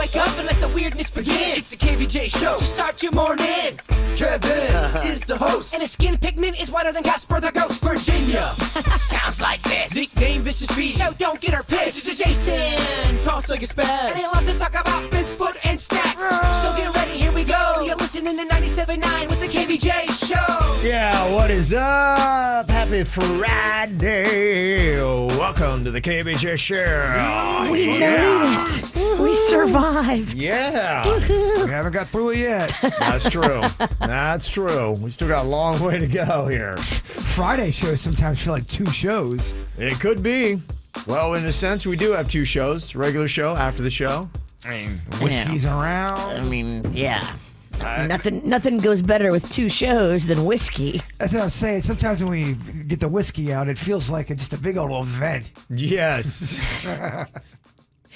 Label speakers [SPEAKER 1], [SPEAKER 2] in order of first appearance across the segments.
[SPEAKER 1] wake up and let the weirdness begin. It's the KVJ Show to start your morning. Kevin is the host, and his skin pigment is whiter than Casper the Ghost. Virginia sounds like this. Nickname Vicious Beast, so don't get her pissed. It's Jason, talks like a spaz, and they love to talk about Bigfoot and stats. So get ready, here we go. You're listening to 97.9 with the KVJ Show.
[SPEAKER 2] Yeah, what is up? Happy Friday. Welcome to the KVJ Show.
[SPEAKER 3] We made it. We survived.
[SPEAKER 2] Yeah.
[SPEAKER 4] We haven't got through it yet.
[SPEAKER 2] That's true. That's true. We still got a long way to go here.
[SPEAKER 4] Friday shows sometimes feel like two shows.
[SPEAKER 2] It could be. Well, in a sense, we do have two shows. Regular show, after the show.
[SPEAKER 4] I mean, whiskey's around.
[SPEAKER 3] I mean, yeah. Nothing goes better with two shows than whiskey.
[SPEAKER 4] That's what I'm saying. Sometimes when you get the whiskey out, it feels like it's just a big old event.
[SPEAKER 2] Yes.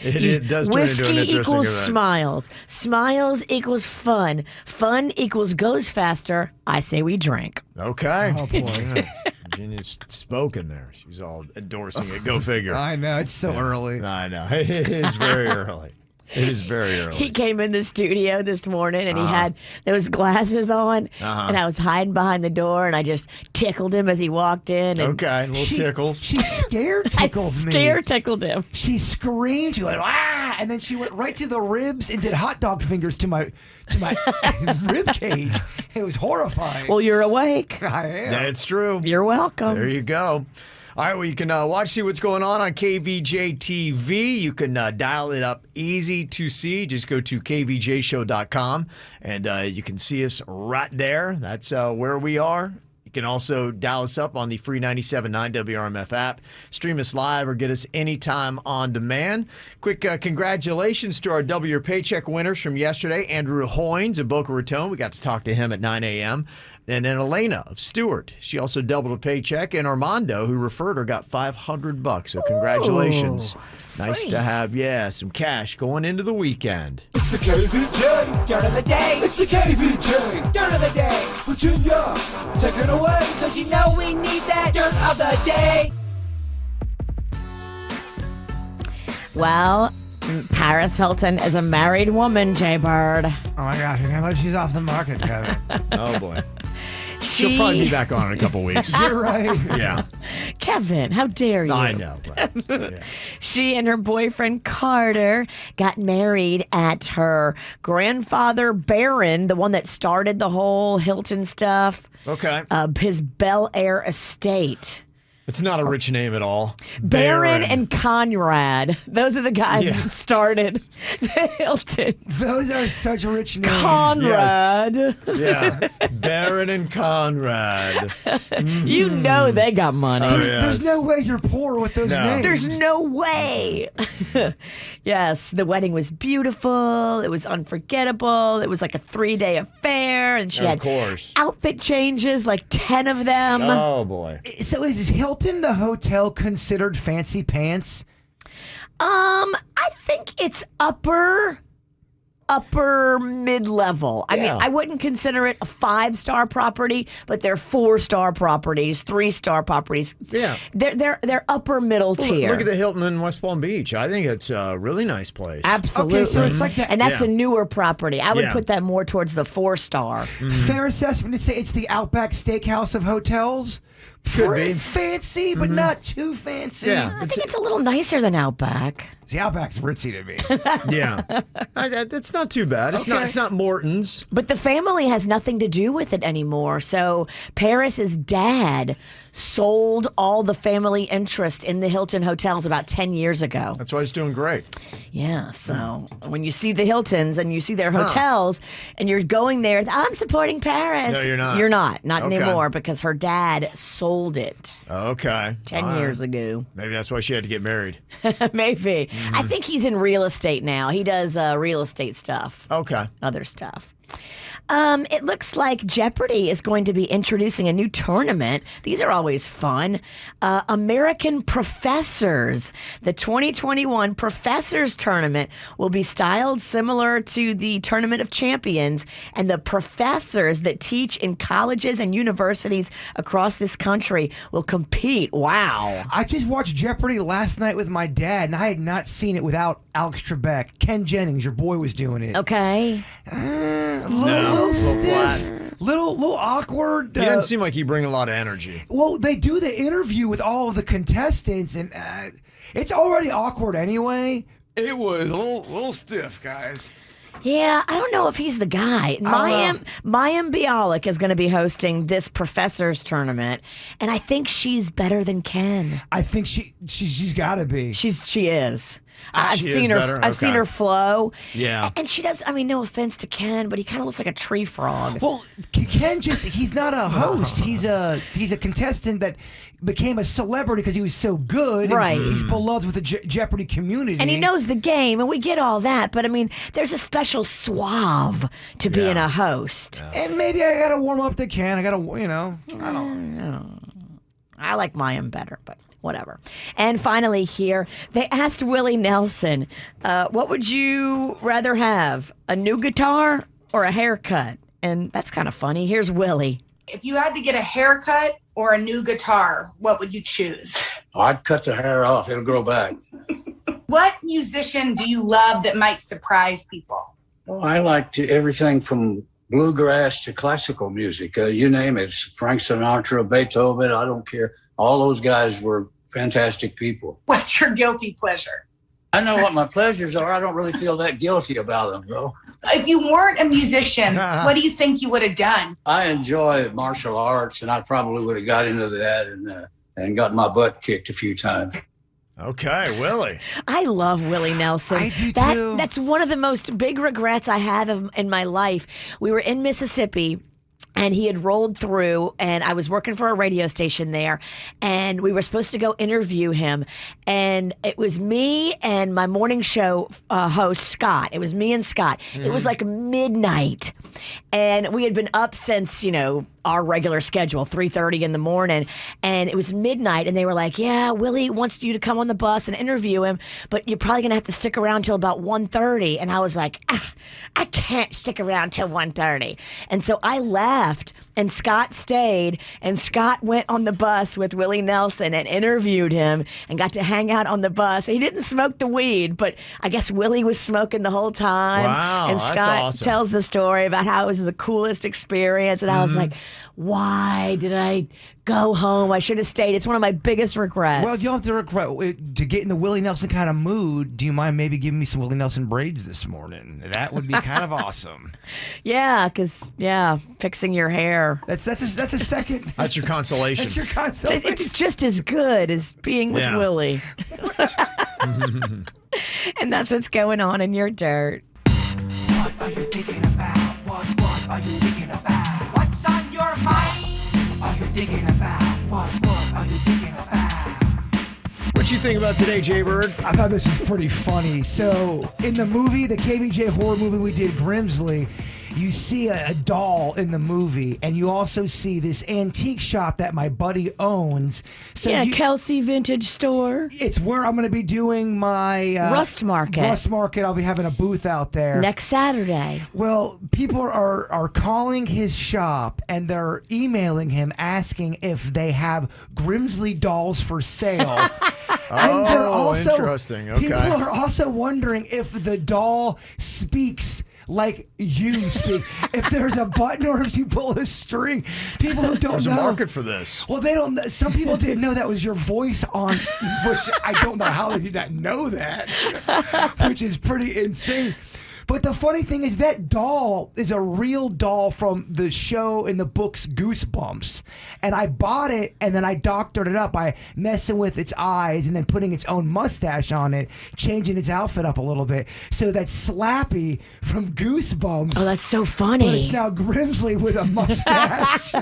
[SPEAKER 2] It does turn into an interesting
[SPEAKER 3] Whiskey equals
[SPEAKER 2] event.
[SPEAKER 3] smiles. Smiles equals fun. Fun equals goes faster. I say we drink.
[SPEAKER 2] Okay.
[SPEAKER 4] Oh, boy.
[SPEAKER 2] Yeah. Virginia's spoken there. She's all endorsing it. Go figure.
[SPEAKER 4] I know. It's so early.
[SPEAKER 2] I know. It is very early. It is very early.
[SPEAKER 3] He came in the studio this morning and he had those glasses on, and I was hiding behind the door, and I just tickled him as he walked in. And
[SPEAKER 2] Okay, little tickles.
[SPEAKER 4] She scare tickled me.
[SPEAKER 3] Scare tickled him.
[SPEAKER 4] She screamed. She went, ah! And then she went right to the ribs and did hot dog fingers to my rib cage. It was horrifying.
[SPEAKER 3] Well, you're awake.
[SPEAKER 4] I am.
[SPEAKER 2] That's true.
[SPEAKER 3] You're welcome.
[SPEAKER 2] There you go. All right, well, you can see what's going on KVJ TV. You can dial it up easy to see. Just go to kvjshow.com, and you can see us right there. That's where we are. You can also dial us up on the free 97.9 WRMF app, stream us live, or get us anytime on demand. Quick congratulations to our W Your Paycheck winners from yesterday. Andrew Hoynes of Boca Raton. We got to talk to him at 9 a.m. And then Elena of Stewart. She also doubled a paycheck. And Armando, who referred her, got $500. So congratulations.
[SPEAKER 3] Ooh,
[SPEAKER 2] nice
[SPEAKER 3] free.
[SPEAKER 2] to have, some cash going into the weekend.
[SPEAKER 1] It's the KVJ Dirt of the Day. It's the KVJ Dirt of the Day. Virginia, take it away, because you know we need that Dirt of the Day.
[SPEAKER 3] Well, Paris Hilton is a married woman, Jay Bird.
[SPEAKER 4] Oh, my gosh. I can't believe she's off the market, Kevin.
[SPEAKER 2] Oh, boy. She'll probably be back on in a couple weeks.
[SPEAKER 4] You're right.
[SPEAKER 2] Yeah.
[SPEAKER 3] Kevin, how dare you?
[SPEAKER 2] I know. Right. Yeah.
[SPEAKER 3] She and her boyfriend Carter got married at her grandfather Barron, the one that started the whole Hilton stuff,
[SPEAKER 2] Okay.
[SPEAKER 3] his Bel Air estate.
[SPEAKER 2] It's not a rich name at all.
[SPEAKER 3] Barron and Conrad. Those are the guys that started the Hiltons.
[SPEAKER 4] Those are such rich names.
[SPEAKER 3] Conrad.
[SPEAKER 2] Yeah. Barron and Conrad.
[SPEAKER 3] You know they got money.
[SPEAKER 2] Oh,
[SPEAKER 4] There's no way you're poor with those
[SPEAKER 2] No.
[SPEAKER 4] names.
[SPEAKER 3] There's no way. Yes, the wedding was beautiful. It was unforgettable. It was like a 3-day affair, and she
[SPEAKER 2] Of
[SPEAKER 3] had
[SPEAKER 2] course.
[SPEAKER 3] outfit changes, like 10 of them.
[SPEAKER 2] Oh, boy.
[SPEAKER 4] So is Hilton the hotel considered fancy pants?
[SPEAKER 3] I think it's upper mid-level. I mean,
[SPEAKER 2] Yeah.
[SPEAKER 3] I wouldn't consider it a 5-star property, but they're 4-star properties, 3-star properties.
[SPEAKER 2] Yeah.
[SPEAKER 3] They're upper middle tier.
[SPEAKER 2] Look at the Hilton in West Palm Beach. I think it's a really nice place.
[SPEAKER 3] Absolutely.
[SPEAKER 4] Okay, so it's like that.
[SPEAKER 3] And that's
[SPEAKER 2] Yeah.
[SPEAKER 3] a newer property. I would
[SPEAKER 2] Yeah.
[SPEAKER 3] put that more towards the 4-star.
[SPEAKER 4] Fair assessment to say it's the Outback Steakhouse of hotels.
[SPEAKER 2] Could be.
[SPEAKER 4] Fancy, but not too fancy.
[SPEAKER 2] Yeah.
[SPEAKER 3] I think it's a little nicer than Outback.
[SPEAKER 4] The Outback's ritzy to me.
[SPEAKER 2] Yeah. That's not too bad. It's not Morton's.
[SPEAKER 3] But the family has nothing to do with it anymore. So Paris's dad sold all the family interest in the Hilton hotels about 10 years ago.
[SPEAKER 2] That's why it's doing great.
[SPEAKER 3] Yeah, so when you see the Hiltons and you see their hotels and you're going there, I'm supporting Paris.
[SPEAKER 2] No, you're not.
[SPEAKER 3] You're not. Not
[SPEAKER 2] Okay.
[SPEAKER 3] anymore, because her dad sold it
[SPEAKER 2] Okay.
[SPEAKER 3] 10
[SPEAKER 2] All right.
[SPEAKER 3] years ago.
[SPEAKER 2] Maybe that's why she had to get married.
[SPEAKER 3] Maybe. I think he's in real estate now. He does real estate stuff.
[SPEAKER 2] Okay.
[SPEAKER 3] Other stuff. It looks like Jeopardy is going to be introducing a new tournament. These are always fun. American Professors. The 2021 Professors Tournament will be styled similar to the Tournament of Champions, and the professors that teach in colleges and universities across this country will compete. Wow.
[SPEAKER 4] I just watched Jeopardy last night with my dad, and I had not seen it without Alex Trebek. Ken Jennings, your boy, was doing it.
[SPEAKER 3] Okay.
[SPEAKER 4] A little stiff,
[SPEAKER 2] flat.
[SPEAKER 4] little awkward.
[SPEAKER 2] He doesn't seem like he bring a lot of energy.
[SPEAKER 4] Well, they do the interview with all of the contestants, and it's already awkward anyway.
[SPEAKER 5] It was a little stiff, guys.
[SPEAKER 3] Yeah, I don't know if he's the guy. Mayim Bialik is going to be hosting this professors tournament, and I think she's better than Ken.
[SPEAKER 4] I think she's got to be.
[SPEAKER 3] She is. I've
[SPEAKER 2] she
[SPEAKER 3] seen
[SPEAKER 2] is
[SPEAKER 3] her.
[SPEAKER 2] better?
[SPEAKER 3] I've seen
[SPEAKER 2] Okay.
[SPEAKER 3] her flow.
[SPEAKER 2] Yeah.
[SPEAKER 3] And she does. I mean, no offense to Ken, but he kind of looks like a tree frog.
[SPEAKER 4] Well, Ken he's not a host. He's a contestant that became a celebrity because he was so good. and
[SPEAKER 3] Right.
[SPEAKER 4] He's beloved with the Jeopardy community.
[SPEAKER 3] And he knows the game, and we get all that. But I mean, there's a special suave to being a host.
[SPEAKER 4] And maybe I got to warm up to Ken. I got to, I don't.
[SPEAKER 3] I like Mayim better, but whatever. And finally here, they asked Willie Nelson, what would you rather have, a new guitar or a haircut? And that's kind of funny. Here's Willie.
[SPEAKER 6] If you had to get a haircut or a new guitar, what would you choose?
[SPEAKER 7] I'd cut the hair off. It'll grow back.
[SPEAKER 6] What musician do you love that might surprise people?
[SPEAKER 7] Well, I like everything from bluegrass to classical music. You name it. Frank Sinatra, Beethoven, I don't care. All those guys were fantastic people.
[SPEAKER 6] What's your guilty pleasure?
[SPEAKER 7] I know what my pleasures are. I don't really feel that guilty about them, though.
[SPEAKER 6] If you weren't a musician, what do you think you would have done?
[SPEAKER 7] I enjoy martial arts, and I probably would have got into that and got my butt kicked a few times.
[SPEAKER 2] Okay, Willie.
[SPEAKER 3] I love Willie Nelson.
[SPEAKER 4] I do too.
[SPEAKER 3] That's one of the most big regrets I have in my life. We were in Mississippi, and he had rolled through, and I was working for a radio station there, and we were supposed to go interview him. And it was me and my morning show host, Scott. It was me and Scott. It was like midnight, and we had been up since, our regular schedule, 3:30 in the morning, and it was midnight, and they were like, yeah, Willie wants you to come on the bus and interview him, but you're probably gonna have to stick around till about 1:30. And I was like, I can't stick around till 1:30. And so I left, and Scott stayed, and Scott went on the bus with Willie Nelson and interviewed him and got to hang out on the bus. He didn't smoke the weed, but I guess Willie was smoking the whole time.
[SPEAKER 2] Wow,
[SPEAKER 3] and
[SPEAKER 2] that's
[SPEAKER 3] Scott
[SPEAKER 2] awesome.
[SPEAKER 3] tells the story about how it was the coolest experience, and I was like, why did I go home? I should have stayed. It's one of my biggest regrets.
[SPEAKER 4] Well, you don't have to regret. To get in the Willie Nelson kind of mood, do you mind maybe giving me some Willie Nelson braids this morning? That would be kind of awesome.
[SPEAKER 3] Yeah, because, fixing your hair.
[SPEAKER 4] That's a second.
[SPEAKER 2] That's your consolation.
[SPEAKER 4] That's your consolation.
[SPEAKER 3] It's just as good as being with
[SPEAKER 2] Yeah.
[SPEAKER 3] Willie. And that's what's going on in your dirt.
[SPEAKER 1] What are you thinking about? What are you thinking about? What's on your mind? Are you thinking about? What are you thinking about?
[SPEAKER 2] What you think about today, Jay Bird?
[SPEAKER 4] I thought this was pretty funny. So, in the movie, the KVJ horror movie we did, Grimsley, you see a doll in the movie, and you also see this antique shop that my buddy owns. So
[SPEAKER 3] Kelsey Vintage Store.
[SPEAKER 4] it's where I'm going to be doing my
[SPEAKER 3] Rust Market.
[SPEAKER 4] Rust Market. I'll be having a booth out there.
[SPEAKER 3] Next Saturday.
[SPEAKER 4] Well, people are calling his shop, and they're emailing him asking if they have Grimsley dolls for sale. And they're also,
[SPEAKER 2] interesting. Okay.
[SPEAKER 4] People are also wondering if the doll speaks like you speak. If there's a button or if you pull a string. People who don't
[SPEAKER 2] There's
[SPEAKER 4] know.
[SPEAKER 2] a market for this.
[SPEAKER 4] Well, they don't. Some people didn't know that was your voice on, which I don't know how they did not know that, which is pretty insane. But the funny thing is that doll is a real doll from the show in the books Goosebumps. And I bought it, and then I doctored it up by messing with its eyes and then putting its own mustache on it, changing its outfit up a little bit. So that's Slappy from Goosebumps.
[SPEAKER 3] Oh, that's so
[SPEAKER 4] But
[SPEAKER 3] funny.
[SPEAKER 4] it's now Grimsley with a mustache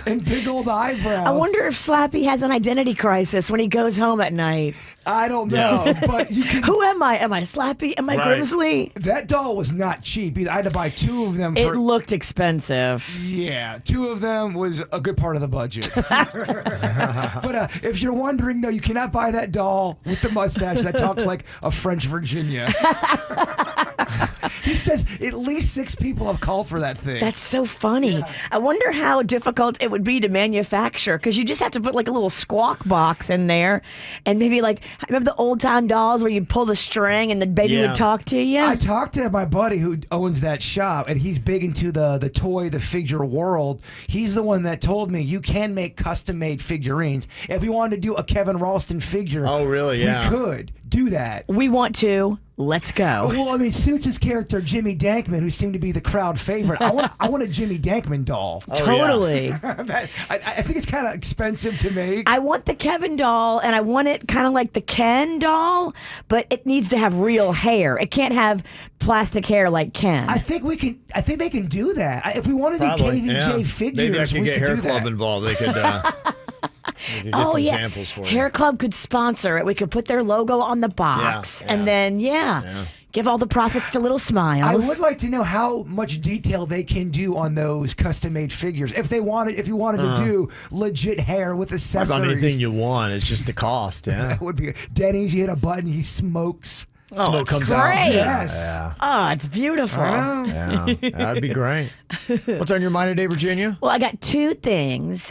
[SPEAKER 4] and big old eyebrows.
[SPEAKER 3] I wonder if Slappy has an identity crisis when he goes home at night.
[SPEAKER 4] I don't know, but you can.
[SPEAKER 3] Who am I? Am I Slappy? Am I
[SPEAKER 2] Right.
[SPEAKER 3] Grimsley?
[SPEAKER 4] That doll was not cheap either. I had to buy 2 of them
[SPEAKER 3] It
[SPEAKER 4] for.
[SPEAKER 3] looked expensive.
[SPEAKER 4] Yeah, 2 of them was a good part of the budget. But if you're wondering, no, you cannot buy that doll with the mustache that talks like a French Virginia. He says at least 6 people have called for that thing.
[SPEAKER 3] That's so funny. I wonder how difficult it would be to manufacture, because you just have to put like a little squawk box in there, and maybe like, remember the old time dolls where you'd pull the string and the baby
[SPEAKER 2] Yeah.
[SPEAKER 3] would talk to you?
[SPEAKER 4] I talked to my buddy who owns that shop, and he's big into the toy, the figure world. He's the one that told me you can make custom-made figurines. If we wanted to do a Kevin Ralston figure,
[SPEAKER 2] Oh, really? Yeah.
[SPEAKER 4] we could do that.
[SPEAKER 3] We want to. Let's go.
[SPEAKER 4] Well, I mean, suits his character Jimmy Dankman, who seemed to be the crowd favorite. I want a Jimmy Dankman doll.
[SPEAKER 2] Oh, yeah.
[SPEAKER 3] Totally.
[SPEAKER 4] I think it's kind of expensive to make.
[SPEAKER 3] I want the Kevin doll, and I want it kind of like the Ken doll, but it needs to have real hair. It can't have plastic hair like Ken.
[SPEAKER 4] I think we can. I think they can do that. If we want to do
[SPEAKER 2] Probably,
[SPEAKER 4] KVJ
[SPEAKER 2] yeah.
[SPEAKER 4] figures,
[SPEAKER 2] Maybe I could
[SPEAKER 4] we
[SPEAKER 2] get
[SPEAKER 4] could
[SPEAKER 2] Hair
[SPEAKER 4] do
[SPEAKER 2] Club
[SPEAKER 4] that.
[SPEAKER 2] involved. They could, they could get some samples for
[SPEAKER 3] Hair
[SPEAKER 2] you.
[SPEAKER 3] Club could sponsor it. We could put their logo on the box,
[SPEAKER 2] Yeah,
[SPEAKER 3] and then give all the profits to Little Smiles.
[SPEAKER 4] I would like to know how much detail they can do on those custom-made figures. If you wanted to do legit hair with accessories,
[SPEAKER 2] About anything you want. It's just the cost. Yeah.
[SPEAKER 4] that would be Dennys. You hit a button, he smokes.
[SPEAKER 2] Smoke
[SPEAKER 3] it's
[SPEAKER 2] comes
[SPEAKER 3] great.
[SPEAKER 2] out.
[SPEAKER 4] Yes.
[SPEAKER 2] Yeah.
[SPEAKER 3] Oh, it's beautiful.
[SPEAKER 2] Yeah. That'd be great. What's on your mind today, Virginia?
[SPEAKER 3] Well, I got 2 things,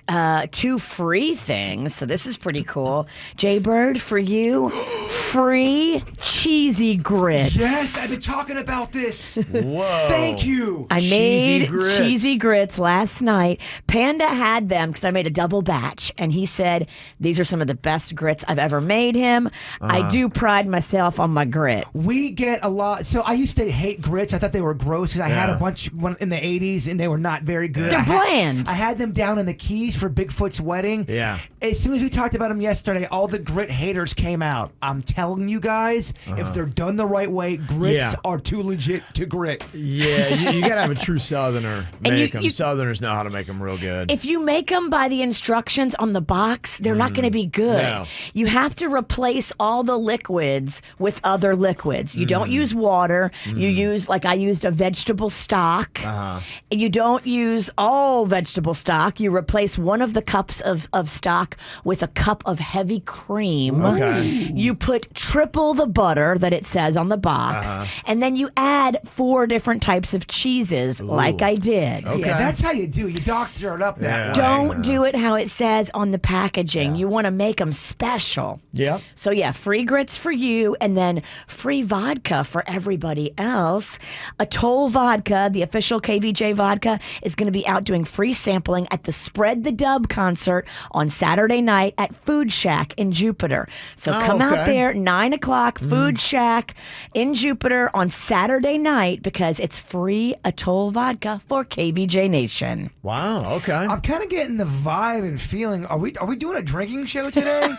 [SPEAKER 3] 2 free things. So this is pretty cool. Jaybird, for you, free cheesy grits.
[SPEAKER 4] Yes, I've been talking about this.
[SPEAKER 2] Whoa.
[SPEAKER 4] Thank you.
[SPEAKER 3] I
[SPEAKER 2] Cheesy
[SPEAKER 3] made
[SPEAKER 2] grits.
[SPEAKER 3] cheesy grits last night. Panda had them because I made a double batch, and he said these are some of the best grits I've ever made him. I do pride myself on my grit.
[SPEAKER 4] We get a lot. So I used to hate grits. I thought they were gross because I had a bunch in the 80s and they were not very good.
[SPEAKER 3] They're bland.
[SPEAKER 4] I had them down in the Keys for Bigfoot's wedding.
[SPEAKER 2] Yeah.
[SPEAKER 4] As soon as we talked about them yesterday, all the grit haters came out. I'm telling you guys, if they're done the right way, grits are too legit to grit.
[SPEAKER 2] Yeah, you got to have a true Southerner
[SPEAKER 3] And
[SPEAKER 2] make them. Southerners know how to make them real good.
[SPEAKER 3] If you make them by the instructions on the box, they're not going to be good.
[SPEAKER 2] No.
[SPEAKER 3] You have to replace all the liquids with other liquids. You don't use water. You use, like I used a vegetable stock. And you don't use all vegetable stock. You replace one of the cups of stock with a cup of heavy cream.
[SPEAKER 2] Okay.
[SPEAKER 3] You put triple the butter that it says on the box. And then you add 4 different types of cheeses, like I did.
[SPEAKER 2] Okay.
[SPEAKER 4] Yeah, that's how you do. You doctor it up that way.
[SPEAKER 3] Don't do it how it says on the packaging. You want to make them special.
[SPEAKER 2] Yeah.
[SPEAKER 3] So yeah, free grits for you, and then free vodka for everybody else. Atoll Vodka, the official KVJ vodka, is going to be out doing free sampling at the Spread the Dub concert on Saturday night at Food Shack in Jupiter. So come out there, 9 o'clock, Food Shack in Jupiter on Saturday night, because it's free Atoll Vodka for KVJ Nation.
[SPEAKER 2] Wow. Okay.
[SPEAKER 4] I'm kind of getting the vibe and feeling. Are we doing a drinking show today?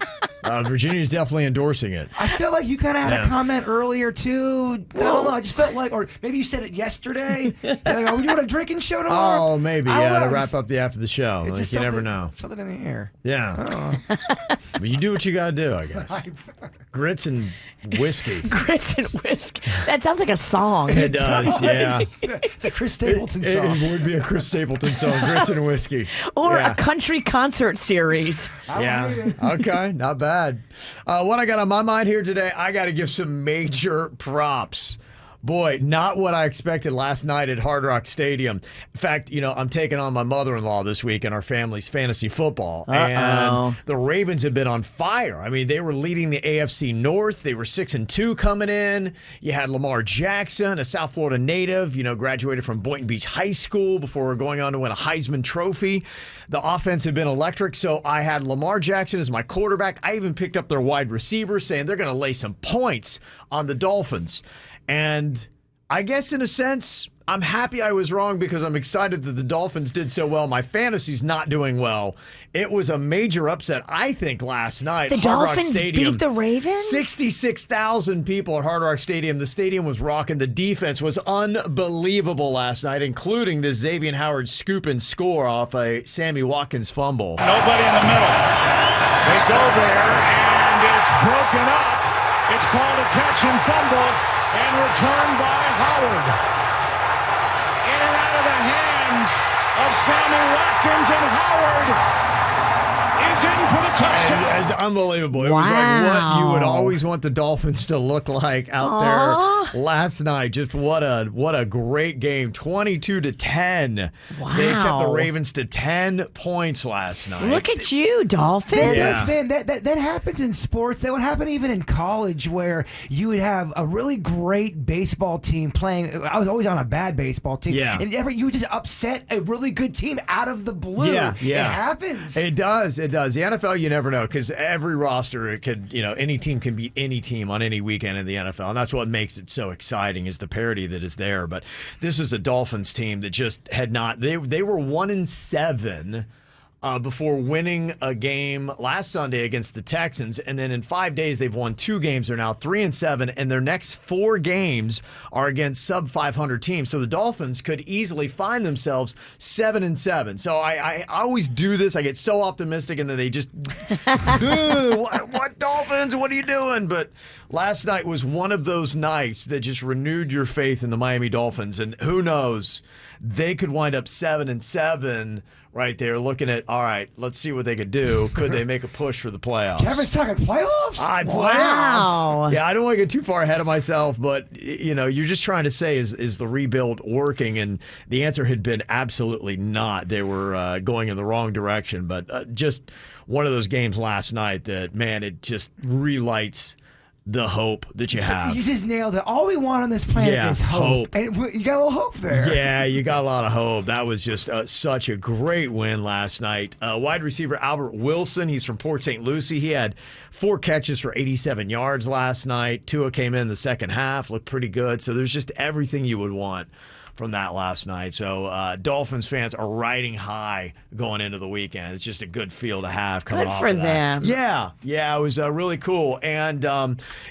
[SPEAKER 2] Virginia's definitely endorsing it.
[SPEAKER 4] I feel like you kind of had a comment earlier too. I don't know. I just felt like, or maybe you said it yesterday. You're like, are we doing a drinking show tomorrow?
[SPEAKER 2] Oh, maybe.
[SPEAKER 4] I don't
[SPEAKER 2] Yeah,
[SPEAKER 4] know,
[SPEAKER 2] to wrap
[SPEAKER 4] just-
[SPEAKER 2] up after the show.
[SPEAKER 4] It's
[SPEAKER 2] Like,
[SPEAKER 4] just
[SPEAKER 2] you never
[SPEAKER 4] something-
[SPEAKER 2] know.
[SPEAKER 4] Something in the air.
[SPEAKER 2] Yeah. But you do what you got to do, I guess. Grits and whiskey.
[SPEAKER 3] Grits and whiskey. That sounds like a song.
[SPEAKER 2] It does, yeah.
[SPEAKER 4] It's a Chris Stapleton
[SPEAKER 2] It
[SPEAKER 4] song.
[SPEAKER 2] would be a Chris Stapleton song, Grits and Whiskey.
[SPEAKER 3] Or
[SPEAKER 2] Yeah.
[SPEAKER 3] a country concert series.
[SPEAKER 2] Yeah. Okay. Not bad. What I got on my mind here today, I got to give some major props. Boy, not what I expected last night at Hard Rock Stadium. In fact, I'm taking on my mother-in-law this week in our family's fantasy football. And the Ravens have been on fire. I mean, they were leading the AFC North. They were 6-2 coming in. You had Lamar Jackson, a South Florida native, graduated from Boynton Beach High School before going on to win a Heisman Trophy. The offense had been electric, so I had Lamar Jackson as my quarterback. I even picked up their wide receiver, saying they're going to lay some points on the Dolphins. And I guess in a sense, I'm happy I was wrong because I'm excited that the Dolphins did so well. My fantasy's not doing well. It was a major upset, I think, last night.
[SPEAKER 3] The
[SPEAKER 2] Hard Rock
[SPEAKER 3] Dolphins
[SPEAKER 2] Stadium,
[SPEAKER 3] beat the Ravens?
[SPEAKER 2] 66,000 people at Hard Rock Stadium. The stadium was rocking. The defense was unbelievable last night, including this Xavier Howard scoop and score off a Sammy Watkins fumble.
[SPEAKER 8] Nobody in the middle. They go there, and it's broken up. It's called a catch and fumble and returned by Howard. In and out of the hands of Sammy Watkins, and Howard is in for the touchdown.
[SPEAKER 2] It's unbelievable. It was like what you would always want the Dolphins to look like out there last night. Just what a great game. 22-10.
[SPEAKER 3] Wow.
[SPEAKER 2] They kept the Ravens to 10 points last night.
[SPEAKER 3] Look at you, Dolphins.
[SPEAKER 4] Man, that happens in sports. That would happen even in college, where you would have a really great baseball team playing. I was always on a bad baseball team.
[SPEAKER 2] Yeah.
[SPEAKER 4] And you would just upset a really good team out of the blue.
[SPEAKER 2] Yeah.
[SPEAKER 4] It happens.
[SPEAKER 2] It does. The NFL, you never know, because every roster, it could, any team can beat any team on any weekend in the NFL, and that's what makes it so exciting is the parity that is there. But this is a Dolphins team that just had not. They were 1-7. Before winning a game last Sunday against the Texans. And then in 5 days, they've won 2 games. They're now 3-7, and their next 4 games are against sub-500 teams. So the Dolphins could easily find themselves 7-7. So I always do this. I get so optimistic, and then they just, what Dolphins? What are you doing? But last night was one of those nights that just renewed your faith in the Miami Dolphins. And who knows, they could wind up 7-7 right there, looking at, all right, let's see what they could do. Could they make a push for the playoffs?
[SPEAKER 4] Kevin's talking playoffs?
[SPEAKER 2] Playoffs.
[SPEAKER 3] Wow.
[SPEAKER 2] Yeah, I don't want to get too far ahead of myself, but, you're just trying to say, is the rebuild working? And the answer had been absolutely not. They were going in the wrong direction. But just one of those games last night that, man, it just relights the hope that you have.
[SPEAKER 4] You just nailed it. All we want on this planet is hope. And you got a little hope there.
[SPEAKER 2] Yeah, you got a lot of hope. That was just such a great win last night. Wide receiver Albert Wilson, he's from Port St. Lucie. He had 4 catches for 87 yards last night. Tua came in the second half, looked pretty good. So there's just everything you would want from that last night. So Dolphins fans are riding high going into the weekend. It's just a good feel to have coming off of that.
[SPEAKER 3] Good for them.
[SPEAKER 2] Yeah, it was really cool. And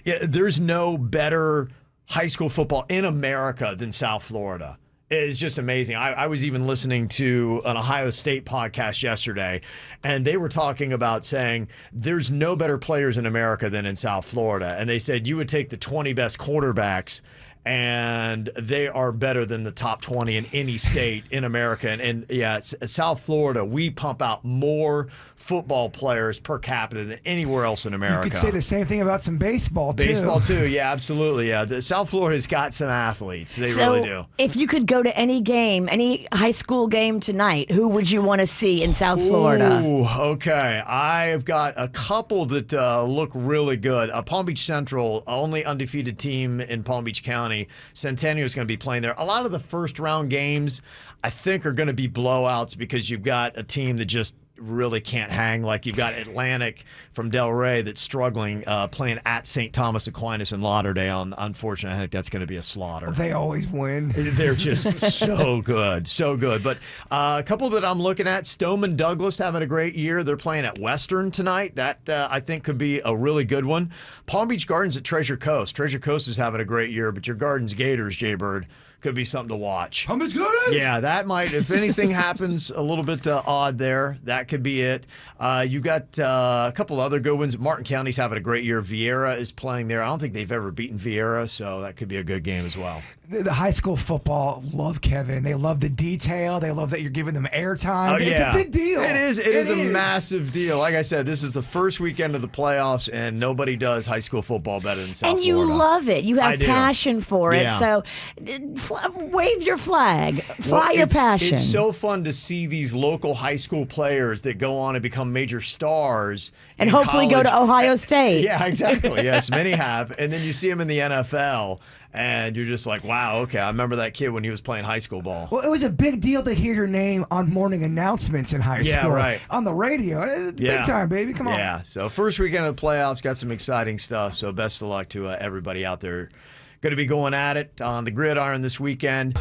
[SPEAKER 2] there's no better high school football in America than South Florida. It's just amazing. I was even listening to an Ohio State podcast yesterday, and they were talking about saying there's no better players in America than in South Florida. And they said you would take the 20 best quarterbacks, and they are better than the top 20 in any state in America. And South Florida, we pump out more football players per capita than anywhere else in America.
[SPEAKER 4] You could say the same thing about some baseball, too.
[SPEAKER 2] Baseball, too. Yeah, absolutely. Yeah, the South Florida's got some athletes. They really do.
[SPEAKER 3] If you could go to any game, any high school game tonight, who would you want to see in South Florida?
[SPEAKER 2] Ooh, okay. I've got a couple that look really good. Palm Beach Central, only undefeated team in Palm Beach County. Centennial is going to be playing there. A lot of the first-round games, I think, are going to be blowouts because you've got a team that just really can't hang. Like you've got Atlantic from Delray that's struggling, playing at St. Thomas Aquinas in Lauderdale. Unfortunately, I think that's going to be a slaughter.
[SPEAKER 4] They always win.
[SPEAKER 2] They're just so good, so good. But a couple that I'm looking at, Stoneman Douglas having a great year. They're playing at Western tonight. That I think could be a really good one. Palm Beach Gardens at Treasure Coast. Treasure Coast is having a great year, but your Gardens Gators, Jaybird, could be something to watch.
[SPEAKER 5] How much good?
[SPEAKER 2] Yeah, that might, if anything happens a little bit odd there, that could be it. You got a couple other good ones. Martin County's having a great year. Vieira is playing there. I don't think they've ever beaten Vieira, so that could be a good game as well.
[SPEAKER 4] The high school football love Kevin. They love the detail. They love that you're giving them airtime. It's a big deal.
[SPEAKER 2] It is a massive deal. Like I said, this is the first weekend of the playoffs, and nobody does high school football better than South Florida.
[SPEAKER 3] And you love it. You have
[SPEAKER 2] I do.
[SPEAKER 3] passion for it.
[SPEAKER 2] Yeah.
[SPEAKER 3] So wave your flag. Fly your passion.
[SPEAKER 2] It's so fun to see these local high school players that go on and become major stars.
[SPEAKER 3] And
[SPEAKER 2] in
[SPEAKER 3] hopefully go
[SPEAKER 2] college.
[SPEAKER 3] to Ohio State.
[SPEAKER 2] Yeah, exactly. Yes, many have. And then you see them in the NFL, and you're just like, wow, okay, I remember that kid when he was playing high school ball.
[SPEAKER 4] Well, it was a big deal to hear your name on morning announcements in high school.
[SPEAKER 2] Yeah, right.
[SPEAKER 4] On the radio. Big time, baby. Come on.
[SPEAKER 2] Yeah, so first weekend of the playoffs, got some exciting stuff. So best of luck to everybody out there. Going to be going at it on the gridiron this weekend.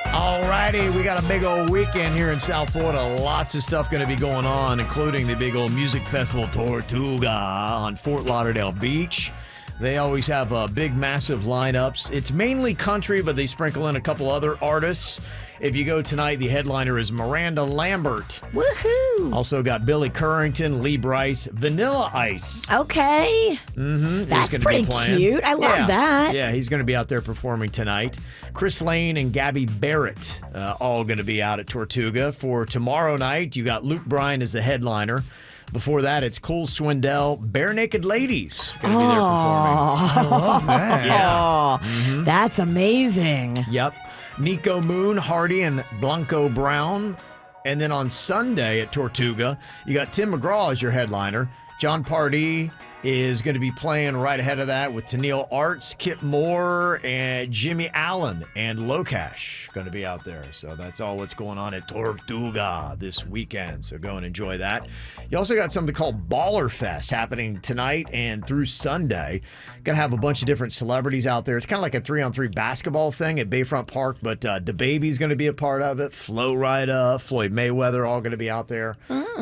[SPEAKER 2] Alrighty, we got a big old weekend here in South Florida. Lots of stuff going to be going on, including the big old music festival Tortuga on Fort Lauderdale Beach. They always have big, massive lineups. It's mainly country, but they sprinkle in a couple other artists. If you go tonight, the headliner is Miranda Lambert.
[SPEAKER 3] Woohoo!
[SPEAKER 2] Also got Billy Currington, Lee Brice, Vanilla Ice.
[SPEAKER 3] Okay. That's pretty cute. I love that.
[SPEAKER 2] Yeah, he's going to be out there performing tonight. Chris Lane and Gabby Barrett all going to be out at Tortuga. For tomorrow night, you got Luke Bryan as the headliner. Before that, it's Cole Swindell, Bare Naked Ladies going to be there performing.
[SPEAKER 4] I love that.
[SPEAKER 2] Yeah.
[SPEAKER 3] That's amazing.
[SPEAKER 2] Yep. Nico Moon, Hardy, and Blanco Brown. And then on Sunday at Tortuga, you got Tim McGraw as your headliner. John Pardee is going to be playing right ahead of that with Tennille Arts, Kip Moore, and Jimmy Allen, and Locash going to be out there. So that's all what's going on at Tortuga this weekend. So go and enjoy that. You also got something called Baller Fest happening tonight and through Sunday. Going to have a bunch of different celebrities out there. It's kind of like a 3-on-3 basketball thing at Bayfront Park, but DaBaby's going to be a part of it. Flo Rida, Floyd Mayweather, all going to be out there.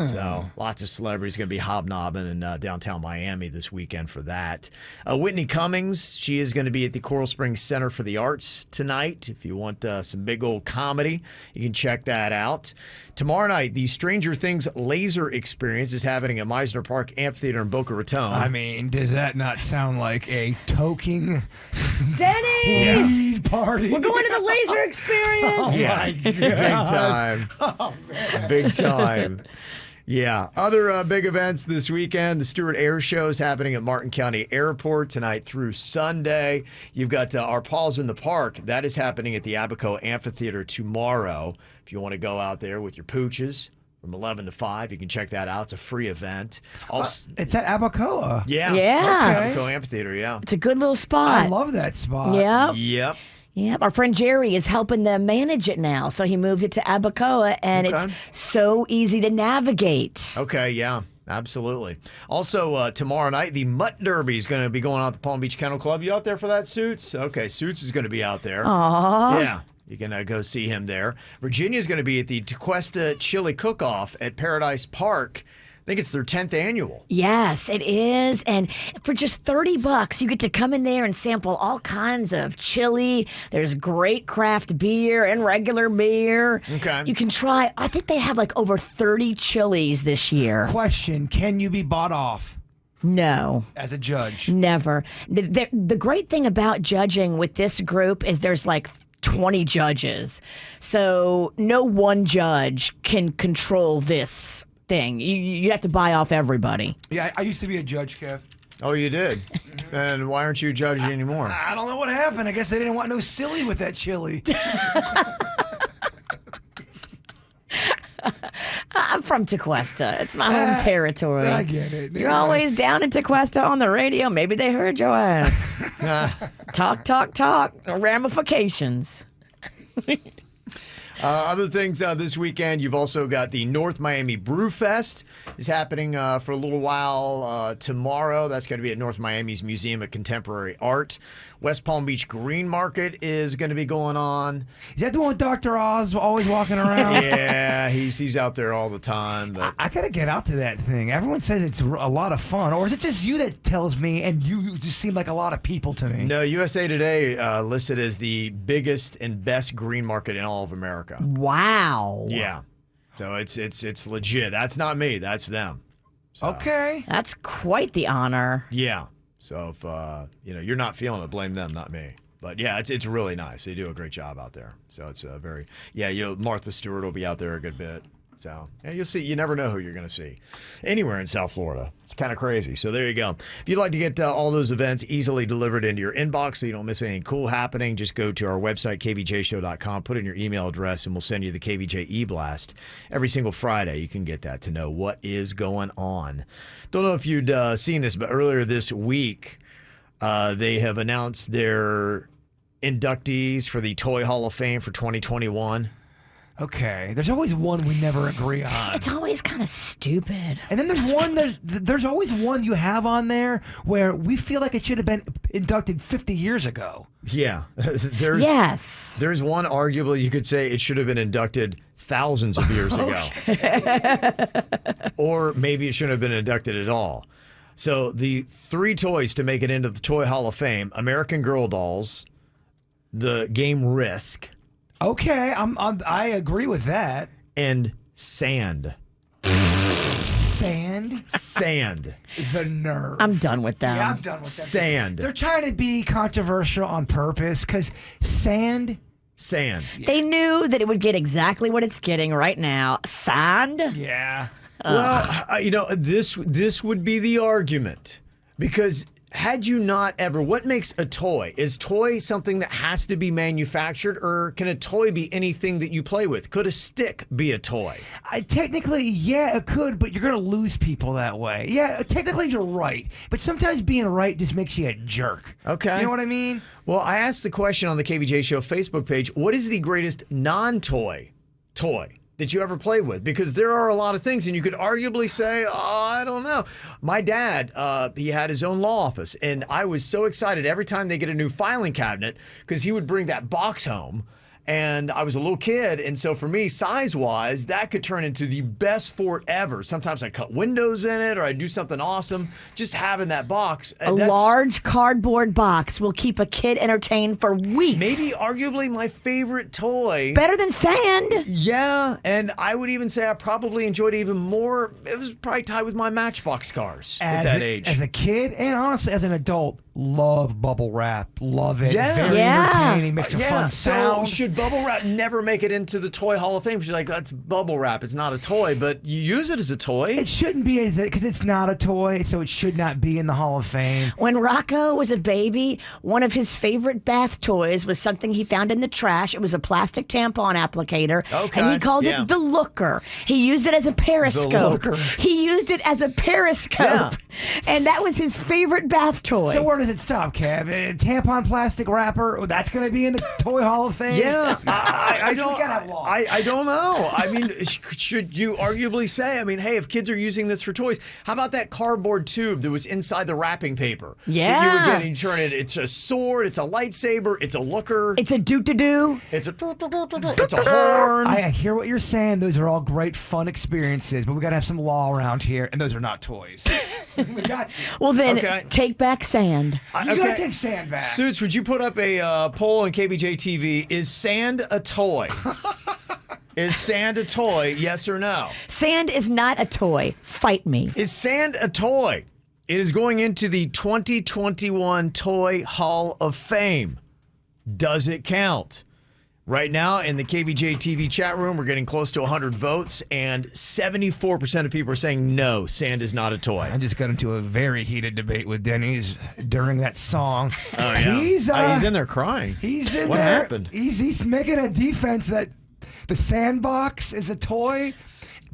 [SPEAKER 2] So lots of celebrities going to be hobnobbing in downtown Miami this weekend for that. Whitney Cummings, she is going to be at the Coral Springs Center for the Arts tonight. If you want some big old comedy, you can check that out. Tomorrow night, the Stranger Things laser experience is happening at Meisner Park Amphitheater in Boca Raton.
[SPEAKER 4] I mean, does that not sound like a toking
[SPEAKER 3] Dennys!
[SPEAKER 4] weed party?
[SPEAKER 3] We're going to the laser experience.
[SPEAKER 4] Oh, my God.
[SPEAKER 2] Big time. Big time. Yeah. Other big events this weekend. The Stewart Air Show is happening at Martin County Airport tonight through Sunday. You've got Our Paws in the Park. That is happening at the Abaco Amphitheater tomorrow. If you want to go out there with your pooches from 11 to 5, you can check that out. It's a free event.
[SPEAKER 4] It's at Abacoa.
[SPEAKER 2] Yeah.
[SPEAKER 3] Yeah.
[SPEAKER 2] Abaco Amphitheater, yeah.
[SPEAKER 3] It's a good little spot.
[SPEAKER 4] I love that spot.
[SPEAKER 3] Yep.
[SPEAKER 2] Yep.
[SPEAKER 3] Yep. Our friend Jerry is helping them manage it now. So he moved it to Abacoa, and
[SPEAKER 2] Okay.
[SPEAKER 3] it's so easy to navigate.
[SPEAKER 2] Okay, yeah. Absolutely. Also, tomorrow night, the Mutt Derby is going to be going on at the Palm Beach Kennel Club. You out there for that, Suits? Okay, Suits is going to be out there.
[SPEAKER 3] Aww.
[SPEAKER 2] Yeah. You can go see him there. Virginia's going to be at the Tequesta Chili Cook-Off at Paradise Park. I think it's their 10th annual.
[SPEAKER 3] Yes, it is. And for just $30, you get to come in there and sample all kinds of chili. There's great craft beer and regular beer.
[SPEAKER 2] Okay.
[SPEAKER 3] You can try, I think they have like over 30 chilies this year.
[SPEAKER 4] Question, can you be bought off
[SPEAKER 3] No.
[SPEAKER 4] as a judge?
[SPEAKER 3] Never. The great thing about judging with this group is there's like 20 judges. So no one judge can control this thing. You have to buy off everybody.
[SPEAKER 4] Yeah, I used to be a judge, Kev.
[SPEAKER 2] Oh, you did? And why aren't you judging anymore?
[SPEAKER 4] I don't know what happened. I guess they didn't want no silly with that chili.
[SPEAKER 3] I'm from Tequesta. It's my home territory.
[SPEAKER 4] I get it.
[SPEAKER 3] You're always down in Tequesta on the radio. Maybe they heard your ass. Talk, talk, talk. Ramifications.
[SPEAKER 2] Other things this weekend, you've also got the North Miami Brew Fest is happening for a little while tomorrow. That's going to be at North Miami's Museum of Contemporary Art. West Palm Beach Green Market is going to be going on.
[SPEAKER 4] Is that the one with Dr. Oz always walking around?
[SPEAKER 2] Yeah, he's out there all the time. But
[SPEAKER 4] I got to get out to that thing. Everyone says it's a lot of fun. Or is it just you that tells me and you just seem like a lot of people to me?
[SPEAKER 2] no, USA Today listed as the biggest and best green market in all of America.
[SPEAKER 3] Wow.
[SPEAKER 2] Yeah. So it's legit. That's not me. That's them. So,
[SPEAKER 4] Okay.
[SPEAKER 3] That's quite the honor.
[SPEAKER 2] Yeah. So if you're not feeling it, blame them, not me. But yeah, it's really nice. They do a great job out there. So it's Martha Stewart will be out there a good bit. So yeah, you'll see. You never know who you're going to see anywhere in South Florida. It's kind of crazy. So there you go. If you'd like to get all those events easily delivered into your inbox so you don't miss anything cool happening, just go to our website, kvjshow.com, put in your email address, and we'll send you the KVJ e-blast every single Friday. You can get that to know what is going on. Don't know if you'd seen this, but earlier this week, they have announced their inductees for the Toy Hall of Fame for 2021.
[SPEAKER 4] Okay. There's always one we never agree on.
[SPEAKER 3] It's always kind of stupid.
[SPEAKER 4] And then there's always one you have on there where we feel like it should have been inducted 50 years ago.
[SPEAKER 2] Yeah. There's one arguably you could say it should have been inducted thousands of years ago. Or maybe it shouldn't have been inducted at all. So the 3 toys to make it into the Toy Hall of Fame: American Girl dolls, the game Risk,
[SPEAKER 4] Okay, I agree with that.
[SPEAKER 2] and sand.
[SPEAKER 4] Sand?
[SPEAKER 2] Sand.
[SPEAKER 4] The nerve.
[SPEAKER 3] I'm done with them.
[SPEAKER 4] Yeah, I'm done with that.
[SPEAKER 2] Sand.
[SPEAKER 4] They're trying to be controversial on purpose because sand.
[SPEAKER 2] Sand.
[SPEAKER 3] They knew that it would get exactly what it's getting right now. Sand.
[SPEAKER 4] Yeah.
[SPEAKER 2] Well, this would be the argument, because had you not ever, what makes a toy? Is toy something that has to be manufactured, or can a toy be anything that you play with? Could a stick be a toy?
[SPEAKER 4] Technically, yeah, it could, but you're going to lose people that way. Yeah, technically you're right, but sometimes being right just makes you a jerk.
[SPEAKER 2] Okay.
[SPEAKER 4] You know what I mean?
[SPEAKER 2] Well, I asked the question on the KVJ Show Facebook page, what is the greatest non-toy toy that you ever played with? Because there are a lot of things, and you could arguably say, oh, I don't know. My dad, he had his own law office, and I was so excited every time they get a new filing cabinet, because he would bring that box home. And I was a little kid, and so for me, size-wise, that could turn into the best fort ever. Sometimes I cut windows in it, or I do something awesome. Just having that box.
[SPEAKER 3] A large cardboard box will keep a kid entertained for weeks.
[SPEAKER 2] Maybe arguably my favorite toy.
[SPEAKER 3] Better than sand.
[SPEAKER 2] Yeah, and I would even say I probably enjoyed it even more. It was probably tied with my Matchbox cars at that age.
[SPEAKER 4] As a kid, and honestly, as an adult, love bubble wrap. Love it.
[SPEAKER 2] Yeah.
[SPEAKER 4] Very
[SPEAKER 3] Yeah.
[SPEAKER 4] entertaining. Makes a fun sound.
[SPEAKER 2] So should bubble wrap never make it into the Toy Hall of Fame? She's like, that's bubble wrap. It's not a toy, but you use it as a toy.
[SPEAKER 4] It shouldn't be because it's not a toy, so it should not be in the Hall of Fame.
[SPEAKER 3] When Rocco was a baby, one of his favorite bath toys was something he found in the trash. It was a plastic tampon applicator.
[SPEAKER 2] Okay,
[SPEAKER 3] And he called
[SPEAKER 2] yeah.
[SPEAKER 3] it the looker. He used it as a periscope.
[SPEAKER 2] looker.
[SPEAKER 3] He used it as a periscope.
[SPEAKER 2] Yeah.
[SPEAKER 3] And that was his favorite bath toy.
[SPEAKER 4] So where does it stop, Kev? A tampon plastic wrapper, that's going to be in the Toy Hall of Fame?
[SPEAKER 2] Yeah, I don't.
[SPEAKER 4] We gotta have law.
[SPEAKER 2] I don't know. I mean, should you arguably say? I mean, hey, if kids are using this for toys, how about that cardboard tube that was inside the wrapping paper? That you were
[SPEAKER 3] Yeah.
[SPEAKER 2] getting. You turn it. It's a sword. It's a lightsaber. It's a looker.
[SPEAKER 3] It's a doo-doo-doo.
[SPEAKER 2] It's a. It's a horn.
[SPEAKER 4] I hear what you're saying. Those are all great fun experiences, but we got to have some law around here, and those are not toys. We got to.
[SPEAKER 3] Well, then,
[SPEAKER 2] Okay.
[SPEAKER 3] take back sand.
[SPEAKER 4] You got to take sand back.
[SPEAKER 2] Suits, would you put up a poll on KVJ TV? Is sand a toy? Is sand a toy? Yes or no?
[SPEAKER 3] Sand is not a toy. Fight me.
[SPEAKER 2] Is sand a toy? It is going into the 2021 Toy Hall of Fame. Does it count? Right now in the KVJ TV chat room, we're getting close to 100 votes, and 74% of people are saying no, sand is not a toy.
[SPEAKER 4] I just got into a very heated debate with Dennys during that song.
[SPEAKER 2] Oh, yeah. He's in there crying.
[SPEAKER 4] He's in
[SPEAKER 2] What
[SPEAKER 4] there.
[SPEAKER 2] happened?
[SPEAKER 4] He's making a defense that the sandbox is a toy.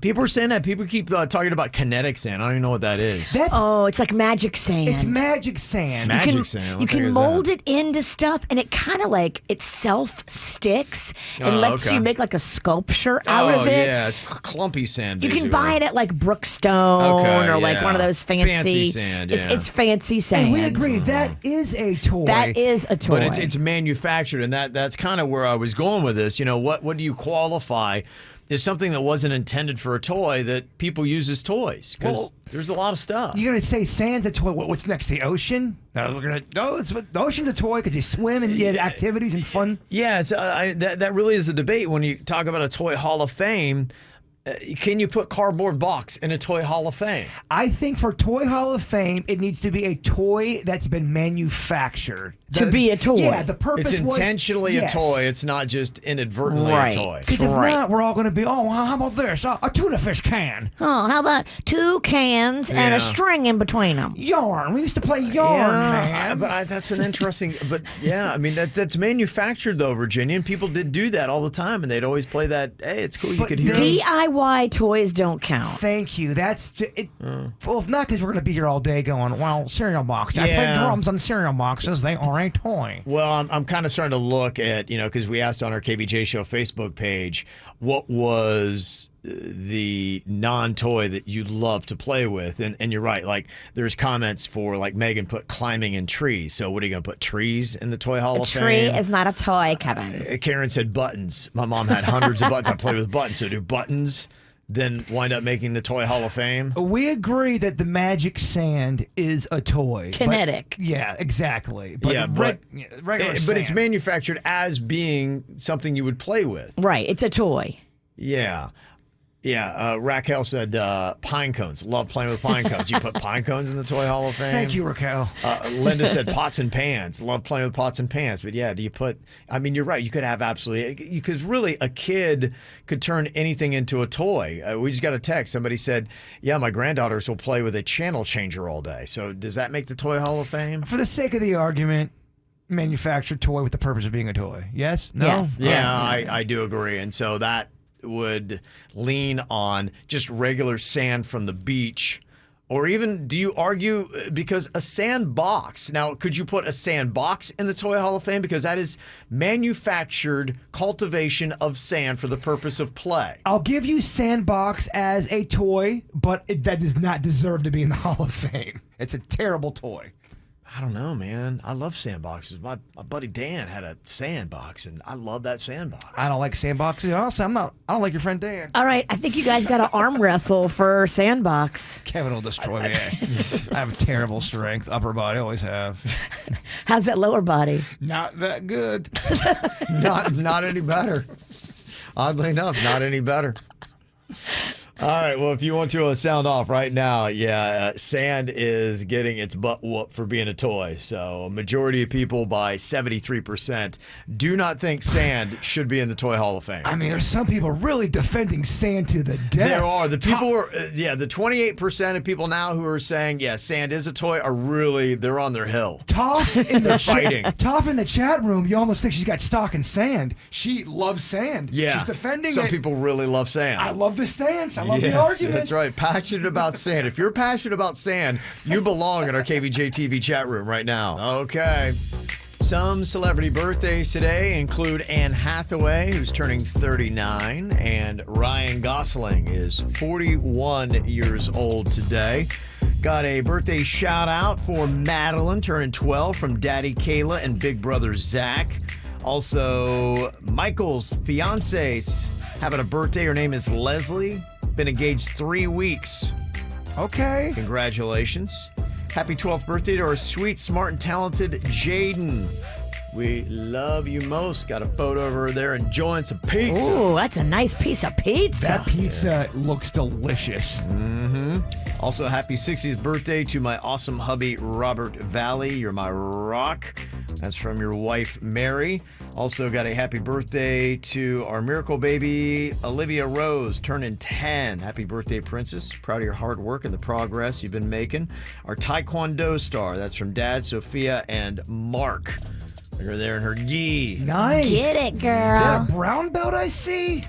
[SPEAKER 2] People are saying that. People keep talking about kinetic sand. I don't even know what that is.
[SPEAKER 4] That's
[SPEAKER 3] Oh, it's like magic sand.
[SPEAKER 4] it's magic sand.
[SPEAKER 2] Magic sand. What
[SPEAKER 3] You
[SPEAKER 2] the heck
[SPEAKER 3] can
[SPEAKER 2] is
[SPEAKER 3] mold
[SPEAKER 2] that?
[SPEAKER 3] it into stuff, and it kind of like it self sticks and
[SPEAKER 2] Oh,
[SPEAKER 3] lets
[SPEAKER 2] okay.
[SPEAKER 3] you make like a sculpture out of it.
[SPEAKER 2] Yeah, it's clumpy sand.
[SPEAKER 3] You can
[SPEAKER 2] basically.
[SPEAKER 3] buy it at like Brookstone
[SPEAKER 2] Okay,
[SPEAKER 3] or like
[SPEAKER 2] yeah.
[SPEAKER 3] one of those fancy
[SPEAKER 2] sand,
[SPEAKER 3] It's,
[SPEAKER 2] yeah.
[SPEAKER 3] it's fancy sand.
[SPEAKER 4] And we agree that is a toy.
[SPEAKER 3] That is a toy.
[SPEAKER 2] But it's manufactured, and that's kind of where I was going with this. You know, what do you qualify as something that wasn't intended for a toy that people use as toys? Because
[SPEAKER 4] Well,
[SPEAKER 2] there's a lot of stuff.
[SPEAKER 4] You're gonna say sand's a toy. What's next? The ocean? No, the ocean's a toy because you swim and you have activities and fun.
[SPEAKER 2] Yeah, that really is a debate when you talk about a Toy Hall of Fame. Can you put cardboard box in a Toy Hall of Fame?
[SPEAKER 4] I think for Toy Hall of Fame, it needs to be a toy that's been manufactured
[SPEAKER 3] To be a toy.
[SPEAKER 4] Yeah, the purpose
[SPEAKER 2] It's
[SPEAKER 4] was
[SPEAKER 2] intentionally
[SPEAKER 4] yes.
[SPEAKER 2] a toy. It's not just inadvertently
[SPEAKER 3] Right.
[SPEAKER 2] a toy.
[SPEAKER 4] Because if
[SPEAKER 3] Right.
[SPEAKER 4] not, we're all going to be, oh, how about this? A tuna fish can.
[SPEAKER 3] Oh, how about 2 cans and
[SPEAKER 2] Yeah.
[SPEAKER 3] a string in between them?
[SPEAKER 4] Yarn. We used to play yarn, man.
[SPEAKER 2] That's an interesting. But yeah, I mean that's manufactured though, Virginia, and people did do that all the time, and they'd always play that. Hey, it's cool. You
[SPEAKER 4] But
[SPEAKER 2] could hear.
[SPEAKER 4] they-
[SPEAKER 3] DIY toys don't count.
[SPEAKER 4] Thank you. That's it. Well, if not, because we're going to be here all day going, well, cereal box. I play
[SPEAKER 2] Yeah.
[SPEAKER 4] drums on cereal boxes. They are a toy.
[SPEAKER 2] Well, I'm kind of starting to look at, because we asked on our KVJ Show Facebook page, what was the non-toy that you love to play with? And you're right, like there's comments for, like Megan put climbing in trees. So what are you going to put trees in the Toy Hall
[SPEAKER 3] A
[SPEAKER 2] of
[SPEAKER 3] tree
[SPEAKER 2] Fame?
[SPEAKER 3] is not a toy, Kevin.
[SPEAKER 2] Karen said buttons. My mom had hundreds of buttons. I play with buttons. So do buttons then wind up making the Toy Hall of Fame?
[SPEAKER 4] We agree that the magic sand is a toy.
[SPEAKER 3] Kinetic.
[SPEAKER 4] Yeah, exactly.
[SPEAKER 2] But
[SPEAKER 4] Regular
[SPEAKER 2] but it's
[SPEAKER 4] sand.
[SPEAKER 2] manufactured as being something you would play with.
[SPEAKER 3] Right. It's a toy.
[SPEAKER 2] Yeah. Yeah, Raquel said pine cones. Love playing with pine cones. You put pine cones in the Toy Hall of Fame?
[SPEAKER 4] Thank you, Raquel.
[SPEAKER 2] Linda said pots and pans. Love playing with pots and pans. But yeah, do you put, I mean, you're right. You could have absolutely, because really a kid could turn anything into a toy. We just got a text. Somebody said, yeah, my granddaughters will play with a channel changer all day. So does that make the Toy Hall of Fame?
[SPEAKER 4] For the sake of the argument, manufactured toy with the purpose of being a toy. Yes? No?
[SPEAKER 3] Yes.
[SPEAKER 2] Yeah, I do agree. And so that would lean on just regular sand from the beach. Or even, do you argue, because a sandbox, now could you put a sandbox in the Toy Hall of Fame? Because that is manufactured cultivation of sand for the purpose of play.
[SPEAKER 4] I'll give you Sandbox as a toy, but that does not deserve to be in the Hall of Fame. It's a terrible toy.
[SPEAKER 2] I don't know, man. I love sandboxes. My buddy Dan had a sandbox, and I love that sandbox.
[SPEAKER 4] I don't like sandboxes. Honestly, I don't like your friend Dan.
[SPEAKER 3] All right. I think you guys got to arm wrestle for Sandbox.
[SPEAKER 4] Kevin will destroy me. I have terrible strength, upper body, always have.
[SPEAKER 3] How's that lower body?
[SPEAKER 4] Not that good.
[SPEAKER 2] Not any better. Oddly enough, not any better. All right, well, if you want to sound off right now, sand is getting its butt whooped for being a toy. So a majority of people, by 73%, do not think sand should be in the Toy Hall of Fame.
[SPEAKER 4] I mean, there's some people really defending sand to the death.
[SPEAKER 2] There are. The people are, the 28% of people now who are saying, sand is a toy are really, they're on their hill.
[SPEAKER 4] Toph in the
[SPEAKER 2] fighting.
[SPEAKER 4] Toph in the chat room, you almost think she's got stock in sand. She loves sand.
[SPEAKER 2] Yeah.
[SPEAKER 4] She's defending
[SPEAKER 2] Some
[SPEAKER 4] it.
[SPEAKER 2] people really love sand.
[SPEAKER 4] I love the stance. I love the
[SPEAKER 2] Yes,
[SPEAKER 4] argument.
[SPEAKER 2] that's right. Passionate about sand. If you're passionate about sand, you belong in our KVJ TV chat room right now. Okay. Some celebrity birthdays today include Anne Hathaway, who's turning 39, and Ryan Gosling is 41 years old today. Got a birthday shout out for Madeline, turning 12, from Daddy Kayla and Big Brother Zach. Also, Michael's fiance's having a birthday. Her name is Leslie. Been engaged 3 weeks.
[SPEAKER 4] Okay.
[SPEAKER 2] Congratulations. Happy 12th birthday to our sweet, smart, and talented Jaden. We love you most. Got a photo of her there enjoying some pizza.
[SPEAKER 3] Ooh, that's a nice piece of pizza.
[SPEAKER 4] That pizza looks delicious.
[SPEAKER 2] Mm-hmm. Also, happy 60th birthday to my awesome hubby, Robert Valley. You're my rock. That's from your wife, Mary. Also got a happy birthday to our miracle baby, Olivia Rose, turning 10. Happy birthday, princess. Proud of your hard work and the progress you've been making. Our Taekwondo star, that's from Dad, Sophia, and Mark. They're there in her gi.
[SPEAKER 4] Nice.
[SPEAKER 3] Get it, girl.
[SPEAKER 4] Is that a brown belt I see?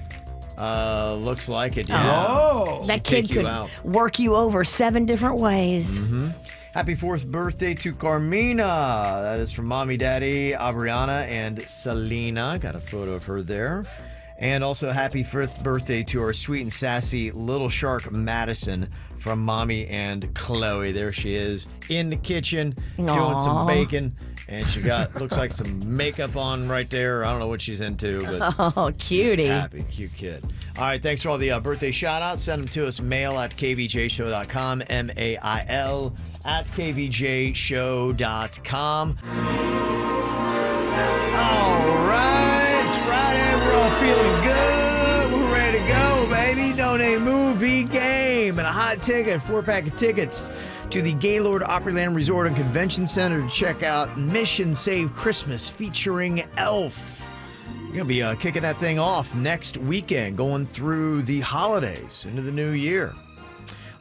[SPEAKER 2] Looks like it, yeah.
[SPEAKER 4] Oh.
[SPEAKER 3] That
[SPEAKER 2] Take
[SPEAKER 3] kid
[SPEAKER 2] you
[SPEAKER 3] could
[SPEAKER 2] out.
[SPEAKER 3] work you over 7 different ways.
[SPEAKER 2] Mm-hmm. Happy 4th birthday to Carmina. That is from Mommy, Daddy, Abriana, and Selena. Got a photo of her there. And also happy 5th birthday to our sweet and sassy little shark, Madison, from Mommy and Chloe. There she is in the kitchen doing some bacon. And she got, looks like some makeup on right there. I don't know what she's into, but
[SPEAKER 3] Oh, cutie.
[SPEAKER 2] she's happy. Cute kid. All right, thanks for all the birthday shout-outs. Send them to us, mail@kvjshow.com, mail@kvjshow.com. All right, it's Friday. We're all feeling good. We're ready to go, baby. Donate movie, game, and a hot ticket, 4-pack of tickets to the Gaylord Opryland Resort and Convention Center to check out Mission Save Christmas featuring Elf. We're going to be kicking that thing off next weekend, going through the holidays into the new year.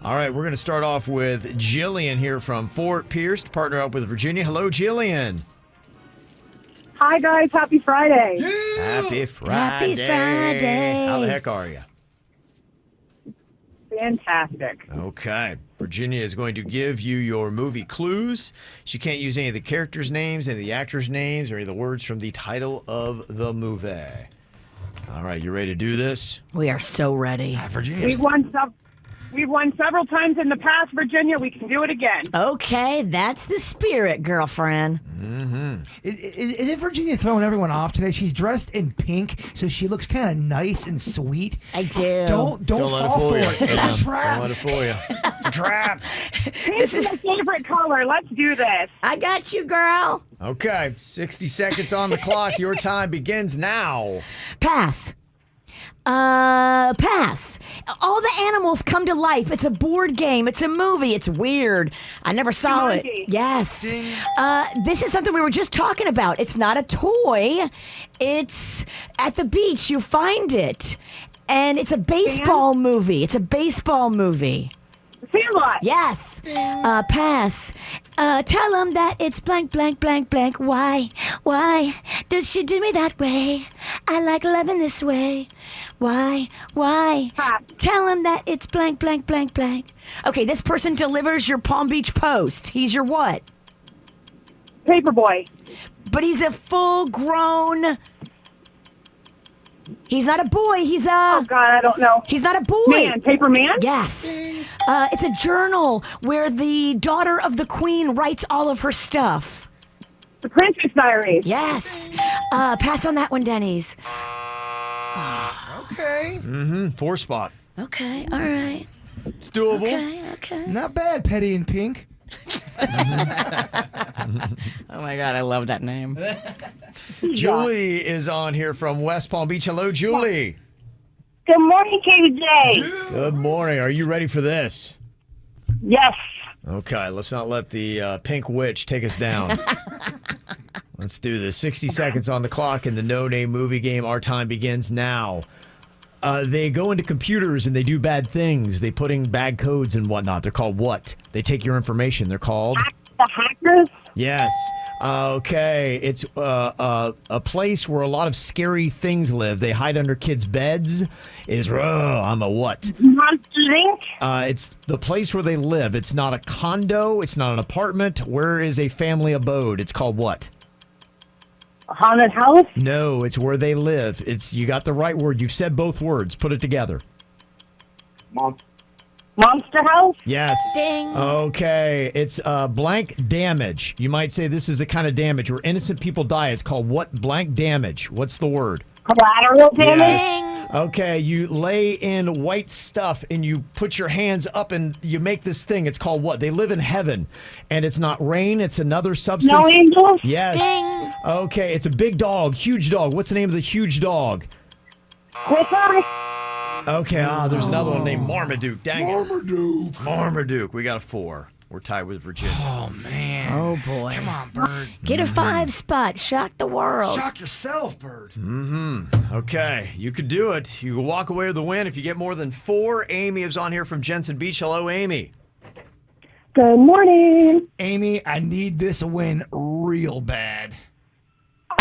[SPEAKER 2] All right, we're going to start off with Jillian here from Fort Pierce to partner up with Virginia. Hello, Jillian.
[SPEAKER 9] Hi, guys. Happy Friday.
[SPEAKER 2] Happy Friday.
[SPEAKER 3] Happy Friday.
[SPEAKER 2] How the heck are you?
[SPEAKER 9] Fantastic.
[SPEAKER 2] Okay. Virginia is going to give you your movie clues. She can't use any of the characters' names, any of the actors' names, or any of the words from the title of the movie. All right, you ready to do this?
[SPEAKER 3] We are so ready.
[SPEAKER 4] Virginia.
[SPEAKER 9] We won some. We've won several times in the past, Virginia. We can do it again.
[SPEAKER 3] Okay, that's the spirit, girlfriend.
[SPEAKER 4] Is Virginia throwing everyone off today? She's dressed in pink, so she looks kind of nice and sweet.
[SPEAKER 3] I do.
[SPEAKER 4] Don't
[SPEAKER 2] let
[SPEAKER 4] fall
[SPEAKER 2] fool
[SPEAKER 4] for
[SPEAKER 2] you.
[SPEAKER 4] it. It's a trap.
[SPEAKER 2] Don't let it fool you. It's a trap.
[SPEAKER 9] This is my favorite color. Let's do this.
[SPEAKER 3] I got you, girl.
[SPEAKER 2] Okay, 60 seconds on the clock. Your time begins now.
[SPEAKER 3] Pass. Pass. All the animals come to life. It's a board game. It's a movie. It's weird. I never saw it.
[SPEAKER 9] Jumanji.
[SPEAKER 3] Yes. This is something we were just talking about. It's not a toy. It's at the beach. You find it. And it's a baseball movie. It's a baseball movie.
[SPEAKER 9] Sandlot.
[SPEAKER 3] Yes. Pass. Tell them that it's blank, blank, blank, blank. Why? Why does she do me that way? I like loving this way. Why? Why?
[SPEAKER 9] Pass.
[SPEAKER 3] Tell them that it's blank, blank, blank, blank. Okay, this person delivers your Palm Beach Post. He's your what?
[SPEAKER 9] Paperboy.
[SPEAKER 3] But he's a full-grown... He's not a boy. He's a...
[SPEAKER 9] Oh, God, I don't know.
[SPEAKER 3] He's not a boy.
[SPEAKER 9] Man. Paper man?
[SPEAKER 3] Yes. It's a journal where the daughter of the queen writes all of her stuff.
[SPEAKER 9] The Princess Diaries.
[SPEAKER 3] Yes. Pass on that one, Dennys.
[SPEAKER 4] Okay.
[SPEAKER 2] 4 spot.
[SPEAKER 3] Okay, all right.
[SPEAKER 2] It's doable.
[SPEAKER 3] Okay.
[SPEAKER 4] Not bad, Petty in Pink.
[SPEAKER 3] Oh, my God, I love that name.
[SPEAKER 2] Julie is on here from West Palm Beach. Hello, Julie.
[SPEAKER 9] Good morning, KVJ.
[SPEAKER 2] Good morning. Are you ready for this?
[SPEAKER 9] Yes.
[SPEAKER 2] Okay, let's not let the pink witch take us down. Let's do this. 60 seconds on the clock in the no-name movie game. Our time begins now. They go into computers and they do bad things. They put in bad codes and whatnot. They're called what? They take your information. They're called?
[SPEAKER 9] The hackers.
[SPEAKER 2] Yes. Okay. It's a place where a lot of scary things live. They hide under kids' beds. I'm a what?
[SPEAKER 9] Monsters Inc.
[SPEAKER 2] It's the place where they live. It's not a condo. It's not an apartment. Where is a family abode? It's called what?
[SPEAKER 9] A haunted house.
[SPEAKER 2] No, it's where they live. You got the right word. You've said both words. Put it together.
[SPEAKER 9] Monster house.
[SPEAKER 2] Yes.
[SPEAKER 3] Ding.
[SPEAKER 2] Okay. It's blank damage. You might say this is the kind of damage where innocent people die. It's called what blank damage? What's the word?
[SPEAKER 9] Collateral damage.
[SPEAKER 2] Yes. Okay, you lay in white stuff and you put your hands up and you make this thing. It's called what? They live in heaven. And it's not rain, it's another substance.
[SPEAKER 9] No angels.
[SPEAKER 2] Yes.
[SPEAKER 3] Ding.
[SPEAKER 2] Okay, it's a big dog, huge dog. What's the name of the huge dog?
[SPEAKER 9] Clifford.
[SPEAKER 2] Okay, there's another one named Marmaduke. Dang it.
[SPEAKER 4] Marmaduke.
[SPEAKER 2] Marmaduke. We got a 4. We're tied with Virginia.
[SPEAKER 4] Oh, man.
[SPEAKER 3] Oh, boy.
[SPEAKER 4] Come on, Bird.
[SPEAKER 3] Get a 5 spot. Shock the world.
[SPEAKER 4] Shock yourself, Bird.
[SPEAKER 2] Okay, you could do it. You can walk away with the win if you get more than 4. Amy is on here from Jensen Beach. Hello, Amy.
[SPEAKER 9] Good morning.
[SPEAKER 4] Amy, I need this win real bad.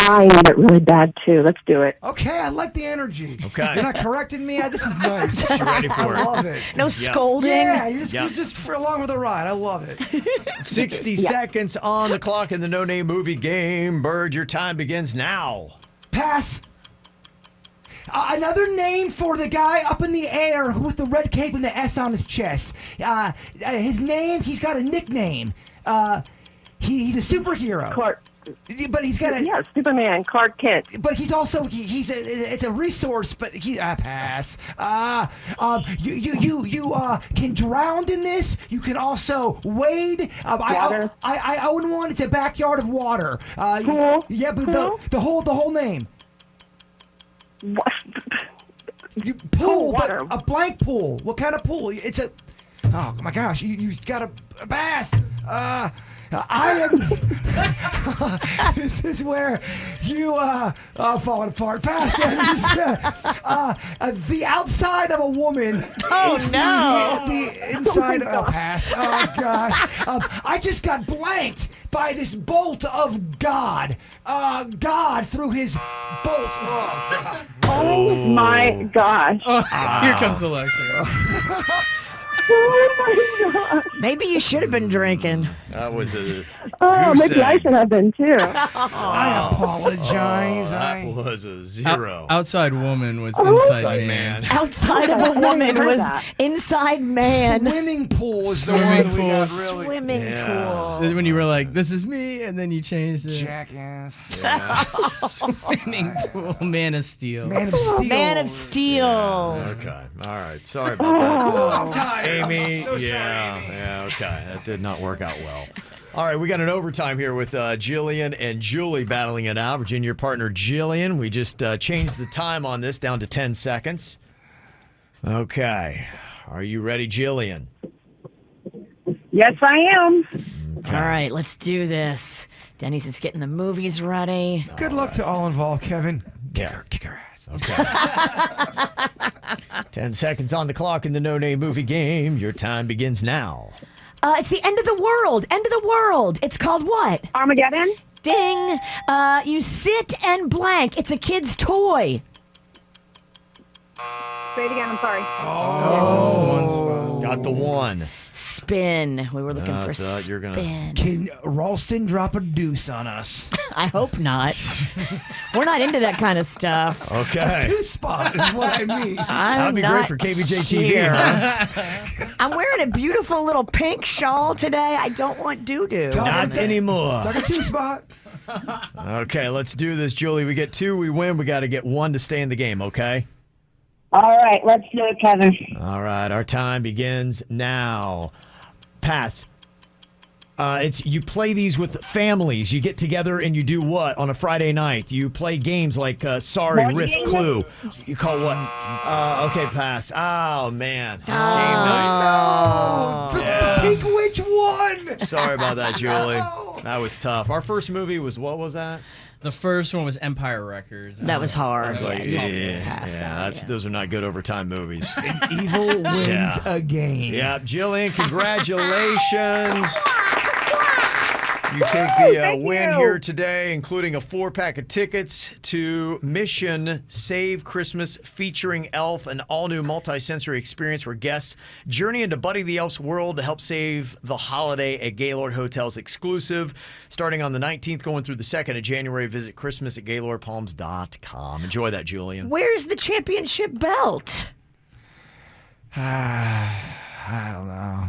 [SPEAKER 9] I need it really bad too. Let's do it.
[SPEAKER 4] Okay, I like the energy.
[SPEAKER 2] Okay.
[SPEAKER 4] You're not correcting me. This is nice.
[SPEAKER 2] You're ready for
[SPEAKER 4] I
[SPEAKER 2] it.
[SPEAKER 4] love it.
[SPEAKER 3] No scolding.
[SPEAKER 4] Yeah, you're just for along with the ride. I love it.
[SPEAKER 2] 60 seconds on the clock in the no-name movie game. Bird, your time begins now.
[SPEAKER 4] Pass. Another name for the guy up in the air with the red cape and the S on his chest. His name, he's got a nickname. He's a superhero.
[SPEAKER 9] Clark.
[SPEAKER 4] But he's got a...
[SPEAKER 9] Yeah, Superman, Clark Kent.
[SPEAKER 4] But he's also it's a resource. But pass. You can drown in this. You can also wade.
[SPEAKER 9] Water.
[SPEAKER 4] I own one. It's a backyard of water.
[SPEAKER 9] Pool.
[SPEAKER 4] Yeah, but
[SPEAKER 9] Pool?
[SPEAKER 4] the whole name.
[SPEAKER 9] What?
[SPEAKER 4] Pool,
[SPEAKER 9] Water.
[SPEAKER 4] but a blank pool. What kind of pool? It's a... Oh my gosh! You got a bass. I am. This is where you falling apart. Pass. The outside of a woman.
[SPEAKER 3] Oh,
[SPEAKER 4] is
[SPEAKER 3] no.
[SPEAKER 4] The inside. Pass. Oh gosh. I just got blanked by this bolt of God. God through his bolt. Oh God.
[SPEAKER 9] Oh my gosh.
[SPEAKER 5] Here comes the lecture.
[SPEAKER 9] Oh my God.
[SPEAKER 3] Maybe you should have been drinking.
[SPEAKER 2] That was a
[SPEAKER 9] Oh,
[SPEAKER 2] goose
[SPEAKER 9] maybe I
[SPEAKER 2] egg.
[SPEAKER 9] should have been too.
[SPEAKER 4] I apologize.
[SPEAKER 2] That was a zero.
[SPEAKER 10] Outside woman was
[SPEAKER 9] Oh.
[SPEAKER 10] inside man.
[SPEAKER 3] Outside of a woman
[SPEAKER 9] heard
[SPEAKER 3] was
[SPEAKER 9] that.
[SPEAKER 3] inside man.
[SPEAKER 4] Swimming pool was the
[SPEAKER 10] Swimming
[SPEAKER 4] one we
[SPEAKER 10] pool.
[SPEAKER 4] got really
[SPEAKER 3] Swimming pool.
[SPEAKER 10] When you were like, "This is me," and then you changed it.
[SPEAKER 4] jackass.
[SPEAKER 10] Swimming pool, Man of Steel.
[SPEAKER 4] Man of Steel.
[SPEAKER 3] Man of Steel.
[SPEAKER 2] Okay. All right. Sorry about that.
[SPEAKER 4] I'm tired.
[SPEAKER 2] Amy.
[SPEAKER 4] I'm so sorry,
[SPEAKER 2] yeah.
[SPEAKER 4] Amy.
[SPEAKER 2] Yeah. Okay. That did not work out well. All right. We got an overtime here with Jillian and Julie battling it out. Virginia, your partner, Jillian. We just changed the time on this down to 10 seconds. Okay. Are you ready, Jillian?
[SPEAKER 9] Yes, I am.
[SPEAKER 3] All right, let's do this. Dennys is getting the movies ready.
[SPEAKER 4] Good luck to all involved, Kevin.
[SPEAKER 2] Yeah.
[SPEAKER 4] Kick her ass.
[SPEAKER 2] Okay. 10 seconds on the clock in the No Name Movie game. Your time begins now.
[SPEAKER 3] It's the end of the world. End of the world. It's called what?
[SPEAKER 9] Armageddon.
[SPEAKER 3] Ding. You sit and blank. It's a kid's toy.
[SPEAKER 9] Say it again. I'm sorry.
[SPEAKER 10] One spot.
[SPEAKER 2] Got the one.
[SPEAKER 3] Spin. We were looking for
[SPEAKER 2] thought you were gonna-
[SPEAKER 3] spin.
[SPEAKER 4] Can Ralston drop a deuce on us?
[SPEAKER 3] I hope not. We're not into that kind of stuff.
[SPEAKER 2] Okay.
[SPEAKER 4] Two spot is what I mean.
[SPEAKER 2] That'd be great for KVJ TV,
[SPEAKER 3] here.
[SPEAKER 2] huh?
[SPEAKER 3] I'm wearing a beautiful little pink shawl today. I don't want doo-doo.
[SPEAKER 2] Not anymore.
[SPEAKER 4] Talk a two spot.
[SPEAKER 2] Okay, let's do this, Julie. We get 2, we win. We got to get 1 to stay in the game, okay?
[SPEAKER 9] All right, let's do it, Kevin.
[SPEAKER 2] All right, our time begins now. Pass. It's you play these with families. You get together and you do what on a Friday night? You play games like Sorry,
[SPEAKER 9] Board
[SPEAKER 2] Risk,
[SPEAKER 9] game?
[SPEAKER 2] Clue. You call what? Okay, pass. Oh man. Game
[SPEAKER 4] Oh, the
[SPEAKER 2] Yeah.
[SPEAKER 4] pink witch won.
[SPEAKER 2] Sorry about that, Julie.
[SPEAKER 4] No.
[SPEAKER 2] That was tough. Our first movie was what was that?
[SPEAKER 10] The first one was Empire Records.
[SPEAKER 3] That was hard.
[SPEAKER 2] Yeah, those are not good overtime movies.
[SPEAKER 4] Evil wins
[SPEAKER 2] Yeah.
[SPEAKER 4] again.
[SPEAKER 2] Yeah, Jillian, congratulations. You take the
[SPEAKER 9] Thank
[SPEAKER 2] win
[SPEAKER 9] you.
[SPEAKER 2] here today, including a 4-pack of tickets to Mission Save Christmas featuring Elf, an all-new multi-sensory experience where guests journey into Buddy the Elf's world to help save the holiday at Gaylord Hotel's exclusive. Starting on the 19th, going through the 2nd of January, visit Christmas at GaylordPalms.com. Enjoy that, Julian.
[SPEAKER 3] Where's the championship belt?
[SPEAKER 4] I don't know.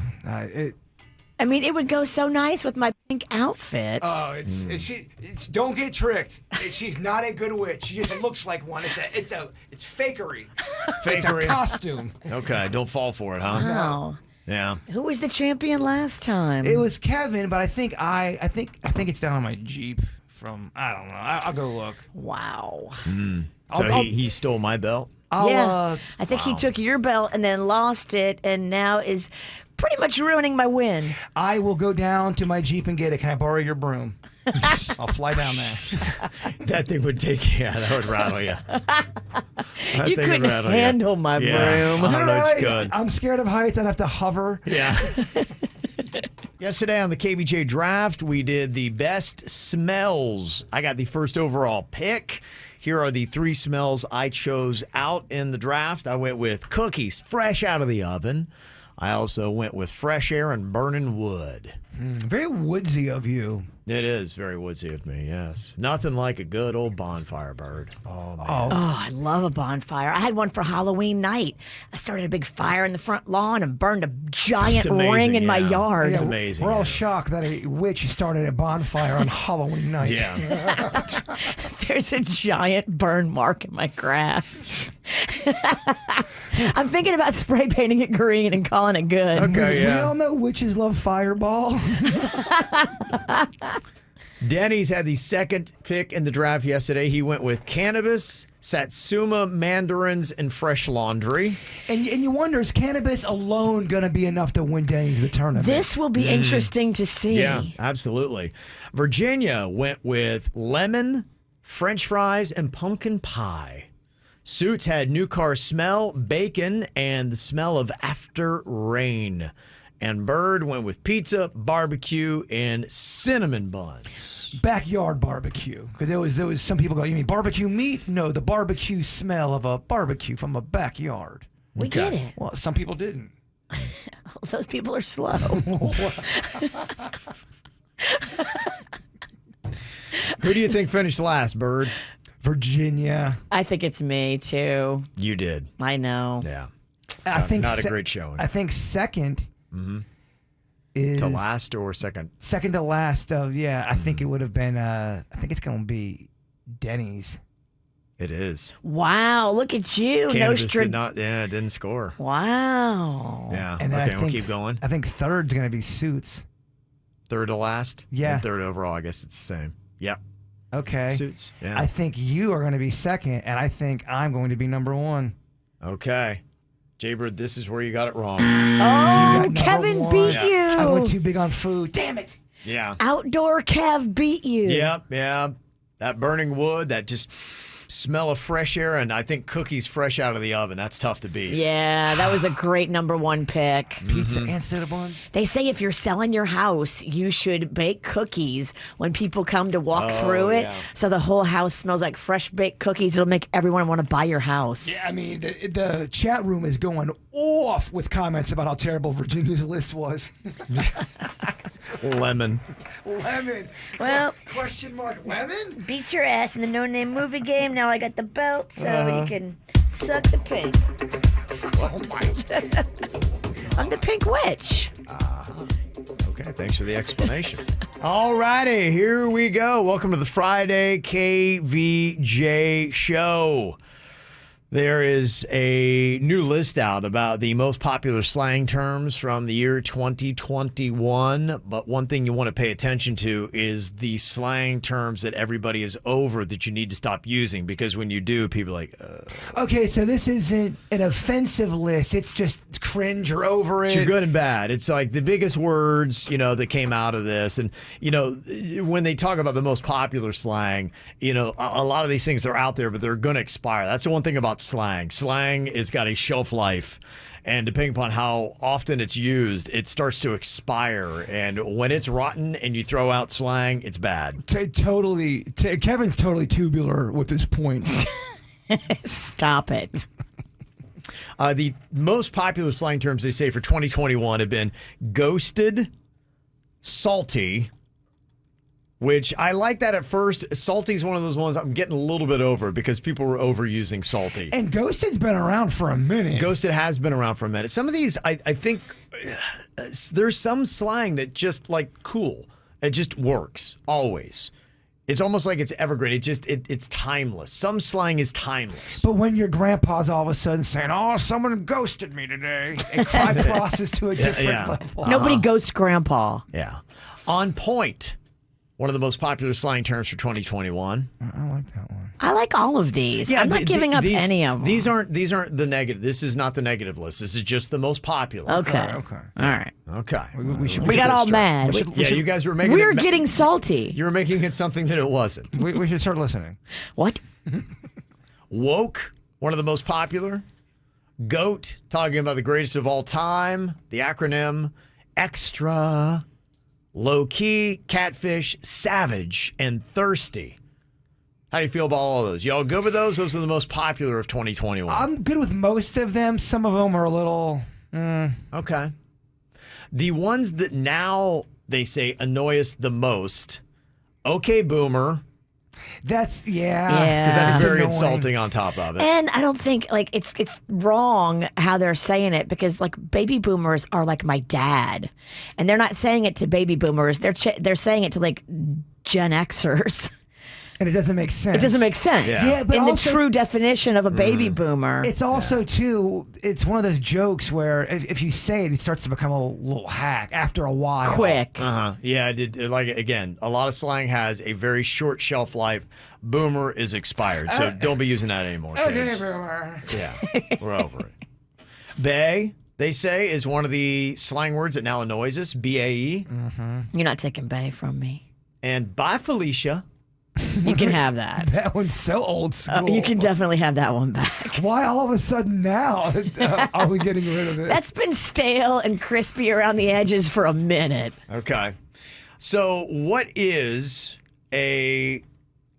[SPEAKER 3] I mean, it would go so nice with my pink outfit.
[SPEAKER 4] Don't get tricked. She's not a good witch. She just looks like one. It's fakery. It's a
[SPEAKER 2] Fakery.
[SPEAKER 4] costume.
[SPEAKER 2] Okay, don't fall for it, huh?
[SPEAKER 3] Wow.
[SPEAKER 2] Yeah.
[SPEAKER 3] Who was the champion last time?
[SPEAKER 4] It was Kevin, but I think it's down on my Jeep. I don't know. I'll go look.
[SPEAKER 3] Wow.
[SPEAKER 2] So he stole my belt?
[SPEAKER 3] I think he took your belt and then lost it, and now is pretty much ruining my win.
[SPEAKER 4] I will go down to my Jeep and get it. Can I borrow your broom? I'll fly down there.
[SPEAKER 2] That thing would that would rattle you.
[SPEAKER 3] You couldn't handle my broom.
[SPEAKER 2] I don't know if you
[SPEAKER 4] Right.
[SPEAKER 2] could.
[SPEAKER 4] I'm scared of heights. I'd have to hover.
[SPEAKER 2] Yeah. Yesterday on the KVJ draft, we did the best smells. I got the first overall pick. Here are the 3 smells I chose out in the draft. I went with cookies fresh out of the oven. I also went with fresh air and burning wood.
[SPEAKER 4] Very woodsy of you.
[SPEAKER 2] It is very woodsy of me, yes. Nothing like a good old bonfire bird. Oh, man.
[SPEAKER 3] Oh, I love a bonfire. I had one for Halloween night. I started a big fire in the front lawn and burned a giant
[SPEAKER 2] It's amazing,
[SPEAKER 3] ring in my
[SPEAKER 2] yeah.
[SPEAKER 3] yard.
[SPEAKER 2] It's amazing.
[SPEAKER 4] We're all
[SPEAKER 2] yeah.
[SPEAKER 4] shocked that a witch started a bonfire on Halloween night.
[SPEAKER 2] Yeah.
[SPEAKER 3] There's a giant burn mark in my grass. I'm thinking about spray painting it green and calling it good.
[SPEAKER 2] Okay,
[SPEAKER 4] We
[SPEAKER 2] yeah.
[SPEAKER 4] all know witches love Fireball.
[SPEAKER 2] Dennys had the second pick in the draft yesterday. He went with cannabis, satsuma mandarins, and fresh laundry.
[SPEAKER 4] and you wonder, is cannabis alone going to be enough to win Dennys the tournament?
[SPEAKER 3] This will be interesting to see.
[SPEAKER 2] Yeah, absolutely. Virginia went with lemon, French fries, and pumpkin pie. Suits had new car smell, bacon, and the smell of after rain. And Bird went with pizza, barbecue, and cinnamon buns.
[SPEAKER 4] Backyard barbecue. Because there was some people go, you mean barbecue meat? No, the barbecue smell of a barbecue from a backyard.
[SPEAKER 3] We get it.
[SPEAKER 4] Well, some people didn't.
[SPEAKER 3] Those people are slow.
[SPEAKER 2] Who do you think finished last, Bird?
[SPEAKER 4] Virginia.
[SPEAKER 3] I think it's me, too.
[SPEAKER 2] You did.
[SPEAKER 3] I know.
[SPEAKER 2] Yeah.
[SPEAKER 4] I think
[SPEAKER 2] not a great showing.
[SPEAKER 4] I think second is
[SPEAKER 2] To last or second?
[SPEAKER 4] second to last. Yeah, I think it would have been. I think it's going to be Dennys.
[SPEAKER 2] It is.
[SPEAKER 3] Wow, look at you.
[SPEAKER 2] Canvas didn't score.
[SPEAKER 3] Wow.
[SPEAKER 2] Yeah.
[SPEAKER 4] And then
[SPEAKER 2] Okay,
[SPEAKER 4] I
[SPEAKER 2] we'll
[SPEAKER 4] think,
[SPEAKER 2] keep going.
[SPEAKER 4] I think third's going to be Suits.
[SPEAKER 2] Third to last?
[SPEAKER 4] Yeah.
[SPEAKER 2] And third overall, I guess it's the same. Yeah.
[SPEAKER 4] Okay.
[SPEAKER 2] Suits. Yeah.
[SPEAKER 4] I think you are going to be second, and I think I'm going to be number one.
[SPEAKER 2] Okay. Jaybird, this is where you got it wrong.
[SPEAKER 3] Oh,
[SPEAKER 4] number
[SPEAKER 3] Kevin
[SPEAKER 4] one.
[SPEAKER 3] beat
[SPEAKER 2] Yeah.
[SPEAKER 3] you.
[SPEAKER 4] I went too big on food. Damn it.
[SPEAKER 2] Yeah.
[SPEAKER 3] Outdoor Kev beat you.
[SPEAKER 2] Yep. Yeah. That burning wood, that just smell of fresh air, and I think cookies fresh out of the oven. That's tough to beat.
[SPEAKER 3] Yeah, that was a great number one pick.
[SPEAKER 4] Pizza and Cinnabon.
[SPEAKER 3] They say if you're selling your house, you should bake cookies when people come to walk through it.
[SPEAKER 2] yeah.
[SPEAKER 3] So the whole house smells like fresh baked cookies. It'll make everyone want to buy your house.
[SPEAKER 4] Yeah, I mean, the chat room is going off with comments about how terrible Virginia's list was.
[SPEAKER 2] Lemon.
[SPEAKER 4] Lemon.
[SPEAKER 3] Well,
[SPEAKER 4] Question mark, lemon?
[SPEAKER 3] beat your ass in the No Name Movie game. Now I got the belt, so you can suck the pink.
[SPEAKER 4] Oh, my.
[SPEAKER 3] I'm the pink witch.
[SPEAKER 2] Okay, thanks for the explanation. All righty, here we go. Welcome to the Friday KVJ Show. There is a new list out about the most popular slang terms from the year 2021. But one thing you want to pay attention to is the slang terms that everybody is over that you need to stop using, because when you do, people are like,
[SPEAKER 4] Okay, so this isn't an offensive list. It's just cringe or over it.
[SPEAKER 2] You're good and bad. It's like the biggest words, that came out of this. And, when they talk about the most popular slang, a lot of these things are out there, but they're going to expire. That's the one thing about slang. Slang has got a shelf life. And depending upon how often it's used, it starts to expire. And when it's rotten and you throw out slang, it's bad.
[SPEAKER 4] Kevin's totally tubular with his points.
[SPEAKER 3] Stop it.
[SPEAKER 2] The most popular slang terms they say for 2021 have been ghosted, salty, which I like that at first. Salty is one of those ones I'm getting a little bit over because people were overusing salty.
[SPEAKER 4] And ghosted's been around for a minute.
[SPEAKER 2] Ghosted has been around for a minute. Some of these, I think, there's some slang that just cool. It just works always. It's almost like it's evergreen. It's timeless. Some slang is timeless.
[SPEAKER 4] But when your grandpa's all of a sudden saying, "Oh, someone ghosted me today," it crosses to a different level.
[SPEAKER 3] Nobody ghosts Grandpa.
[SPEAKER 2] Yeah. On point. One of the most popular slang terms for 2021.
[SPEAKER 4] I like that one.
[SPEAKER 3] I like all of these.
[SPEAKER 2] Yeah,
[SPEAKER 3] I'm not giving up any of them.
[SPEAKER 2] These aren't the negative. This is not the negative list. This is just the most popular.
[SPEAKER 3] Okay.
[SPEAKER 4] Okay.
[SPEAKER 3] All right.
[SPEAKER 2] Okay.
[SPEAKER 3] We got all mad.
[SPEAKER 2] You guys were making
[SPEAKER 3] We're
[SPEAKER 2] it
[SPEAKER 3] getting salty.
[SPEAKER 2] You were making it something that it wasn't.
[SPEAKER 4] We should start listening.
[SPEAKER 3] What?
[SPEAKER 2] Woke, one of the most popular. Goat, talking about the greatest of all time. The acronym extra. Low key, catfish, savage, and thirsty. How do you feel about all of those? Y'all good with those? Those are the most popular of 2021.
[SPEAKER 4] I'm good with most of them. Some of them are a little.
[SPEAKER 2] Okay. The ones that now they say annoy us the most. Okay, boomer.
[SPEAKER 4] That's
[SPEAKER 3] Yeah.
[SPEAKER 2] Because that's very
[SPEAKER 4] annoying.
[SPEAKER 2] insulting on top of it.
[SPEAKER 3] And I don't think it's wrong how they're saying it, because baby boomers are like my dad, and they're not saying it to baby boomers. They're saying it to Gen Xers.
[SPEAKER 4] And it doesn't make sense.
[SPEAKER 3] It doesn't make sense.
[SPEAKER 4] Yeah, but
[SPEAKER 3] in
[SPEAKER 4] also,
[SPEAKER 3] the true definition of a baby boomer.
[SPEAKER 4] It's also too. It's one of those jokes where if you say it, it starts to become a little hack after a while.
[SPEAKER 3] Quick.
[SPEAKER 2] Yeah, again, a lot of slang has a very short shelf life. Boomer is expired, so don't be using that anymore, kids.
[SPEAKER 4] boomer.
[SPEAKER 2] Yeah, we're over it. Bae, they say, is one of the slang words that now annoys us. BAE.
[SPEAKER 3] You're not taking Bay from me.
[SPEAKER 2] And bye, Felicia.
[SPEAKER 3] You can have that.
[SPEAKER 4] That one's so old school.
[SPEAKER 3] You can definitely have that one back.
[SPEAKER 4] Why all of a sudden now are we getting rid of it?
[SPEAKER 3] That's been stale and crispy around the edges for a minute.
[SPEAKER 2] Okay. So what is a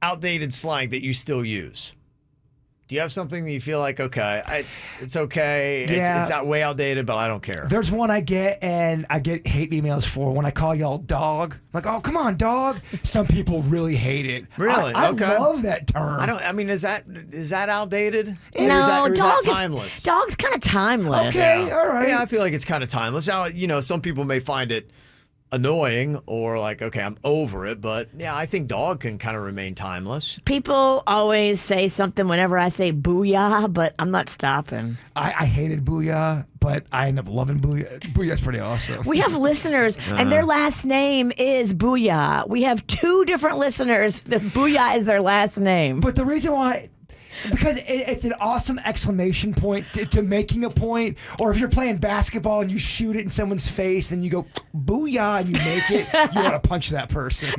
[SPEAKER 2] outdated slang that you still use? Do you have something that you feel like, okay, it's okay,
[SPEAKER 4] Yeah.
[SPEAKER 2] it's way outdated, but I don't care?
[SPEAKER 4] There's one I get, and I get hate emails for when I call y'all dog. Like, oh, come on, dog. Some people really hate it.
[SPEAKER 2] Really?
[SPEAKER 4] I
[SPEAKER 2] Okay.
[SPEAKER 4] love that term.
[SPEAKER 2] I mean, is that outdated?
[SPEAKER 3] No,
[SPEAKER 2] or is
[SPEAKER 3] dog
[SPEAKER 2] that timeless?
[SPEAKER 3] Dog's kind of timeless.
[SPEAKER 4] Okay, all right.
[SPEAKER 2] Yeah, I feel like it's kind of timeless. Now, some people may find it annoying or like, okay, I'm over it, but yeah, I think dog can kind of remain timeless.
[SPEAKER 3] People always say something whenever I say booyah, but I'm not stopping.
[SPEAKER 4] I hated Booyah, but I end up loving Booyah. Booyah's pretty awesome.
[SPEAKER 3] We have listeners, and their last name is Booyah. We have 2 different listeners that Booyah is their last name.
[SPEAKER 4] But the reason why, because it's an awesome exclamation point to making a point, or if you're playing basketball and you shoot it in someone's face and you go booyah and you make it, you want to punch that person.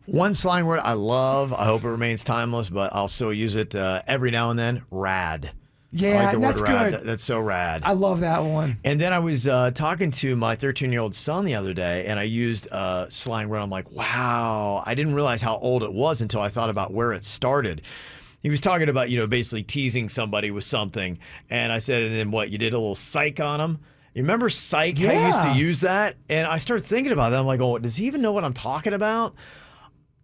[SPEAKER 2] One slang word I love, I hope it remains timeless, but I'll still use it every now and then, rad.
[SPEAKER 4] Yeah,
[SPEAKER 2] I like the
[SPEAKER 4] that's
[SPEAKER 2] word rad.
[SPEAKER 4] good.
[SPEAKER 2] That's so rad.
[SPEAKER 4] I love that one.
[SPEAKER 2] And then I was talking to my 13-year-old son the other day, and I used slang word. I'm like, wow, I didn't realize how old it was until I thought about where it started. He was talking about, basically teasing somebody with something. And I said, and then what, you did a little psych on him? You remember psych?
[SPEAKER 4] Yeah.
[SPEAKER 2] I used to use that. And I started thinking about that. I'm like, oh, does he even know what I'm talking about?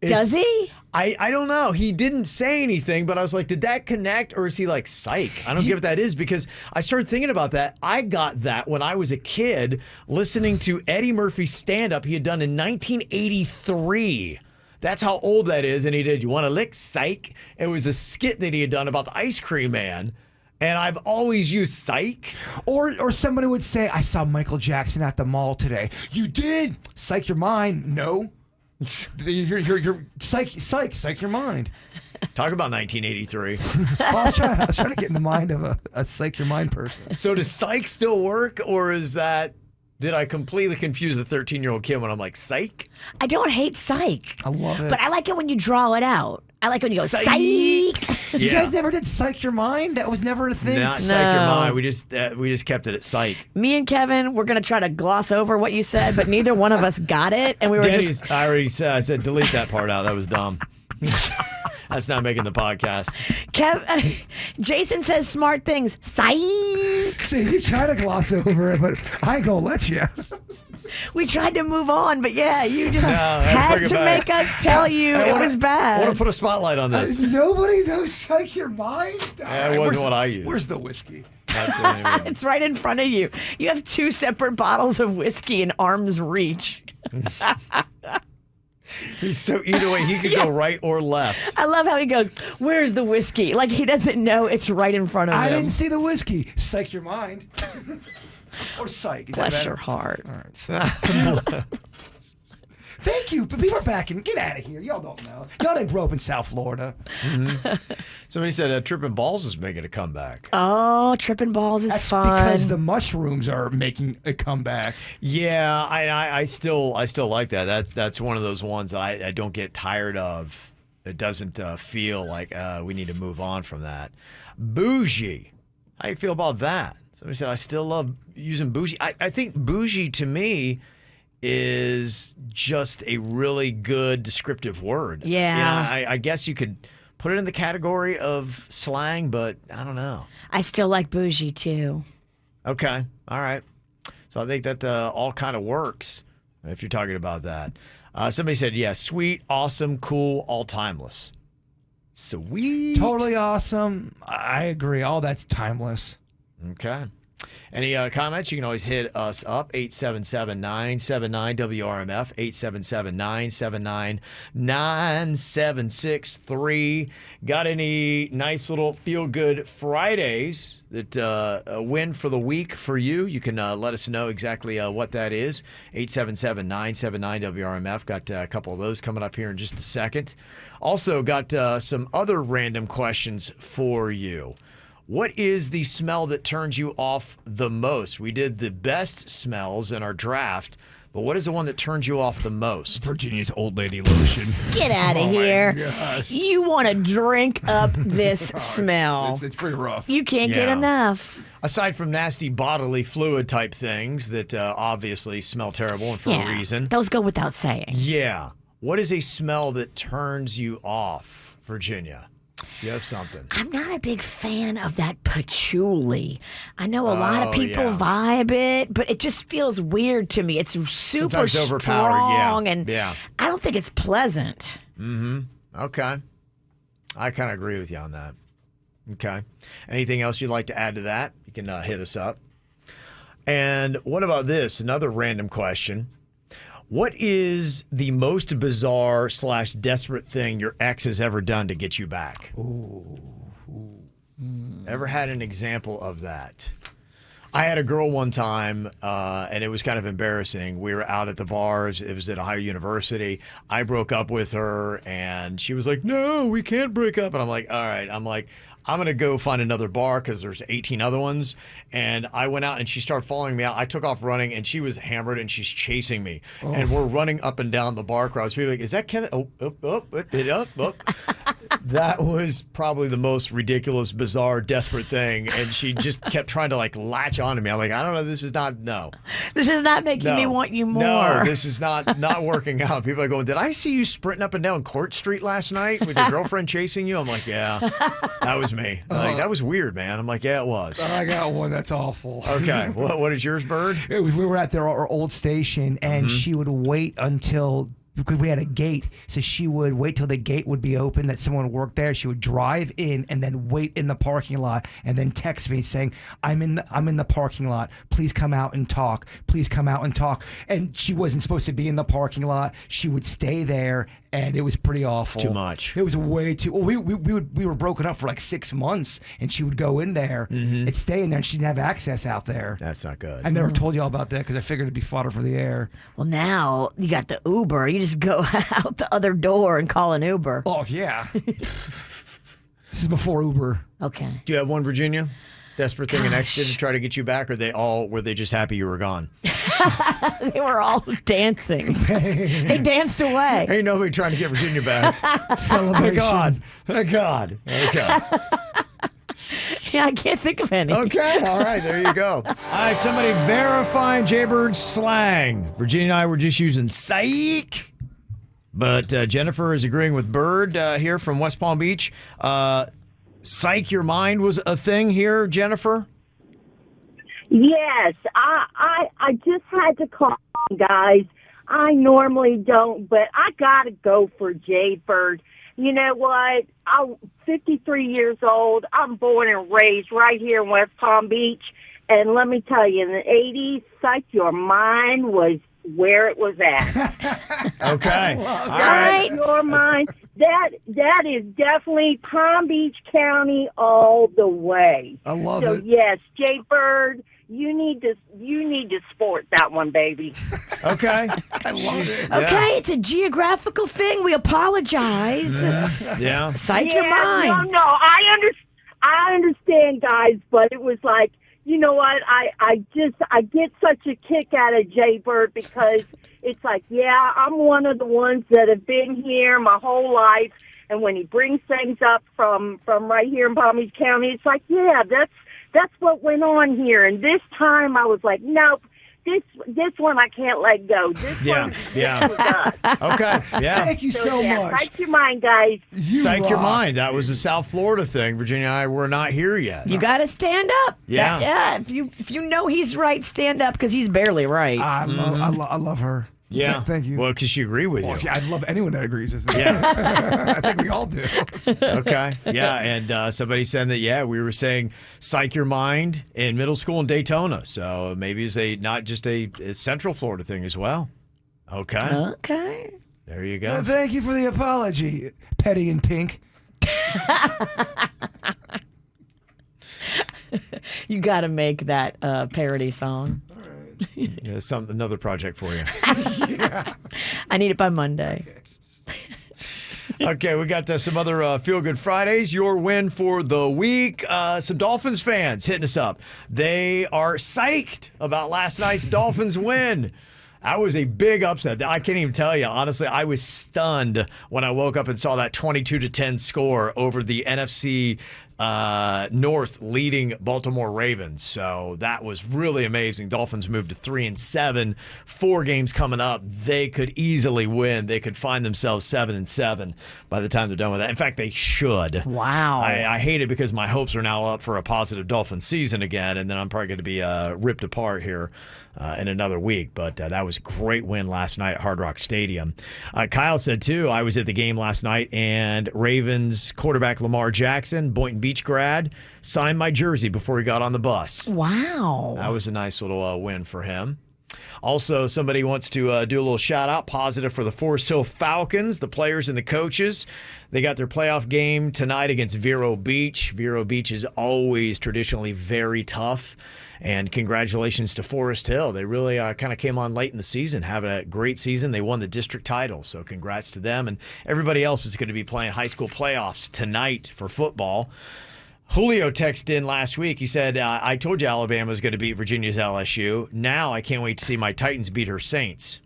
[SPEAKER 3] Does he?
[SPEAKER 2] I don't know. He didn't say anything, but I was like, did that connect, or is he like psych? I don't get what that is, because I started thinking about that. I got that when I was a kid listening to Eddie Murphy's stand-up he had done in 1983. That's how old that is. And he did, you want to lick? Psych. It was a skit that he had done about the ice cream man. And I've always used psych.
[SPEAKER 4] Or somebody would say, I saw Michael Jackson at the mall today. You did? Psych your mind. No. You're psych your mind.
[SPEAKER 2] Talk about 1983.
[SPEAKER 4] I was trying to get in the mind of a psych your mind person.
[SPEAKER 2] So does psych still work, or is that... Did I completely confuse a 13-year-old kid when I'm like, psych?
[SPEAKER 3] I don't hate psych.
[SPEAKER 4] I love it.
[SPEAKER 3] But I like it when you draw it out. I like when you go, psych.
[SPEAKER 4] You guys never did psych your mind? That was never a thing?
[SPEAKER 2] Not psych your mind. We just kept it at psych.
[SPEAKER 3] Me and Kevin, we're going to try to gloss over what you said, but neither one of us got it. And we were
[SPEAKER 2] Dennys,
[SPEAKER 3] just...
[SPEAKER 2] I said, delete that part out. That was dumb. That's not making the podcast.
[SPEAKER 3] Jason says smart things. Psych.
[SPEAKER 4] See, you try to gloss over it, but I ain't gonna let you.
[SPEAKER 3] We tried to move on, but yeah, you just had to make us tell you it was bad.
[SPEAKER 2] I want to put a spotlight on this.
[SPEAKER 4] Nobody knows psych your mind?
[SPEAKER 2] That wasn't what I used.
[SPEAKER 4] Where's the whiskey?
[SPEAKER 2] That's it.
[SPEAKER 3] It's right in front of you. You have 2 separate bottles of whiskey in arm's reach.
[SPEAKER 2] So either way, he could go right or left.
[SPEAKER 3] I love how he goes, where's the whiskey? Like he doesn't know it's right in front of him.
[SPEAKER 4] I didn't see the whiskey. Psych your mind. Or psych. Is
[SPEAKER 3] Bless
[SPEAKER 4] that better?
[SPEAKER 3] your heart.
[SPEAKER 4] All right. Thank you. But people are back in. Get out of here. Y'all don't know. Y'all didn't grow up in South Florida.
[SPEAKER 2] Mm-hmm. Somebody said tripping balls is making a comeback.
[SPEAKER 3] Oh, tripping balls is
[SPEAKER 4] That's
[SPEAKER 3] fun.
[SPEAKER 4] because the mushrooms are making a comeback.
[SPEAKER 2] Yeah, I still like that. That's one of those ones that I don't get tired of. It doesn't feel like we need to move on from that. Bougie. How you feel about that? Somebody said I still love using bougie. I think bougie to me is just a really good descriptive word.
[SPEAKER 3] Yeah.
[SPEAKER 2] I guess you could put it in the category of slang, but I don't know.
[SPEAKER 3] I still like bougie too.
[SPEAKER 2] Okay. All right. So I think that all kind of works if you're talking about that. Somebody said, yeah, sweet, awesome, cool, all timeless. Sweet.
[SPEAKER 4] Totally awesome. I agree. All that's timeless.
[SPEAKER 2] Okay. Any comments? You can always hit us up, 877-979-WRMF, 877-979-9763. Got any nice little feel-good Fridays that win for the week for you? You can let us know exactly what that is, 877-979-WRMF. Got a couple of those coming up here in just a second. Also got some other random questions for you. What is the smell that turns you off the most? We did the best smells in our draft, but what is the one that turns you off the most?
[SPEAKER 4] Virginia's old lady lotion.
[SPEAKER 3] Get out of here.
[SPEAKER 4] Gosh.
[SPEAKER 3] You want to drink up this smell.
[SPEAKER 4] It's pretty rough.
[SPEAKER 3] You can't get enough.
[SPEAKER 2] Aside from nasty bodily fluid type things that obviously smell terrible and for a reason.
[SPEAKER 3] Those go without saying.
[SPEAKER 2] Yeah. What is a smell that turns you off, Virginia? You have something.
[SPEAKER 3] I'm not a big fan of that patchouli. I know a lot of people
[SPEAKER 2] yeah.
[SPEAKER 3] vibe it, but it just feels weird to me. It's super
[SPEAKER 2] Sometimes overpowered,
[SPEAKER 3] strong,
[SPEAKER 2] yeah.
[SPEAKER 3] and
[SPEAKER 2] Yeah.
[SPEAKER 3] I don't think it's pleasant.
[SPEAKER 2] Okay. I kind of agree with you on that. Okay. Anything else you'd like to add to that? You can hit us up. And what about this? Another random question. What is the most bizarre / desperate thing your ex has ever done to get you back? Ever had an example of that? I had a girl one time, and it was kind of embarrassing. We were out at the bars. It was at Ohio University. I broke up with her, and she was like, no, we can't break up. And I'm like, all right. I'm going to go find another bar because there's 18 other ones. And I went out and she started following me out. I took off running and she was hammered and she's chasing me. And we're running up and down the bar crowds. People are like, is that Kevin? Up. That was probably the most ridiculous, bizarre, desperate thing. And she just kept trying to latch onto me. I'm like, I don't know. This is not
[SPEAKER 3] making me want you more.
[SPEAKER 2] No, this is not working out. People are going, did I see you sprinting up and down Court Street last night with your girlfriend chasing you? I'm like, yeah, that was me. That was weird, man. I'm like, yeah, it was.
[SPEAKER 4] I got one that's awful.
[SPEAKER 2] Okay. What is yours, Bird?
[SPEAKER 4] We were at our old station, and she would wait until, because we had a gate, so she would wait till the gate would be open, that someone worked there. She would drive in and then wait in the parking lot and then text me saying, I'm in the parking lot. Please come out and talk. Please come out and talk. And she wasn't supposed to be in the parking lot. She would stay there, and it was pretty awful.
[SPEAKER 2] It's too much.
[SPEAKER 4] It was way too. Well, we were broken up for 6 months, and she would go in there and stay in there, and she didn't have access out there.
[SPEAKER 2] That's not good.
[SPEAKER 4] I never told y'all about that because I figured it'd be fodder for the air.
[SPEAKER 3] Well, now you got the Uber. You just go out the other door and call an Uber.
[SPEAKER 4] Oh yeah. This is before Uber.
[SPEAKER 3] Okay.
[SPEAKER 2] Do you have one, Virginia? Desperate thing an ex did to try to get you back, or were they just happy you were gone?
[SPEAKER 3] They were all dancing. They danced away.
[SPEAKER 2] Ain't nobody trying to get Virginia back.
[SPEAKER 4] Celebration.
[SPEAKER 2] Thank God. Okay.
[SPEAKER 3] Yeah, I can't think of any.
[SPEAKER 2] Okay. All right. There you go. All right. Somebody verifying Jaybird's slang. Virginia and I were just using psych. But Jennifer is agreeing with Bird here from West Palm Beach. Psych your mind was a thing here, Jennifer?
[SPEAKER 9] Yes, I just had to call, guys. I normally don't, but I got to go for Jaybird. You know what? I'm 53 years old. I'm born and raised right here in West Palm Beach. And let me tell you, in the 80s, Psych Your Mind was where it was at.
[SPEAKER 2] Okay.
[SPEAKER 9] All right. Your Mind. That is definitely Palm Beach County all the way.
[SPEAKER 4] I love
[SPEAKER 9] it. So yes, Jay Bird, you need to sport that one, baby.
[SPEAKER 2] Okay.
[SPEAKER 4] I love it.
[SPEAKER 3] Okay, it's a geographical thing. We apologize.
[SPEAKER 2] Yeah.
[SPEAKER 3] Psych your mind.
[SPEAKER 9] No, I understand, guys, but it was like, you know what? I get such a kick out of Jay Bird because it's like, yeah, I'm one of the ones that have been here my whole life, and when he brings things up from right here in Palm Beach County, it's like, yeah, that's what went on here. And this time I was like, nope. This one I can't let go. This one was us.
[SPEAKER 2] Okay. Yeah.
[SPEAKER 4] Thank you so much.
[SPEAKER 9] Psych your mind, guys.
[SPEAKER 2] Psych your mind. That was a South Florida thing. Virginia and I were not here yet.
[SPEAKER 3] You got to stand up.
[SPEAKER 2] Yeah.
[SPEAKER 3] Yeah. If you know he's right, stand up because he's barely right.
[SPEAKER 4] I love her.
[SPEAKER 2] Yeah.
[SPEAKER 4] Thank you.
[SPEAKER 2] Well, because she agreed with you.
[SPEAKER 4] Well, I love anyone that agrees with me.
[SPEAKER 2] Yeah.
[SPEAKER 4] I think we all do.
[SPEAKER 2] Okay. Yeah. And somebody said that, we were saying psych your mind in middle school in Daytona. So maybe it's not just a Central Florida thing as well. Okay.
[SPEAKER 3] Okay.
[SPEAKER 2] There you go.
[SPEAKER 4] Well, thank you for the apology, Petty and Pink.
[SPEAKER 3] You got to make that parody song.
[SPEAKER 2] Yeah, another project for you.
[SPEAKER 4] Yeah.
[SPEAKER 3] I need it by Monday.
[SPEAKER 2] Okay, we got some other Feel Good Fridays. Your win for the week. Some Dolphins fans hitting us up. They are psyched about last night's Dolphins win. That was a big upset. I can't even tell you. Honestly, I was stunned when I woke up and saw that 22-10 score over the NFC North leading Baltimore Ravens. So that was really amazing. Dolphins moved to 3-7. 4 games coming up. They could easily win. They could find themselves 7-7 by the time they're done with that. In fact, they should.
[SPEAKER 3] Wow.
[SPEAKER 2] I hate it because my hopes are now up for a positive Dolphin season again, and then I'm probably going to be ripped apart here in another week. But that was a great win last night at Hard Rock Stadium. Kyle said, too, I was at the game last night, and Ravens quarterback Lamar Jackson, Boynton Beach grad, signed my jersey before he got on the bus.
[SPEAKER 3] Wow.
[SPEAKER 2] That was a nice little win for him. Also, somebody wants to do a little shout-out, positive for the Forest Hill Falcons, the players and the coaches. They got their playoff game tonight against Vero Beach. Vero Beach is always traditionally very tough. And congratulations to Forest Hill. They really kind of came on late in the season, having a great season. They won the district title, so congrats to them. And everybody else is going to be playing high school playoffs tonight for football. Julio texted in last week. He said, I told you Alabama was going to beat Virginia's LSU. Now I can't wait to see my Titans beat her Saints.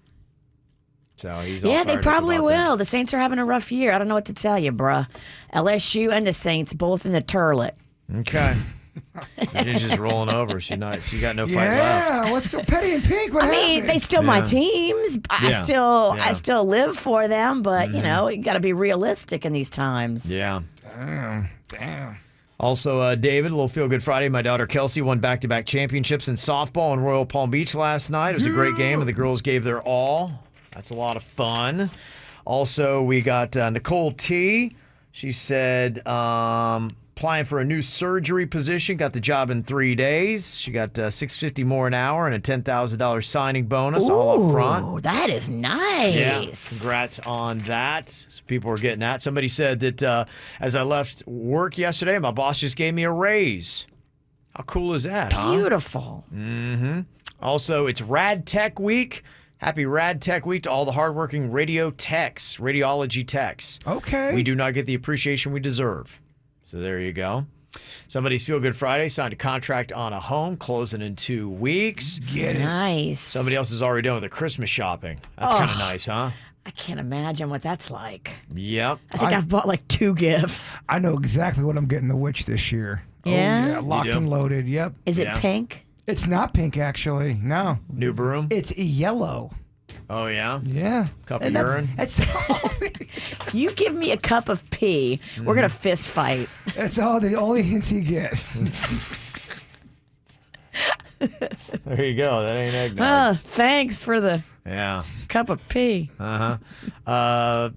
[SPEAKER 2] So he's all
[SPEAKER 3] Yeah, they
[SPEAKER 2] fired up
[SPEAKER 3] probably
[SPEAKER 2] about
[SPEAKER 3] will.
[SPEAKER 2] that.
[SPEAKER 3] The Saints are having a rough year. I don't know what to tell you, bruh. LSU and the Saints both in the turlet.
[SPEAKER 2] Okay. Virginia's just rolling over. She got no fight left.
[SPEAKER 4] Yeah, let's go. Petty and Pink. What
[SPEAKER 3] I mean,
[SPEAKER 4] happened?
[SPEAKER 3] they still my teams. I still live for them, but you know, you got to be realistic in these times.
[SPEAKER 2] Yeah.
[SPEAKER 4] Damn.
[SPEAKER 2] Also, David, a little Feel Good Friday. My daughter Kelsey won back-to-back championships in softball in Royal Palm Beach last night. It was a great game, and the girls gave their all. That's a lot of fun. Also, we got Nicole T. She said, applying for a new surgery position, got the job in 3 days. She got $650 more an hour and a $10,000 signing bonus all up front.
[SPEAKER 3] Oh, that is nice.
[SPEAKER 2] Yeah, congrats on that. So people were getting that. Somebody said that as I left work yesterday, my boss just gave me a raise. How cool is that, huh?
[SPEAKER 3] Beautiful.
[SPEAKER 2] Mm-hmm. Also, it's Rad Tech Week. Happy Rad Tech Week to all the hardworking radiology techs.
[SPEAKER 4] Okay.
[SPEAKER 2] We do not get the appreciation we deserve. So there you go. Somebody's Feel Good Friday signed a contract on a home, closing in 2 weeks.
[SPEAKER 4] Get it.
[SPEAKER 3] Nice.
[SPEAKER 2] Somebody else is already done with their Christmas shopping. That's kind of nice, huh?
[SPEAKER 3] I can't imagine what that's like.
[SPEAKER 2] Yep.
[SPEAKER 3] I think I've bought like 2 gifts.
[SPEAKER 4] I know exactly what I'm getting the witch this year.
[SPEAKER 3] Yeah?
[SPEAKER 4] Oh, yeah. Locked
[SPEAKER 2] You do?
[SPEAKER 4] and loaded. Yep.
[SPEAKER 3] Is it
[SPEAKER 2] Yeah.
[SPEAKER 3] pink?
[SPEAKER 4] It's not pink, actually. No.
[SPEAKER 2] New broom?
[SPEAKER 4] It's yellow.
[SPEAKER 2] Oh, yeah?
[SPEAKER 4] Yeah.
[SPEAKER 2] Cup of
[SPEAKER 4] And
[SPEAKER 2] urine?
[SPEAKER 4] That's all.
[SPEAKER 3] If you give me a cup of pee, we're going to fist fight.
[SPEAKER 4] That's all. The only hints you get.
[SPEAKER 2] There you go. That ain't eggnog.
[SPEAKER 3] Thanks for the
[SPEAKER 2] Yeah.
[SPEAKER 3] cup of pee.
[SPEAKER 2] Hannah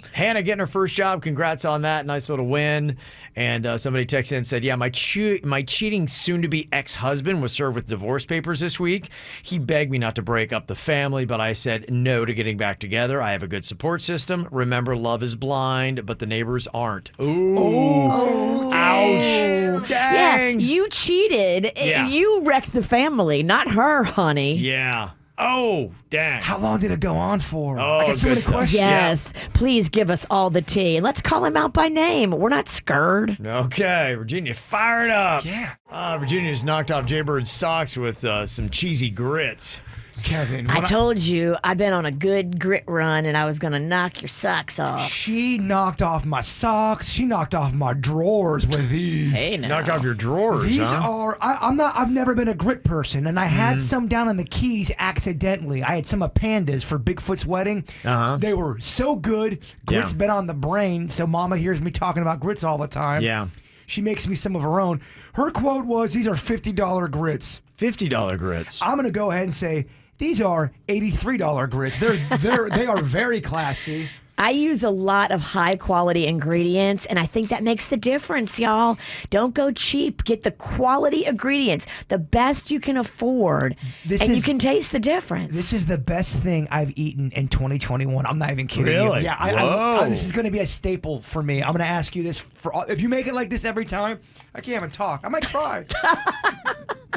[SPEAKER 2] getting her first job. Congrats on that. Nice little win. And somebody texted in and said, yeah, my cheating soon-to-be ex-husband was served with divorce papers this week. He begged me not to break up the family, but I said no to getting back together. I have a good support system. Remember, love is blind, but the neighbors aren't. Ooh.
[SPEAKER 3] Oh,
[SPEAKER 2] Ouch. Dang.
[SPEAKER 3] Yeah, you cheated.
[SPEAKER 2] Yeah.
[SPEAKER 3] You wrecked the family, not her, honey.
[SPEAKER 2] Yeah. Oh, dang.
[SPEAKER 4] How long did it go on for?
[SPEAKER 2] Oh,
[SPEAKER 4] I got so
[SPEAKER 2] good
[SPEAKER 4] many
[SPEAKER 2] stuff.
[SPEAKER 4] questions.
[SPEAKER 3] Yes. Please give us all the tea. And let's call him out by name. We're not scared.
[SPEAKER 2] Okay, Virginia fired up.
[SPEAKER 4] Yeah.
[SPEAKER 2] Virginia just knocked off Jaybird's socks with some cheesy grits.
[SPEAKER 4] Kevin.
[SPEAKER 3] I told you I've been on a good grit run and I was going to knock your socks off.
[SPEAKER 4] She knocked off my socks. She knocked off my drawers with these.
[SPEAKER 3] Hey, now.
[SPEAKER 2] Knocked off your drawers,
[SPEAKER 4] These
[SPEAKER 2] huh?
[SPEAKER 4] are. I've never been a grit person, and I had some down in the Keys accidentally. I had some of Panda's for Bigfoot's wedding.
[SPEAKER 2] Uh-huh.
[SPEAKER 4] They were so good. Grits
[SPEAKER 2] Yeah.
[SPEAKER 4] been on the brain, so Mama hears me talking about grits all the time.
[SPEAKER 2] Yeah.
[SPEAKER 4] She makes me some of her own. Her quote was, "These are $50 grits."
[SPEAKER 2] $50 grits.
[SPEAKER 4] I'm gonna go ahead and say these are $83 grits. They are very classy.
[SPEAKER 3] I use a lot of high quality ingredients, and I think that makes the difference, y'all. Don't go cheap. Get the quality ingredients, the best you can afford, you can taste the difference.
[SPEAKER 4] This is the best thing I've eaten in 2021. I'm not even kidding
[SPEAKER 2] Really?
[SPEAKER 4] you. Yeah,
[SPEAKER 2] Whoa.
[SPEAKER 4] this is going to be a staple for me. I'm going to ask you this if you make it like this every time. I can't even talk. I might cry.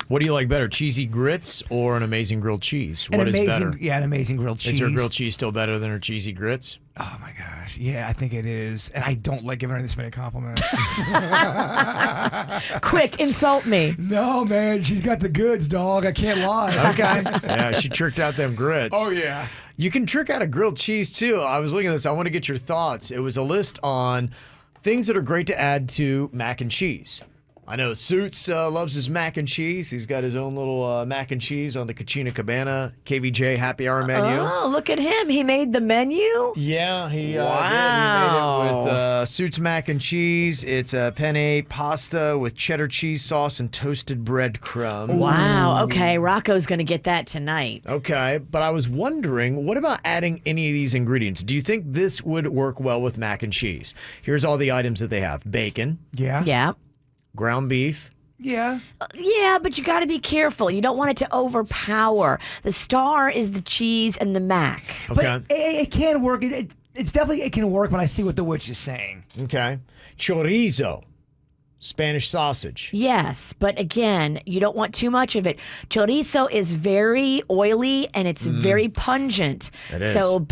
[SPEAKER 2] What do you like better, cheesy grits or an amazing grilled cheese? What is better?
[SPEAKER 4] Yeah, an amazing grilled cheese.
[SPEAKER 2] Is her grilled cheese still better than her cheesy grits?
[SPEAKER 4] Oh my gosh. Yeah, I think it is. And I don't like giving her this many compliments.
[SPEAKER 3] Quick, insult me.
[SPEAKER 4] No, man. She's got the goods, dog. I can't lie.
[SPEAKER 2] Okay. Yeah, she tricked out them grits.
[SPEAKER 4] Oh, yeah.
[SPEAKER 2] You can trick out a grilled cheese, too. I was looking at this. I want to get your thoughts. It was a list on things that are great to add to mac and cheese. I know Suits loves his mac and cheese. He's got his own little mac and cheese on the Cucina Cabana KVJ Happy Hour menu.
[SPEAKER 3] Oh, look at him. He made the menu?
[SPEAKER 2] Yeah, he did.
[SPEAKER 3] Wow.
[SPEAKER 2] He made it with Suits mac and cheese. It's a penne pasta with cheddar cheese sauce and toasted breadcrumbs.
[SPEAKER 3] Wow. Okay, Rocco's going to get that tonight.
[SPEAKER 2] Okay, but I was wondering, what about adding any of these ingredients? Do you think this would work well with mac and cheese? Here's all the items that they have. Bacon.
[SPEAKER 4] Yeah.
[SPEAKER 3] Yeah.
[SPEAKER 2] Ground beef.
[SPEAKER 4] Yeah.
[SPEAKER 3] Yeah, but you got to be careful. You don't want it to overpower. The star is the cheese and the mac.
[SPEAKER 2] Okay.
[SPEAKER 4] But it can work. It's definitely, it can work when I see what the witch is saying.
[SPEAKER 2] Okay. Chorizo. Spanish sausage.
[SPEAKER 3] Yes, but again, you don't want too much of it. Chorizo is very oily and it's very pungent.
[SPEAKER 2] It is.
[SPEAKER 3] So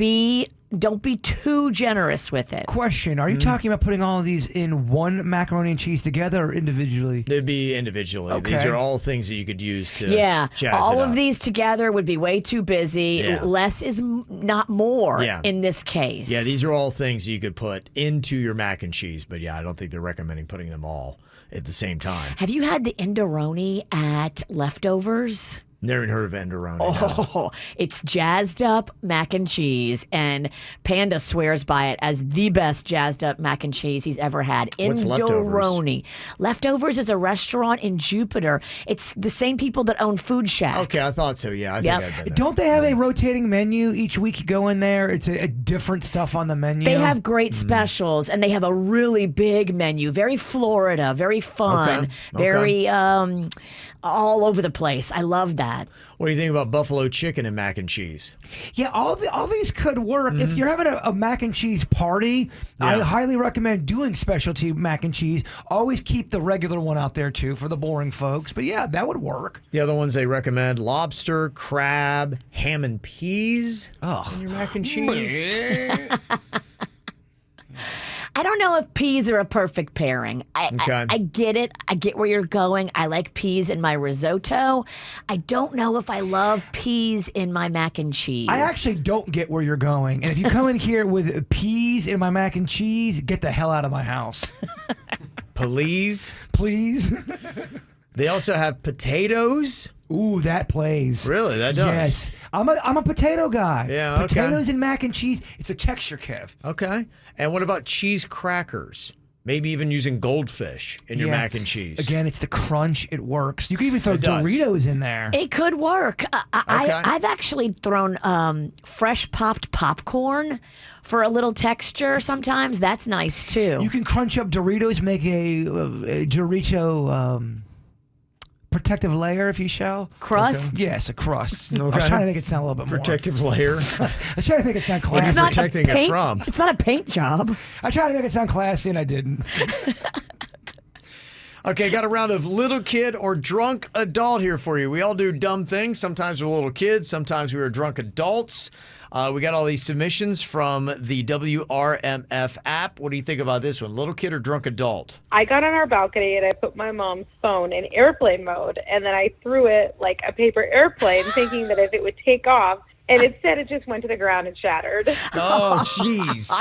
[SPEAKER 3] don't be too generous with it.
[SPEAKER 4] Question, are you talking about putting all of these in one macaroni and cheese together or individually?
[SPEAKER 2] They'd be individually.
[SPEAKER 4] Okay.
[SPEAKER 2] These are all things that you could use to jazz
[SPEAKER 3] all
[SPEAKER 2] it
[SPEAKER 3] of
[SPEAKER 2] up.
[SPEAKER 3] these together would be way too busy.
[SPEAKER 2] Yeah.
[SPEAKER 3] Less is not more in this case.
[SPEAKER 2] Yeah, these are all things you could put into your mac and cheese, but yeah, I don't think they're recommending putting them all at the same time.
[SPEAKER 3] Have you had the Enderoni at Leftovers?
[SPEAKER 2] Never heard of Enderoni.
[SPEAKER 3] Oh, it's jazzed up mac and cheese, and Panda swears by it as the best jazzed up mac and cheese he's ever had.
[SPEAKER 2] What's
[SPEAKER 3] Enderoni. Leftovers is a restaurant in Jupiter. It's the same people that own Food Shack.
[SPEAKER 2] Okay, I thought so. Yeah, I think I've been there.
[SPEAKER 4] Don't they have a rotating menu each week? You go in there, it's a different stuff on the menu.
[SPEAKER 3] They have great specials, and they have a really big menu. Very Florida, very fun, very all over the place. I love that.
[SPEAKER 2] What do you think about buffalo chicken and mac and cheese?
[SPEAKER 4] Yeah, all these could work. If you're having a mac and cheese party, I highly recommend doing specialty mac and cheese. Always keep the regular one out there too for the boring folks. But yeah, that would work.
[SPEAKER 2] The other ones they recommend: lobster, crab, ham and peas in your mac and cheese.
[SPEAKER 3] I don't know if peas are a perfect pairing. I get it. I get where you're going. I like peas in my risotto. I don't know if I love peas in my mac and cheese.
[SPEAKER 4] I actually don't get where you're going. And if you come in here with peas in my mac and cheese, get the hell out of my house.
[SPEAKER 2] Please. They also have potatoes.
[SPEAKER 4] Ooh, that plays.
[SPEAKER 2] Really? That does?
[SPEAKER 4] Yes. I'm a potato guy.
[SPEAKER 2] Yeah, okay.
[SPEAKER 4] Potatoes and mac and cheese, it's a texture, Kev.
[SPEAKER 2] Okay. And what about cheese crackers? Maybe even using goldfish in your mac and cheese.
[SPEAKER 4] Again, it's the crunch. It works. You can even throw Doritos in there.
[SPEAKER 3] It could work. I've actually thrown fresh popped popcorn for a little texture sometimes. That's nice, too.
[SPEAKER 4] You can crunch up Doritos, make a Dorito... protective layer, if you shall.
[SPEAKER 3] Crust?
[SPEAKER 4] Okay. Yes, a crust. I was trying to make it sound a little bit more.
[SPEAKER 2] Protective layer?
[SPEAKER 4] I was trying to make it sound classy.
[SPEAKER 2] What are you protecting it from?
[SPEAKER 3] It's not a paint job.
[SPEAKER 4] I tried to make it sound classy, and I didn't.
[SPEAKER 2] Okay, got a round of little kid or drunk adult here for you. We all do dumb things. Sometimes we're little kids. Sometimes we were drunk adults. We got all these submissions from the WRMF app. What do you think about this one? Little kid or drunk adult?
[SPEAKER 11] I got on our balcony and I put my mom's phone in airplane mode, and then I threw it like a paper airplane, thinking that if it would take off, and instead it just went to the ground and shattered.
[SPEAKER 2] Oh, jeez.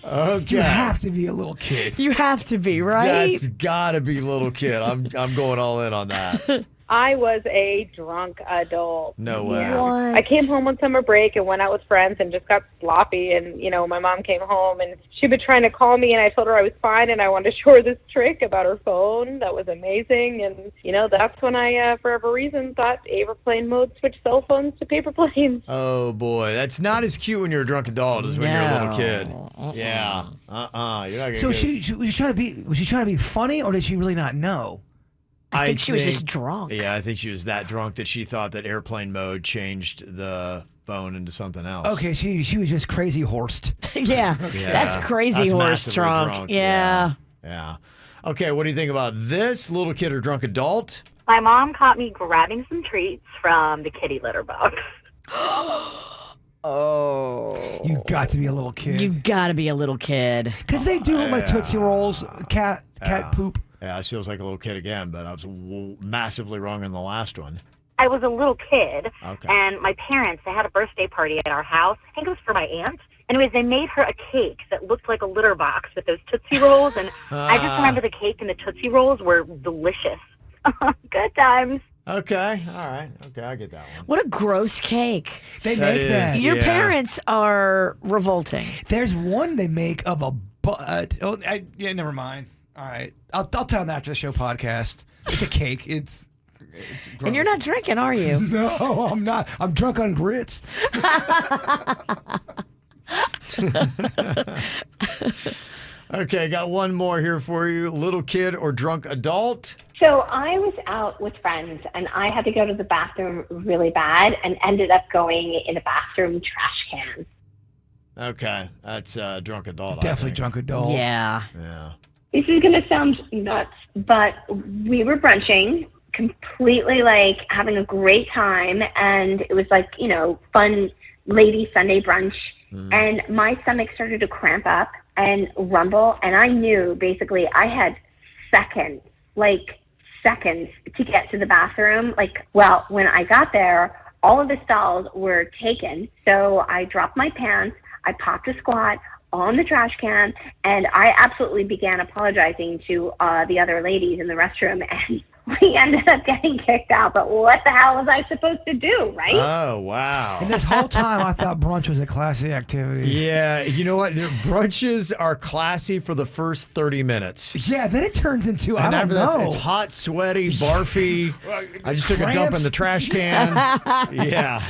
[SPEAKER 2] Okay.
[SPEAKER 4] You have to be a little kid.
[SPEAKER 3] You have to be, right?
[SPEAKER 2] That's got to be little kid. I'm going all in on that.
[SPEAKER 11] I was a drunk adult.
[SPEAKER 2] No way.
[SPEAKER 11] Yeah. I came home on summer break and went out with friends and just got sloppy. And, you know, my mom came home and she'd been trying to call me, and I told her I was fine and I wanted to show her this trick about her phone. That was amazing. And, you know, that's when I, for whatever reason, thought airplane mode switched cell phones to paper planes.
[SPEAKER 2] Oh, boy. That's not as cute when you're a drunk adult as when you're a little kid. Yeah. You're not gonna
[SPEAKER 4] So was she trying to be funny, or did she really not know?
[SPEAKER 3] I think she was just drunk.
[SPEAKER 2] Yeah, I think she was that drunk that she thought that airplane mode changed the phone into something else.
[SPEAKER 4] Okay, she was just crazy horsed.
[SPEAKER 3] Yeah, that's crazy horse drunk. Yeah.
[SPEAKER 2] Okay, what do you think about this? Little kid or drunk adult?
[SPEAKER 12] My mom caught me grabbing some treats from the kitty litter box.
[SPEAKER 3] Oh.
[SPEAKER 4] You got to be a little kid.
[SPEAKER 3] You got to be a little kid.
[SPEAKER 4] Because they do look like Tootsie Rolls, cat poop.
[SPEAKER 2] Yeah, it feels like a little kid again, but I was massively wrong in the last one.
[SPEAKER 12] I was a little kid,
[SPEAKER 2] Okay.
[SPEAKER 12] and my parents, they had a birthday party at our house. I think it was for my aunt, Anyways, they made her a cake that looked like a litter box with those Tootsie Rolls, and I just remember the cake and the Tootsie Rolls were delicious. Good times.
[SPEAKER 2] Okay, all right. Okay, I get that one.
[SPEAKER 3] What a gross cake.
[SPEAKER 4] They make that.
[SPEAKER 3] Your parents are revolting.
[SPEAKER 4] There's one they make of a butt. Never mind. All right. I'll tell them after the show podcast. It's a cake. It's gross.
[SPEAKER 3] And you're not drinking, are you?
[SPEAKER 4] No, I'm not. I'm drunk on grits.
[SPEAKER 2] Okay, got one more here for you. Little kid or drunk adult?
[SPEAKER 13] So I was out with friends, and I had to go to the bathroom really bad and ended up going in a bathroom trash can.
[SPEAKER 2] Okay, that's drunk adult.
[SPEAKER 4] Definitely drunk adult.
[SPEAKER 3] Yeah.
[SPEAKER 2] Yeah.
[SPEAKER 13] This is going to sound nuts, but we were brunching, completely like having a great time, and it was like, fun lady Sunday brunch, and my stomach started to cramp up and rumble, and I knew basically I had seconds to get to the bathroom. When I got there, all of the stalls were taken, so I dropped my pants, I popped a squat on the trash can, and I absolutely began apologizing to the other ladies in the restroom, and we ended up getting kicked out. But what the hell was I supposed to do, right?
[SPEAKER 2] Oh, wow.
[SPEAKER 4] And this whole time, I thought brunch was a classy activity.
[SPEAKER 2] Yeah, you know what? Brunches are classy for the first 30 minutes.
[SPEAKER 4] Yeah, then it turns into,
[SPEAKER 2] And
[SPEAKER 4] I
[SPEAKER 2] after
[SPEAKER 4] don't know.
[SPEAKER 2] that, it's hot, sweaty, barfy. I just took a dump in the trash can. Yeah,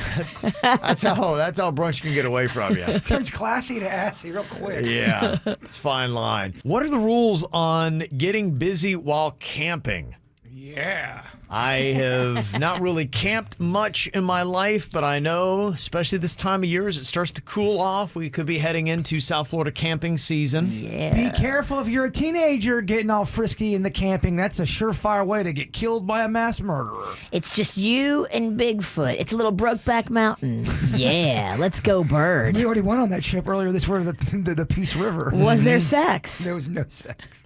[SPEAKER 2] that's how brunch can get away from you.
[SPEAKER 4] It turns classy to assy real quick.
[SPEAKER 2] Yeah, it's a fine line. What are the rules on getting busy while camping?
[SPEAKER 4] Yeah.
[SPEAKER 2] I have not really camped much in my life, but I know, especially this time of year, as it starts to cool off, we could be heading into South Florida camping season.
[SPEAKER 3] Yeah.
[SPEAKER 4] Be careful if you're a teenager getting all frisky in the camping. That's a surefire way to get killed by a mass murderer.
[SPEAKER 3] It's just you and Bigfoot. It's a little Brokeback Mountain. Yeah, let's go, bird.
[SPEAKER 4] We already went on that trip earlier this year to the Peace River.
[SPEAKER 3] Was there sex?
[SPEAKER 4] There was no sex.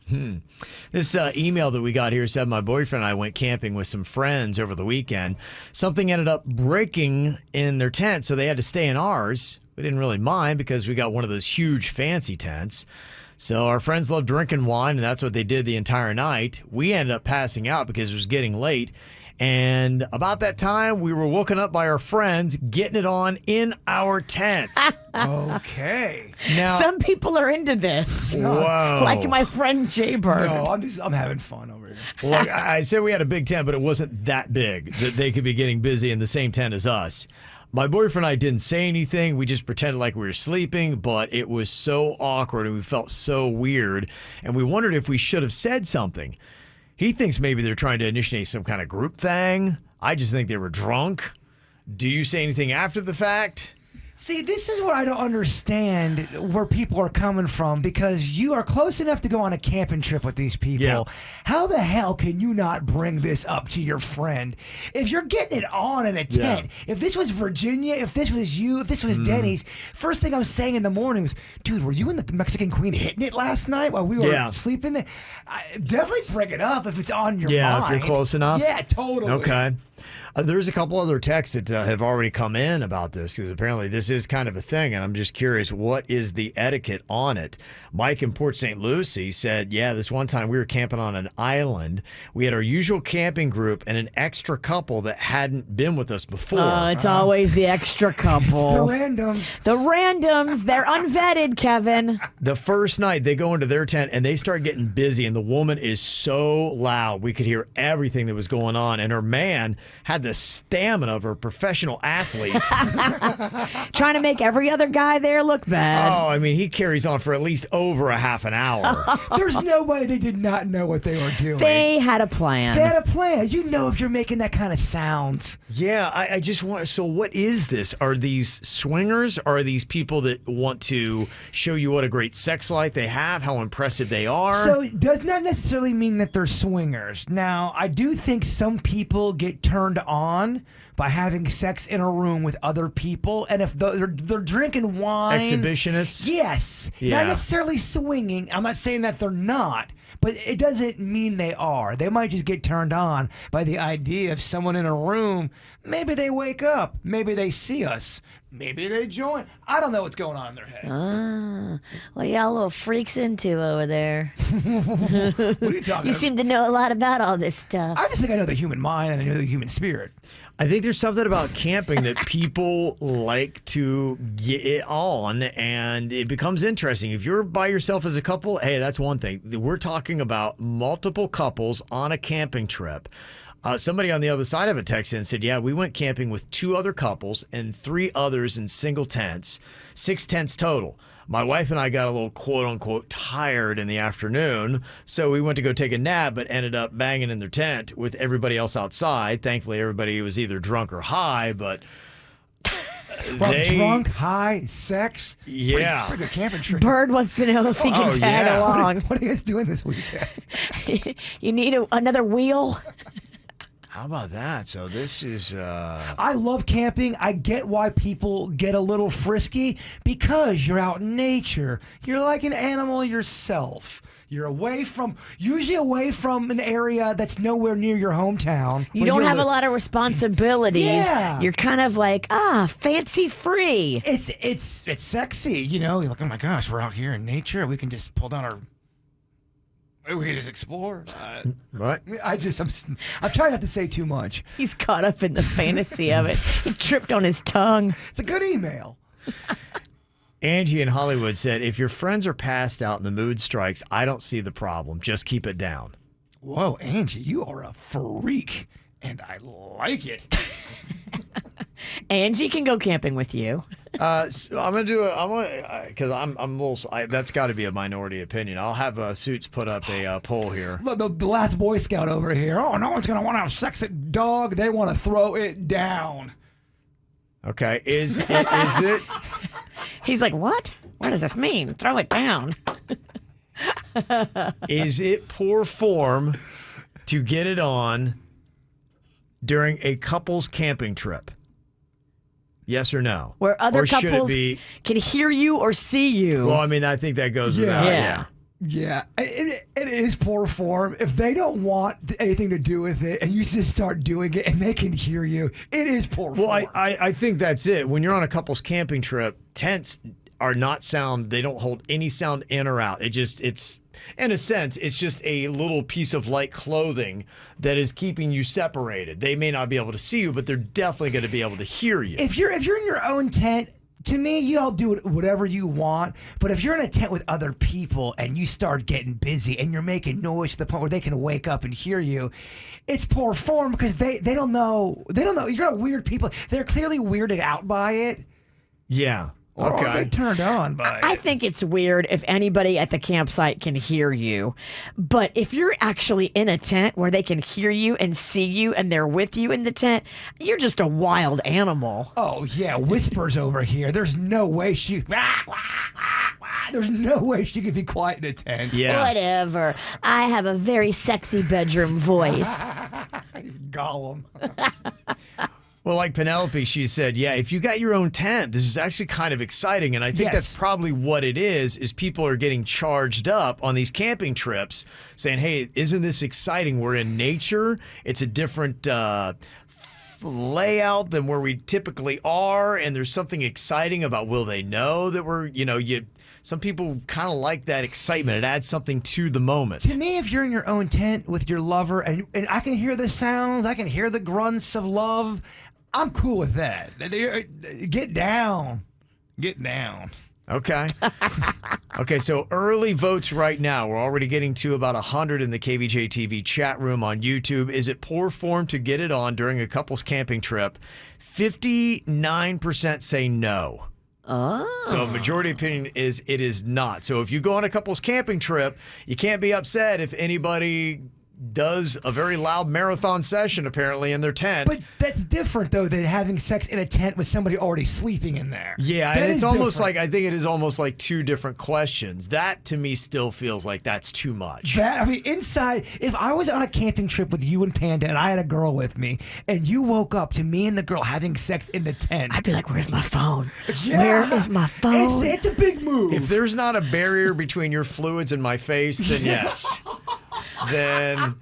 [SPEAKER 2] This email that we got here said my boyfriend and I went camping with some friends over the weekend. Something ended up breaking in their tent, so they had to stay in ours. We didn't really mind because we got one of those huge fancy tents. So our friends love drinking wine, and that's what they did the entire night. We ended up passing out because it was getting late. And about that time, we were woken up by our friends getting it on in our tent.
[SPEAKER 4] Okay.
[SPEAKER 2] Now,
[SPEAKER 3] some people are into this.
[SPEAKER 2] Whoa.
[SPEAKER 3] Like my friend Jay Bird.
[SPEAKER 4] No, I'm having fun over here.
[SPEAKER 2] Look, I said we had a big tent, but it wasn't that big that they could be getting busy in the same tent as us. My boyfriend and I didn't say anything. We just pretended like we were sleeping, but it was so awkward and we felt so weird. And we wondered if we should have said something. He thinks maybe they're trying to initiate some kind of group thing. I just think they were drunk. Do you say anything after the fact?
[SPEAKER 4] See, this is what I don't understand where people are coming from, because you are close enough to go on a camping trip with these people.
[SPEAKER 2] Yeah.
[SPEAKER 4] How the hell can you not bring this up to your friend? If you're getting it on in a tent, if this was Virginia, if this was you, if this was Dennys, first thing I was saying in the morning was, dude, were you and the Mexican Queen hitting it last night while we were sleeping there? Definitely bring it up if it's on your mind.
[SPEAKER 2] Yeah, if you're close enough.
[SPEAKER 4] Yeah, totally.
[SPEAKER 2] Okay. There's a couple other texts that have already come in about this, because apparently this is kind of a thing, and I'm just curious, what is the etiquette on it? Mike in Port St. Lucie said, yeah, this one time we were camping on an island. We had our usual camping group and an extra couple that hadn't been with us before.
[SPEAKER 3] Oh, it's always the extra couple.
[SPEAKER 4] It's the randoms.
[SPEAKER 3] The randoms. They're unvetted, Kevin.
[SPEAKER 2] The first night they go into their tent and they start getting busy, and the woman is so loud. We could hear everything that was going on, and her man had the stamina of a professional athlete.
[SPEAKER 3] Trying to make every other guy there look bad.
[SPEAKER 2] Oh, I mean, he carries on for at least over a half an hour.
[SPEAKER 4] There's no way they did not know what they were doing.
[SPEAKER 3] They had a plan.
[SPEAKER 4] They had a plan. You know if you're making that kind of sounds.
[SPEAKER 2] Yeah, I just want. So what is this? Are these swingers? Are these people that want to show you what a great sex life they have, how impressive they are?
[SPEAKER 4] So it does not necessarily mean that they're swingers. Now, I do think some people get turned on by having sex in a room with other people, and if they're drinking wine,
[SPEAKER 2] exhibitionists.
[SPEAKER 4] Yes,
[SPEAKER 2] Yeah.
[SPEAKER 4] not necessarily swinging. I'm not saying that they're not, but it doesn't mean they are. They might just get turned on by the idea of someone in a room. Maybe they wake up. Maybe they see us. Maybe they join. I don't know what's going on in their head.
[SPEAKER 3] What are y'all little freaks into over there?
[SPEAKER 4] What are you talking about?
[SPEAKER 3] You seem to know a lot about all this stuff.
[SPEAKER 4] I just think I know the human mind and I know the human spirit.
[SPEAKER 2] I think there's something about camping that people like to get it on, and it becomes interesting. If you're by yourself as a couple, hey, that's one thing. We're talking about multiple couples on a camping trip. Somebody on the other side of it texted and said, yeah, we went camping with 2 other couples and 3 others in single tents, 6 tents total. My wife and I got a little quote-unquote tired in the afternoon, so we went to go take a nap, but ended up banging in their tent with everybody else outside. Thankfully, everybody was either drunk or high, but...
[SPEAKER 4] drunk, high, sex.
[SPEAKER 2] Yeah.
[SPEAKER 4] Pretty good camping trip.
[SPEAKER 3] Bird wants to know if he can tag along.
[SPEAKER 4] What are you guys doing this weekend?
[SPEAKER 3] You need another wheel?
[SPEAKER 2] How about that? So this is...
[SPEAKER 4] I love camping. I get why people get a little frisky because you're out in nature. You're like an animal yourself. You're usually away from an area that's nowhere near your hometown.
[SPEAKER 3] You don't have a lot of responsibilities.
[SPEAKER 4] Yeah.
[SPEAKER 3] You're kind of like, fancy free.
[SPEAKER 4] It's sexy, you know? You're like, oh my gosh, we're out here in nature. We can just pull down our... We can just explore.
[SPEAKER 2] What?
[SPEAKER 4] I'm trying not to say too much.
[SPEAKER 3] He's caught up in the fantasy of it. He tripped on his tongue.
[SPEAKER 4] It's a good email.
[SPEAKER 2] Angie in Hollywood said, if your friends are passed out and the mood strikes, I don't see the problem. Just keep it down.
[SPEAKER 4] Whoa, Angie, you are a freak, and I like it.
[SPEAKER 3] Angie can go camping with you.
[SPEAKER 2] So I'm gonna do it. Because I'm a little. That's got to be a minority opinion. I'll have Suits put up a poll here.
[SPEAKER 4] Look, the last Boy Scout over here. Oh, no one's gonna want to have sex at dog. They want to throw it down.
[SPEAKER 2] Okay, is it?
[SPEAKER 3] He's like, what? What does this mean? Throw it down.
[SPEAKER 2] Is it poor form to get it on during a couple's camping trip? Yes or no?
[SPEAKER 3] Where other
[SPEAKER 2] or
[SPEAKER 3] couples can hear you or see you.
[SPEAKER 2] Well, I mean, I think that goes without. Yeah.
[SPEAKER 4] Yeah, it is poor form. If they don't want anything to do with it and you just start doing it and they can hear you, it is poor form.
[SPEAKER 2] Well, I think that's it. When you're on a couple's camping trip, tents are not sound. They don't hold any sound in or out. It's in a sense, it's just a little piece of light clothing that is keeping you separated. They may not be able to see you, but they're definitely going to be able to hear you.
[SPEAKER 4] If you're in your own tent, to me, you all do whatever you want. But if you're in a tent with other people and you start getting busy and you're making noise to the point where they can wake up and hear you, it's poor form because they don't know. They don't know. You're a weird people. They're clearly weirded out by it.
[SPEAKER 2] Yeah.
[SPEAKER 4] Or they turned on by it.
[SPEAKER 3] I think it's weird if anybody at the campsite can hear you. But if you're actually in a tent where they can hear you and see you and they're with you in the tent, you're just a wild animal.
[SPEAKER 4] Oh, yeah. Whispers over here. There's no way she... There's no way she could be quiet in a tent.
[SPEAKER 2] Yeah.
[SPEAKER 3] Whatever. I have a very sexy bedroom voice.
[SPEAKER 4] Gollum.
[SPEAKER 2] Well, like Penelope, she said, yeah, if you got your own tent, this is actually kind of exciting. And I think that's probably what it is people are getting charged up on these camping trips saying, hey, isn't this exciting? We're in nature. It's a different layout than where we typically are. And there's something exciting about, will they know that we're, some people kind of like that excitement. It adds something to the moment.
[SPEAKER 4] To me, if you're in your own tent with your lover and I can hear the sounds, I can hear the grunts of love, I'm cool with that. Get down. Get down.
[SPEAKER 2] Okay. Okay, so early votes right now. We're already getting to about 100 in the KVJ TV chat room on YouTube. Is it poor form to get it on during a couple's camping trip? 59% say no.
[SPEAKER 3] Oh.
[SPEAKER 2] So majority opinion is it is not. So if you go on a couple's camping trip, you can't be upset if anybody does a very loud marathon session apparently in their tent.
[SPEAKER 4] But that's different though than having sex in a tent with somebody already sleeping in there.
[SPEAKER 2] Yeah, and it's almost like, I think it is almost like two different questions. That to me still feels like that's too much.
[SPEAKER 4] Inside, if I was on a camping trip with you and Panda and I had a girl with me and you woke up to me and the girl having sex in the tent,
[SPEAKER 3] I'd be like, where's my phone? Where is my phone?
[SPEAKER 4] It's a big move.
[SPEAKER 2] If there's not a barrier between your fluids and my face, then yes. Then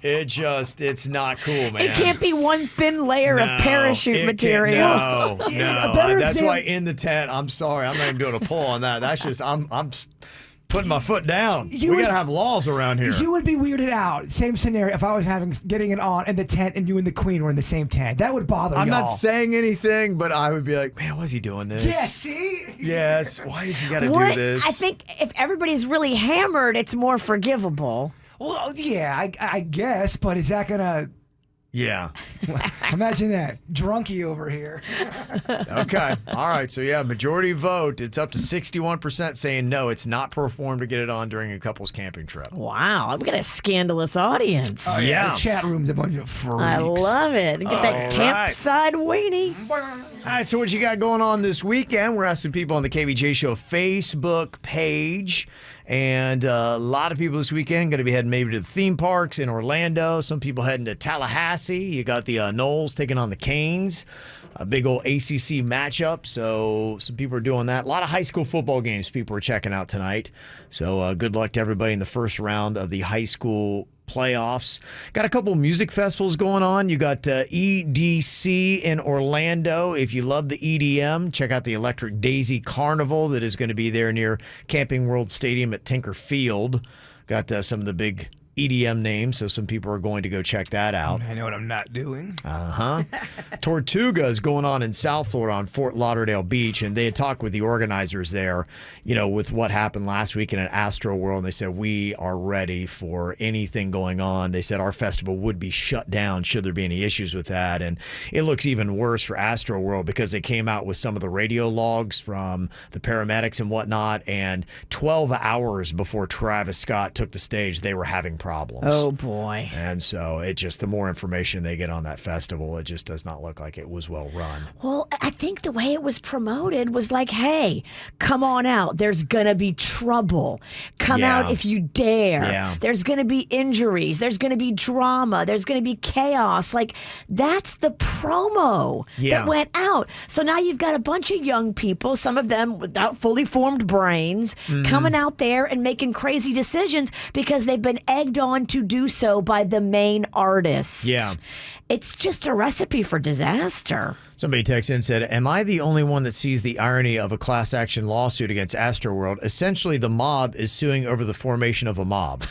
[SPEAKER 2] It's not cool, man.
[SPEAKER 3] It can't be one thin layer of parachute material.
[SPEAKER 2] No. That's why in the tent, I'm sorry, I'm not even doing a poll on that. That's just, I'm putting my foot down. We got to have laws around here.
[SPEAKER 4] You would be weirded out. Same scenario if I was getting it on in the tent and you and the queen were in the same tent. That would bother
[SPEAKER 2] I'm
[SPEAKER 4] y'all.
[SPEAKER 2] not saying anything, but I would be like, man, why is he doing this?
[SPEAKER 4] Yeah, see?
[SPEAKER 2] Yes. Why does he got to do this?
[SPEAKER 3] I think if everybody's really hammered, it's more forgivable.
[SPEAKER 4] Well, yeah, I guess, but is that going to...
[SPEAKER 2] Yeah.
[SPEAKER 4] Imagine that. Drunky over here.
[SPEAKER 2] Okay. All right. So, yeah, majority vote. It's up to 61% saying no, it's not performed to get it on during a couple's camping trip.
[SPEAKER 3] Wow. We got a scandalous audience.
[SPEAKER 4] Oh, yeah. The chat room's a bunch of freaks.
[SPEAKER 3] I love it. Get that campside weenie.
[SPEAKER 2] All right. So, what you got going on this weekend? We're asking people on the KVJ Show Facebook page. And a lot of people this weekend going to be heading maybe to the theme parks in Orlando. Some people heading to Tallahassee. You got the Knowles taking on the Canes. A big old ACC matchup. So some people are doing that. A lot of high school football games people are checking out tonight. So good luck to everybody in the first round of the high school playoffs. Got a couple music festivals going on. You got EDC in Orlando. If you love the EDM, check out the Electric Daisy Carnival that is going to be there near Camping World Stadium at Tinker Field. Got some of the big EDM names, so some people are going to go check that out.
[SPEAKER 4] I know what I'm not doing.
[SPEAKER 2] Tortuga is going on in South Florida on Fort Lauderdale Beach, and they had talked with the organizers there, with what happened last weekend at Astroworld, and they said, we are ready for anything going on. They said our festival would be shut down should there be any issues with that, and it looks even worse for Astroworld because they came out with some of the radio logs from the paramedics and whatnot, and 12 hours before Travis Scott took the stage, they were having problems.
[SPEAKER 3] Oh, boy.
[SPEAKER 2] And so the more information they get on that festival, it just does not look like it was well run.
[SPEAKER 3] Well, I think the way it was promoted was like, hey, come on out. There's going to be trouble. Come out if you dare.
[SPEAKER 2] Yeah.
[SPEAKER 3] There's going to be injuries. There's going to be drama. There's going to be chaos. Like, that's the promo that went out. So now you've got a bunch of young people, some of them without fully formed brains, coming out there and making crazy decisions because they've been egged on to do so by the main artist.
[SPEAKER 2] Yeah.
[SPEAKER 3] It's just a recipe for disaster.
[SPEAKER 2] Somebody texted in and said, am I the only one that sees the irony of a class action lawsuit against Astroworld? Essentially, the mob is suing over the formation of a mob.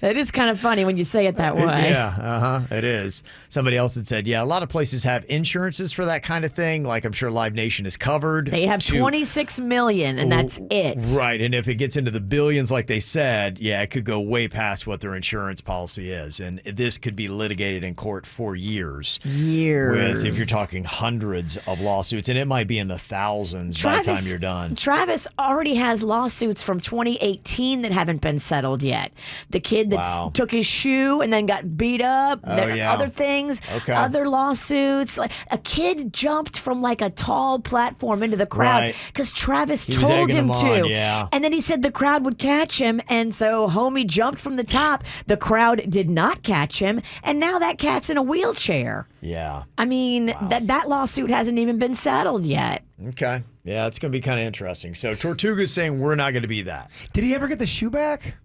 [SPEAKER 3] It is kind of funny when you say it that way.
[SPEAKER 2] Yeah, it is. Somebody else had said, a lot of places have insurances for that kind of thing. Like I'm sure Live Nation is covered.
[SPEAKER 3] They have $26 million, and that's it.
[SPEAKER 2] Right, and if it gets into the billions like they said, it could go way past what their insurance policy is. And this could be litigated in court for years. If you're talking hundreds of lawsuits, and it might be in the thousands by the time you're done.
[SPEAKER 3] Travis already has lawsuits from 2018 that haven't been settled yet. The kid that took his shoe and then got beat up. There are other things, other lawsuits. Like a kid jumped from like a tall platform into the crowd because Travis told him to. And then he said the crowd would catch him. And so homie jumped from the top. The crowd did not catch him. And now that cat's in a wheelchair.
[SPEAKER 2] Yeah.
[SPEAKER 3] I mean, that lawsuit hasn't even been settled yet.
[SPEAKER 2] Okay. Yeah, it's going to be kind of interesting. So Tortuga's saying we're not going to be that.
[SPEAKER 4] Did he ever get the shoe back?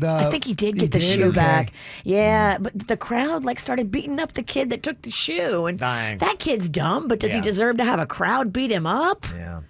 [SPEAKER 3] I think he did get the shoe back. Yeah, but the crowd started beating up the kid that took the shoe. And that kid's dumb, but does he deserve to have a crowd beat him up?
[SPEAKER 2] Yeah.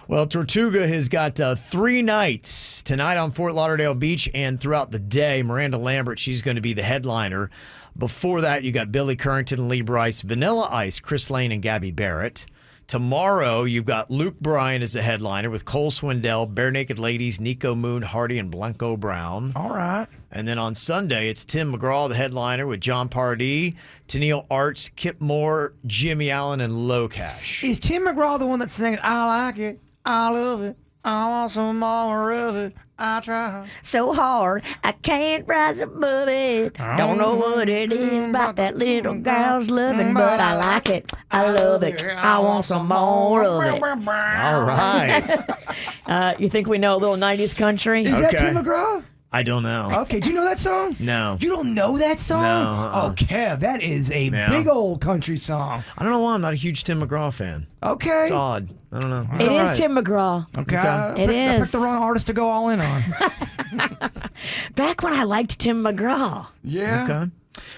[SPEAKER 2] Well, Tortuga has got 3 nights tonight on Fort Lauderdale Beach and throughout the day. Miranda Lambert, she's going to be the headliner. Before that, you got Billy Currington, Lee Brice, Vanilla Ice, Chris Lane, and Gabby Barrett. Tomorrow, you've got Luke Bryan as the headliner with Cole Swindell, Bare Naked Ladies, Nico Moon, Hardy, and Blanco Brown.
[SPEAKER 4] All right.
[SPEAKER 2] And then on Sunday, it's Tim McGraw, the headliner, with John Pardee, Tennille Arts, Kip Moore, Jimmy Allen, and Locash.
[SPEAKER 4] Is Tim McGraw the one that's singing, I like it, I love it, I want some more of it, I try
[SPEAKER 3] so hard, I can't rise above it. Don't know what it is about that little girl's loving, but I like it, I love it, I want some more of it.
[SPEAKER 2] All right.
[SPEAKER 3] You think we know a little 90s country?
[SPEAKER 4] Is that Tim McGraw?
[SPEAKER 2] I don't know.
[SPEAKER 4] Okay, do you know that song?
[SPEAKER 2] No.
[SPEAKER 4] You don't know that song?
[SPEAKER 2] No.
[SPEAKER 4] Oh, Kev, that is a big old country song.
[SPEAKER 2] I don't know why I'm not a huge Tim McGraw fan.
[SPEAKER 4] Okay.
[SPEAKER 2] It's odd. I don't know.
[SPEAKER 3] It is Tim McGraw.
[SPEAKER 4] Okay.
[SPEAKER 3] It is.
[SPEAKER 4] I picked the wrong artist to go all in on.
[SPEAKER 3] Back when I liked Tim McGraw.
[SPEAKER 5] Yeah.
[SPEAKER 2] Okay.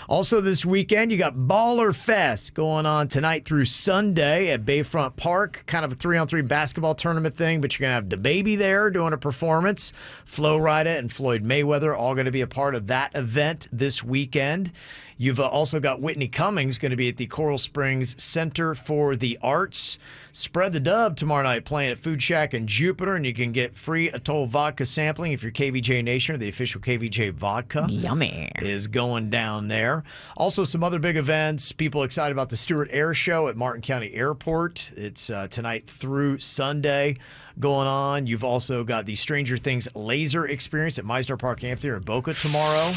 [SPEAKER 2] Also this weekend, you got Baller Fest going on tonight through Sunday at Bayfront Park. Kind of a 3-on-3 basketball tournament thing, but you're going to have DaBaby there doing a performance. Flo Rida and Floyd Mayweather all going to be a part of that event this weekend. You've also got Whitney Cummings going to be at the Coral Springs Center for the Arts. Spread the Dub tomorrow night playing at Food Shack in Jupiter, and you can get free Atoll vodka sampling if you're KVJ Nation, or the official KVJ vodka.
[SPEAKER 3] Yummy.
[SPEAKER 2] Is going down there. Also, some other big events. People excited about the Stewart Air Show at Martin County Airport. It's tonight through Sunday going on. You've also got the Stranger Things laser experience at Meisner Park Amphitheater in Boca tomorrow.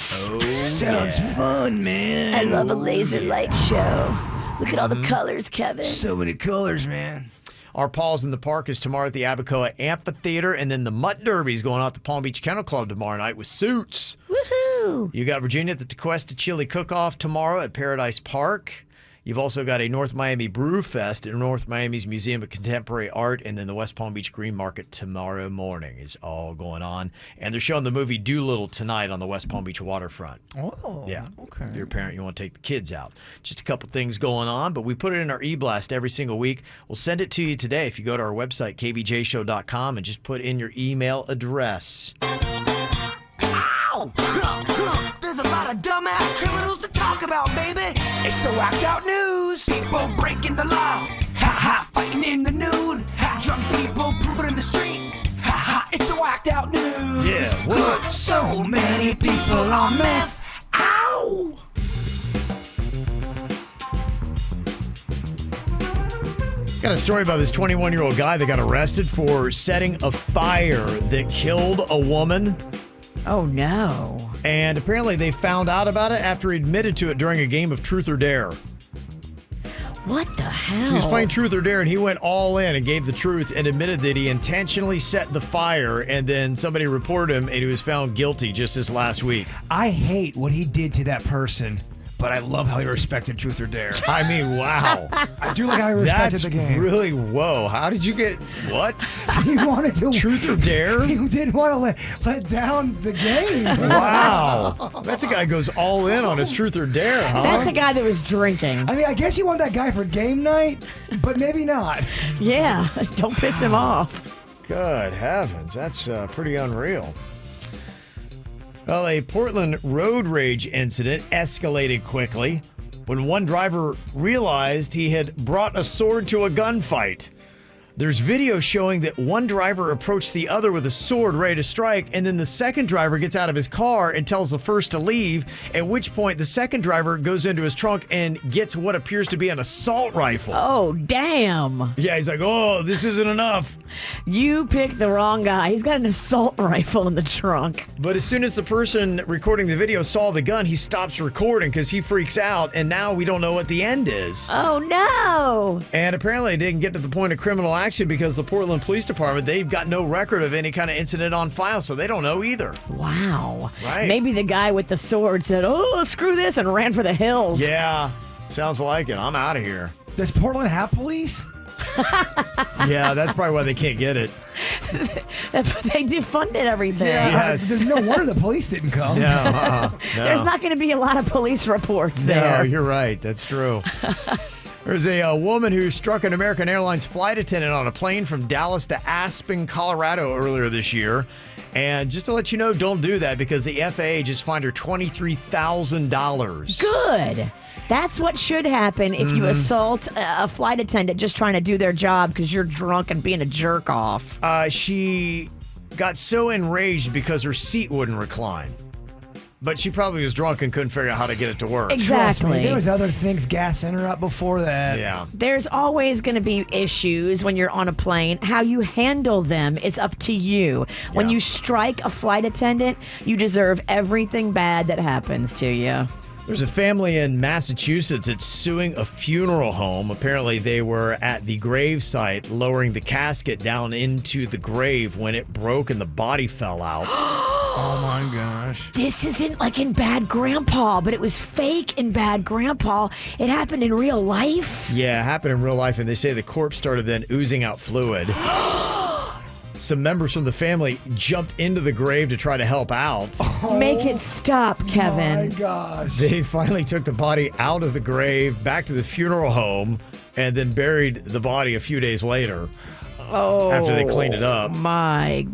[SPEAKER 2] Oh,
[SPEAKER 4] Sounds fun, man.
[SPEAKER 3] I love a laser light show. Look at all the colors, Kevin.
[SPEAKER 4] So many colors, man.
[SPEAKER 2] Our Paws in the Park is tomorrow at the Abacoa Amphitheater, and then the Mutt Derby is going out at the Palm Beach Kennel Club tomorrow night with suits.
[SPEAKER 3] Woohoo!
[SPEAKER 2] You got Virginia at the Tequesta Chili Cook-Off tomorrow at Paradise Park. You've also got a North Miami Brew Fest at North Miami's Museum of Contemporary Art, and then the West Palm Beach Green Market tomorrow morning is all going on. And they're showing the movie Doolittle tonight on the West Palm Beach waterfront.
[SPEAKER 4] Oh,
[SPEAKER 2] yeah.
[SPEAKER 4] Okay.
[SPEAKER 2] If you're a parent, you want to take the kids out. Just a couple things going on, but we put it in our e-blast every single week. We'll send it to you today if you go to our website, kvjshow.com, and just put in your email address.
[SPEAKER 1] Ow! There's a lot of dumbass criminals to talk about, baby. It's the whacked out news. People breaking the law. Ha ha, fighting in the nude. Ha, drunk people pooping in the street. Ha ha, it's the whacked out news.
[SPEAKER 2] Yeah, what?
[SPEAKER 1] So many people on meth. Ow!
[SPEAKER 2] Got a story about this 21-year-old guy that got arrested for setting a fire that killed a woman.
[SPEAKER 3] Oh, no.
[SPEAKER 2] And apparently they found out about it after he admitted to it during a game of Truth or Dare.
[SPEAKER 3] What the hell?
[SPEAKER 2] He was playing Truth or Dare, and he went all in and gave the truth and admitted that he intentionally set the fire, and then somebody reported him, and he was found guilty just this last week.
[SPEAKER 4] I hate what he did to that person, but I love how he respected Truth or Dare.
[SPEAKER 2] I mean, wow.
[SPEAKER 4] I do like how he respected the game.
[SPEAKER 2] Really, whoa. How did you get, what?
[SPEAKER 4] He wanted to.
[SPEAKER 2] Truth or Dare?
[SPEAKER 4] He didn't want to let down the game.
[SPEAKER 2] Wow. That's a guy who goes all in on his Truth or Dare, huh?
[SPEAKER 3] That's a guy that was drinking.
[SPEAKER 4] I mean, I guess you want that guy for game night, but maybe not.
[SPEAKER 3] Yeah, don't piss him off.
[SPEAKER 2] Good heavens. That's pretty unreal. Well, a Portland road rage incident escalated quickly when one driver realized he had brought a sword to a gunfight. There's video showing that one driver approached the other with a sword ready to strike, and then the second driver gets out of his car and tells the first to leave, at which point the second driver goes into his trunk and gets what appears to be an assault rifle.
[SPEAKER 3] Oh, damn.
[SPEAKER 2] Yeah, he's like, oh, this isn't enough.
[SPEAKER 3] You picked the wrong guy. He's got an assault rifle in the trunk.
[SPEAKER 2] But as soon as the person recording the video saw the gun, he stops recording because he freaks out, and now we don't know what the end is.
[SPEAKER 3] Oh, no.
[SPEAKER 2] And apparently it didn't get to the point of criminal action because the Portland Police Department, they've got no record of any kind of incident on file, so they don't know either.
[SPEAKER 3] Wow.
[SPEAKER 2] Right.
[SPEAKER 3] Maybe the guy with the sword said, oh, screw this, and ran for the hills.
[SPEAKER 2] Yeah, sounds like it. I'm out of here.
[SPEAKER 4] Does Portland have police?
[SPEAKER 2] Yeah, that's probably why they can't get it.
[SPEAKER 3] They defunded everything.
[SPEAKER 4] Yeah, there's no wonder the police didn't come.
[SPEAKER 2] No.
[SPEAKER 3] There's not going to be a lot of police reports there.
[SPEAKER 2] No, you're right. That's true. There's a woman who struck an American Airlines flight attendant on a plane from Dallas to Aspen, Colorado earlier this year. And just to let you know, don't do that because the FAA just fined her $23,000.
[SPEAKER 3] Good. That's what should happen if you assault a flight attendant just trying to do their job because you're drunk and being a jerk off.
[SPEAKER 2] She got so enraged because her seat wouldn't recline. But she probably was drunk and couldn't figure out how to get it to work.
[SPEAKER 3] Exactly.
[SPEAKER 4] Trust me, there was other things gassing her up before that.
[SPEAKER 2] Yeah.
[SPEAKER 3] There's always going to be issues when you're on a plane. How you handle them is up to you. When you strike a flight attendant, you deserve everything bad that happens to you.
[SPEAKER 2] There's a family in Massachusetts that's suing a funeral home. Apparently, they were at the grave site lowering the casket down into the grave when it broke and the body fell out.
[SPEAKER 4] Oh my gosh.
[SPEAKER 3] This isn't like in Bad Grandpa, but it was fake in Bad Grandpa. It happened in real life.
[SPEAKER 2] Yeah, it happened in real life, and they say the corpse started then oozing out fluid. some members from the family jumped into the grave to try to help out.
[SPEAKER 3] Make it stop, Kevin.
[SPEAKER 4] My gosh.
[SPEAKER 2] They finally took the body out of the grave, back to the funeral home, and then buried the body a few days later after they cleaned it up.
[SPEAKER 3] My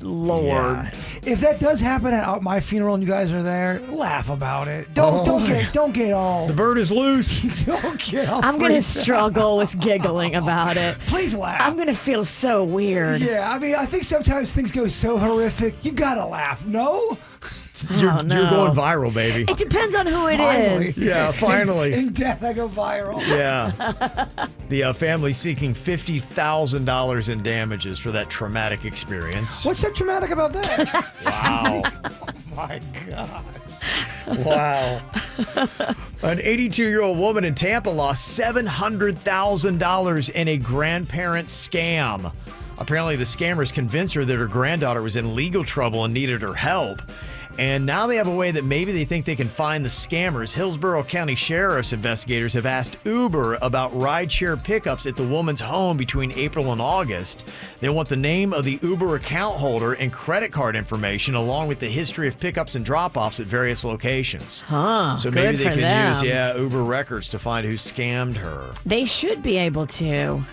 [SPEAKER 3] Lord.
[SPEAKER 2] Yeah.
[SPEAKER 4] If that does happen at my funeral and you guys are there, laugh about it. Don't get all.
[SPEAKER 2] The bird is loose.
[SPEAKER 4] Don't get all.
[SPEAKER 3] I'm gonna
[SPEAKER 4] freaked out.
[SPEAKER 3] struggle with giggling about it.
[SPEAKER 4] Please laugh.
[SPEAKER 3] I'm gonna feel so weird.
[SPEAKER 4] Yeah, I mean, I think sometimes things go so horrific, you gotta laugh. No?
[SPEAKER 2] You're
[SPEAKER 3] Oh, no.
[SPEAKER 2] going viral, baby.
[SPEAKER 3] It depends on who it
[SPEAKER 4] Finally.
[SPEAKER 3] is.
[SPEAKER 2] Yeah, finally.
[SPEAKER 4] In death, I go viral.
[SPEAKER 2] Yeah. The family seeking $50,000 in damages for that traumatic experience.
[SPEAKER 4] What's so traumatic about that?
[SPEAKER 2] Wow.
[SPEAKER 4] My God.
[SPEAKER 2] Wow. An 82-year-old woman in Tampa lost $700,000 in a grandparent scam. Apparently, the scammers convinced her that her granddaughter was in legal trouble and needed her help. And now they have a way that maybe they think they can find the scammers. Hillsborough County Sheriff's investigators have asked Uber about rideshare pickups at the woman's home between April and August. They want the name of the Uber account holder and credit card information, along with the history of pickups and drop-offs at various locations.
[SPEAKER 3] Huh.
[SPEAKER 2] So maybe
[SPEAKER 3] good
[SPEAKER 2] they
[SPEAKER 3] for
[SPEAKER 2] can
[SPEAKER 3] them.
[SPEAKER 2] use Uber records to find who scammed her.
[SPEAKER 3] They should be able to.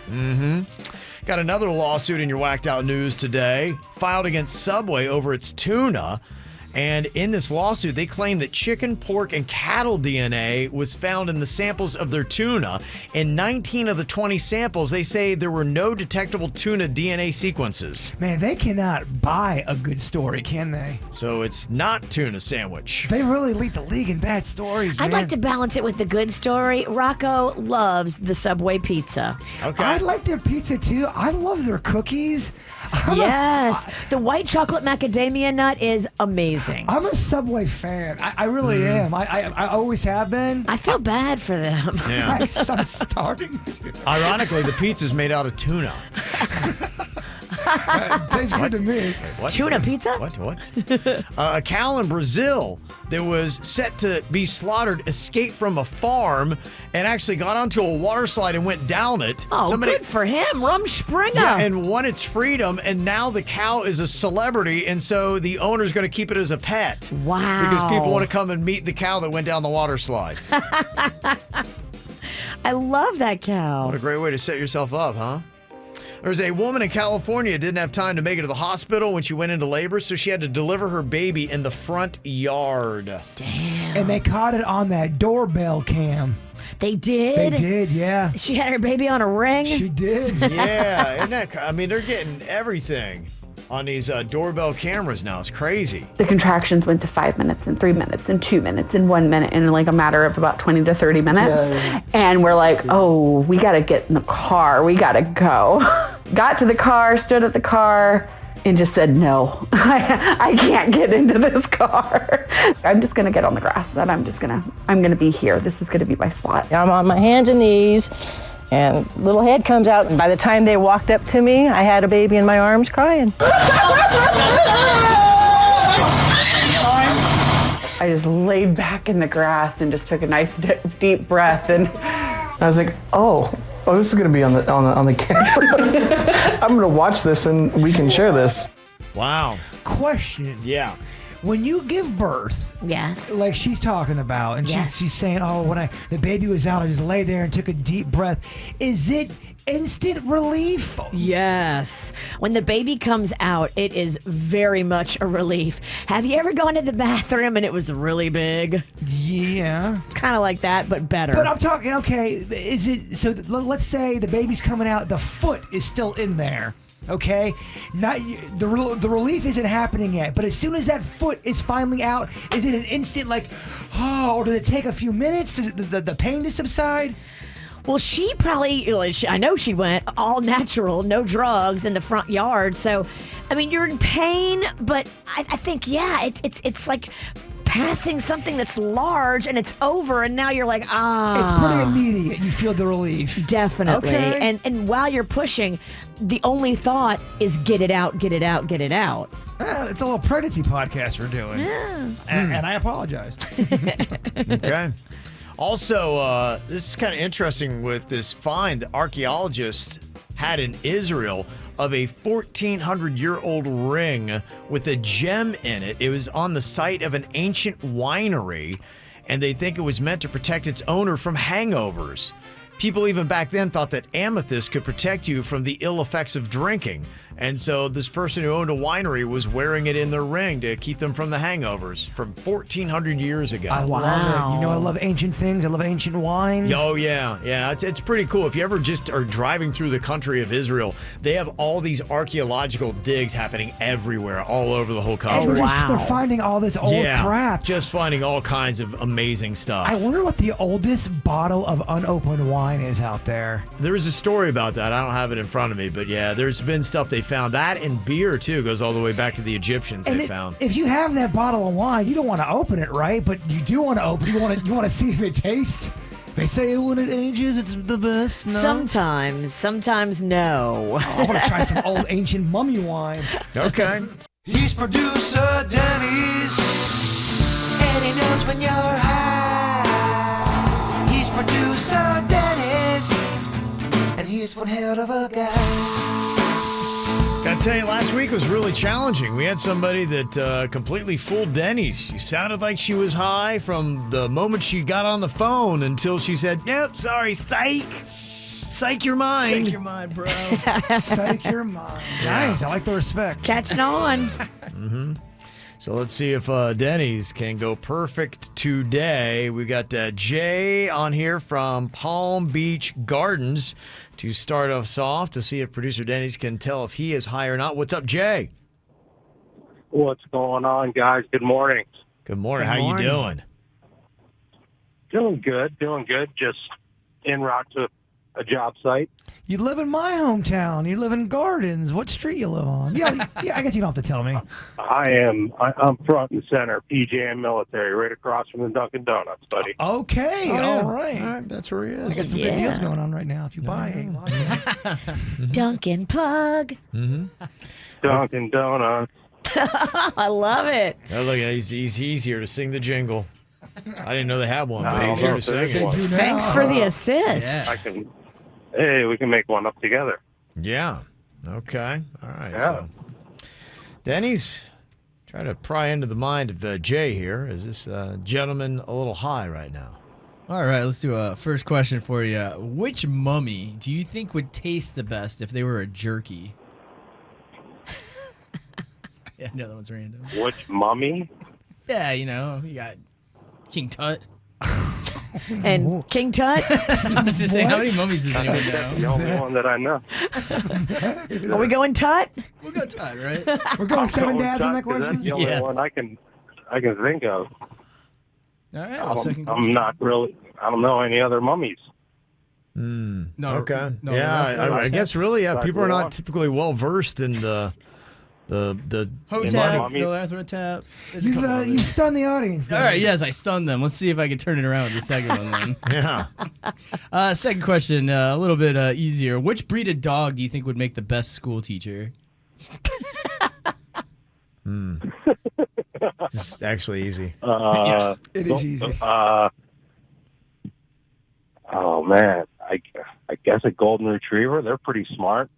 [SPEAKER 2] Got another lawsuit in your whacked out news today, filed against Subway over its tuna. And in this lawsuit, they claim that chicken, pork, and cattle DNA was found in the samples of their tuna. In 19 of the 20 samples, they say there were no detectable tuna DNA sequences.
[SPEAKER 4] Man, they cannot buy a good story, can they?
[SPEAKER 2] So it's not tuna sandwich.
[SPEAKER 4] They really lead the league in bad stories, man.
[SPEAKER 3] I'd like to balance it with the good story. Rocco loves the Subway pizza.
[SPEAKER 2] Okay.
[SPEAKER 4] I like their pizza, too. I love their cookies.
[SPEAKER 3] Yes. The white chocolate macadamia nut is amazing.
[SPEAKER 4] I'm a Subway fan. I really am. I always have been.
[SPEAKER 3] I feel bad for them.
[SPEAKER 2] Yeah.
[SPEAKER 4] I'm starting to.
[SPEAKER 2] Ironically, the pizza's made out of tuna.
[SPEAKER 4] Tastes good to me.
[SPEAKER 2] What?
[SPEAKER 3] Tuna pizza?
[SPEAKER 2] What? A cow in Brazil that was set to be slaughtered escaped from a farm and actually got onto a water slide and went down it.
[SPEAKER 3] Oh, good for him. Rumspringa.
[SPEAKER 2] Yeah, and won its freedom, and now the cow is a celebrity, and so the owner's going to keep it as a pet.
[SPEAKER 3] Wow.
[SPEAKER 2] Because people want to come and meet the cow that went down the water slide.
[SPEAKER 3] I love that cow.
[SPEAKER 2] What a great way to set yourself up, huh? There's a woman in California who didn't have time to make it to the hospital when she went into labor, so she had to deliver her baby in the front yard.
[SPEAKER 3] Damn.
[SPEAKER 4] And they caught it on that doorbell cam.
[SPEAKER 3] They did?
[SPEAKER 4] They did, yeah.
[SPEAKER 3] She had her baby on a ring?
[SPEAKER 4] She did.
[SPEAKER 2] Yeah, isn't that? I mean, they're getting everything on these doorbell cameras now. It's crazy.
[SPEAKER 14] The contractions went to 5 minutes and 3 minutes and 2 minutes and 1 minute in like a matter of about 20 to 30 minutes.
[SPEAKER 4] Yeah.
[SPEAKER 14] And we're like, oh, we got to get in the car. We got to go. Got to the car, stood at the car, and just said, no, I can't get into this car. I'm just going to get on the grass and I'm going to be here. This is going to be my spot.
[SPEAKER 15] I'm on my hands and knees. And little head comes out, and by the time they walked up to me, I had a baby in my arms crying.
[SPEAKER 14] I just laid back in the grass and just took a nice deep breath, and
[SPEAKER 16] I was like, oh, this is gonna be on the camera. I'm gonna watch this and we can share this.
[SPEAKER 2] Wow.
[SPEAKER 4] Question.
[SPEAKER 2] Yeah.
[SPEAKER 4] When you give birth,
[SPEAKER 3] yes,
[SPEAKER 4] like she's talking about, and
[SPEAKER 3] Yes.
[SPEAKER 4] she's saying, oh, when the baby was out, I just lay there and took a deep breath. Is it instant relief?
[SPEAKER 3] Yes. When the baby comes out, it is very much a relief. Have you ever gone to the bathroom and it was really big?
[SPEAKER 4] Yeah.
[SPEAKER 3] Kind of like that, but better.
[SPEAKER 4] But I'm talking, okay, is it, so let's say the baby's coming out, the foot is still in there. Okay, not the relief isn't happening yet, but as soon as that foot is finally out, is it an instant like, oh, or does it take a few minutes? Does the pain to subside?
[SPEAKER 3] Well, she probably, I know she went all natural, no drugs in the front yard. So, I mean, you're in pain, but I think, yeah, it's like passing something that's large and it's over, and now you're like,
[SPEAKER 4] It's pretty immediate. You feel the relief.
[SPEAKER 3] Definitely.
[SPEAKER 4] Okay.
[SPEAKER 3] And while you're pushing, the only thought is get it out, get it out, get it out.
[SPEAKER 4] It's a little pregnancy podcast we're doing.
[SPEAKER 3] Yeah.
[SPEAKER 4] And I apologize.
[SPEAKER 2] Okay. Also, this is kind of interesting with this find that archaeologists had in Israel of a 1,400-year-old ring with a gem in it. It was on the site of an ancient winery, and they think it was meant to protect its owner from hangovers. People even back then thought that amethyst could protect you from the ill effects of drinking. And so this person who owned a winery was wearing it in their ring to keep them from the hangovers from 1,400 years ago.
[SPEAKER 4] I love it. You know, I love ancient things. I love ancient wines.
[SPEAKER 2] Oh, yeah. Yeah, it's pretty cool. If you ever just are driving through the country of Israel, they have all these archaeological digs happening everywhere, all over the whole country.
[SPEAKER 4] They're finding all this old crap.
[SPEAKER 2] Just finding all kinds of amazing stuff.
[SPEAKER 4] I wonder what the oldest bottle of unopened wine is out there.
[SPEAKER 2] There is a story about that. I don't have it in front of me, but yeah, there's been stuff they found. That and beer, too, goes all the way back to the Egyptians they found.
[SPEAKER 4] If you have that bottle of wine, you don't want to open it, right? But you do want to open it. You want to see if it tastes. They say when it ages, it's the best. No?
[SPEAKER 3] Sometimes no.
[SPEAKER 4] I want to try some old ancient mummy wine.
[SPEAKER 2] Okay.
[SPEAKER 1] He's producer Dennys, and he knows when you're high. He's producer Dennys, and he's one hell of a guy.
[SPEAKER 2] Gotta tell you, last week was really challenging. We had somebody that completely fooled Dennys. She sounded like she was high from the moment she got on the phone until she said, "Nope, sorry, psych. Psych your mind.
[SPEAKER 10] Psych your mind, bro.
[SPEAKER 4] Psych your mind." Nice. I like the respect.
[SPEAKER 3] Catching on.
[SPEAKER 2] Mm-hmm. So let's see if Dennys can go perfect today. We got Jay on here from Palm Beach Gardens to start us off to see if producer Dennys can tell if he is high or not. What's up, Jay?
[SPEAKER 17] What's going on, guys? Good morning.
[SPEAKER 2] Good morning. How you doing?
[SPEAKER 17] Doing good. Just en route to a job site.
[SPEAKER 4] You live in my hometown. You live in Gardens. What street you live on? Yeah, I guess you don't have to tell me.
[SPEAKER 17] I'm front and center, PJM Military, right across from the Dunkin' Donuts, buddy.
[SPEAKER 4] Okay, all right.
[SPEAKER 2] That's where he is.
[SPEAKER 4] I got some good deals going on right now if you buy a
[SPEAKER 3] Dunkin' plug.
[SPEAKER 2] Mm-hmm.
[SPEAKER 17] Dunkin' Donuts.
[SPEAKER 3] I love it.
[SPEAKER 2] Oh, look, he's easier to sing the jingle. I didn't know they had one, but
[SPEAKER 17] I
[SPEAKER 2] he's
[SPEAKER 17] don't
[SPEAKER 2] here
[SPEAKER 17] know
[SPEAKER 2] to
[SPEAKER 17] if
[SPEAKER 2] sing it.
[SPEAKER 3] Thanks for the assist.
[SPEAKER 17] Yeah. We can make one up together.
[SPEAKER 2] Yeah. Okay. All right.
[SPEAKER 17] Yeah.
[SPEAKER 2] So, Dennys, try to pry into the mind of Jay here. Is this gentleman a little high right now?
[SPEAKER 10] All right, let's do a first question for you. Which mummy do you think would taste the best if they were a jerky? Yeah, I know that one's random.
[SPEAKER 17] Which mummy?
[SPEAKER 10] Yeah, you got King Tut.
[SPEAKER 3] And King Tut?
[SPEAKER 10] I'm just saying, how many mummies does anyone know?
[SPEAKER 17] That's the only one that I know.
[SPEAKER 3] Are we going Tut?
[SPEAKER 10] We'll go Tut, right?
[SPEAKER 4] We're going seven dads on that
[SPEAKER 17] Tut, 'cause
[SPEAKER 4] question?
[SPEAKER 17] That's the only one I can think of.
[SPEAKER 10] All right, second question.
[SPEAKER 17] I'm not really. I don't know any other mummies.
[SPEAKER 10] No.
[SPEAKER 2] Okay.
[SPEAKER 10] No,
[SPEAKER 2] yeah, I guess really,
[SPEAKER 17] That's
[SPEAKER 2] people are
[SPEAKER 17] the
[SPEAKER 2] not
[SPEAKER 17] one.
[SPEAKER 2] typically well versed in the
[SPEAKER 10] Hotep,
[SPEAKER 17] mummy.
[SPEAKER 10] no Arthrotep. There's a couple
[SPEAKER 4] You've
[SPEAKER 10] others.
[SPEAKER 4] stunned the audience.
[SPEAKER 10] All right, yes, I stunned them. Let's see if I can turn it around with the second one then.
[SPEAKER 2] Yeah.
[SPEAKER 10] Second question, a little bit easier. Which breed of dog do you think would make the best school teacher?
[SPEAKER 2] It's actually easy.
[SPEAKER 4] It is easy.
[SPEAKER 17] Oh man, I guess a golden retriever. They're pretty smart.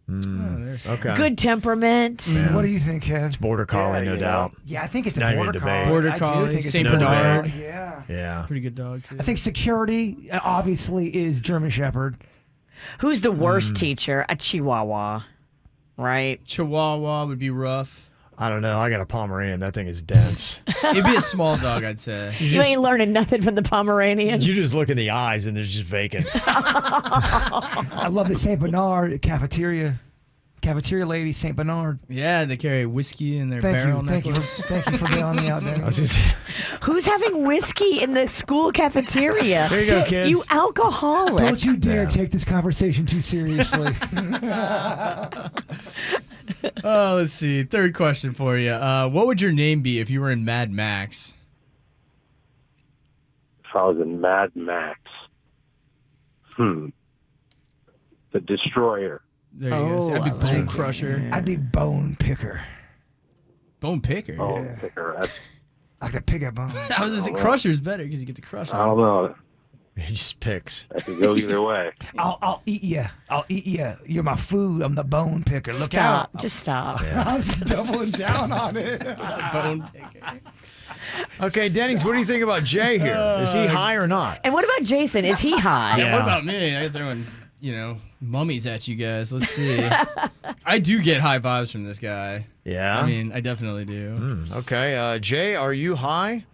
[SPEAKER 2] Okay.
[SPEAKER 3] Good temperament.
[SPEAKER 4] What do you think, Kev?
[SPEAKER 2] It's border collie, no doubt.
[SPEAKER 4] Yeah, I think it's the
[SPEAKER 2] Not even
[SPEAKER 4] border
[SPEAKER 2] a debate.
[SPEAKER 4] collie.
[SPEAKER 10] Border
[SPEAKER 4] I do
[SPEAKER 10] collie,
[SPEAKER 4] think it's
[SPEAKER 10] Saint
[SPEAKER 4] the border
[SPEAKER 10] Bernard.
[SPEAKER 4] collie, Yeah.
[SPEAKER 2] Yeah.
[SPEAKER 10] Pretty good dog, too.
[SPEAKER 4] I think security obviously is German Shepherd.
[SPEAKER 3] Who's the worst teacher? A Chihuahua, right?
[SPEAKER 10] Chihuahua would be rough.
[SPEAKER 2] I don't know. I got a Pomeranian. That thing is dense.
[SPEAKER 10] It'd be a small dog, I'd say.
[SPEAKER 3] You ain't learning nothing from the Pomeranian.
[SPEAKER 2] You just look in the eyes and there's just vacant.
[SPEAKER 4] I love the Saint Bernard cafeteria lady, Saint Bernard.
[SPEAKER 10] Yeah, they carry whiskey in their barrel necklace.
[SPEAKER 4] Thank you for bailing me out, Danny.
[SPEAKER 3] Who's having whiskey in the school cafeteria?
[SPEAKER 2] Here you go, kids.
[SPEAKER 3] You alcoholic.
[SPEAKER 4] Don't you dare take this conversation too seriously.
[SPEAKER 10] Let's see. Third question for you. What would your name be if you were in Mad Max?
[SPEAKER 17] If I was in Mad Max, the Destroyer.
[SPEAKER 10] There you go. I'd be Bone Crusher.
[SPEAKER 4] I'd be Bone Picker.
[SPEAKER 10] Bone Picker?
[SPEAKER 17] Picker.
[SPEAKER 4] I could pick up bones.
[SPEAKER 10] I was just saying Crusher's better because you get to crush
[SPEAKER 17] I don't know.
[SPEAKER 2] He just picks.
[SPEAKER 17] That could go either way.
[SPEAKER 4] I'll eat you. I'll eat you. You're my food. I'm the bone picker. Look
[SPEAKER 3] Stop.
[SPEAKER 4] out.
[SPEAKER 3] Just stop.
[SPEAKER 4] I was doubling down on it.
[SPEAKER 10] Bone picker.
[SPEAKER 2] Okay, Dennys, what do you think about Jay here? Is he high or not?
[SPEAKER 3] And what about Jason? Is he high?
[SPEAKER 10] Yeah, what about me? I throwing, mummies at you guys. Let's see. I do get high vibes from this guy.
[SPEAKER 2] Yeah?
[SPEAKER 10] I mean, I definitely do.
[SPEAKER 2] Okay, Jay, are you high?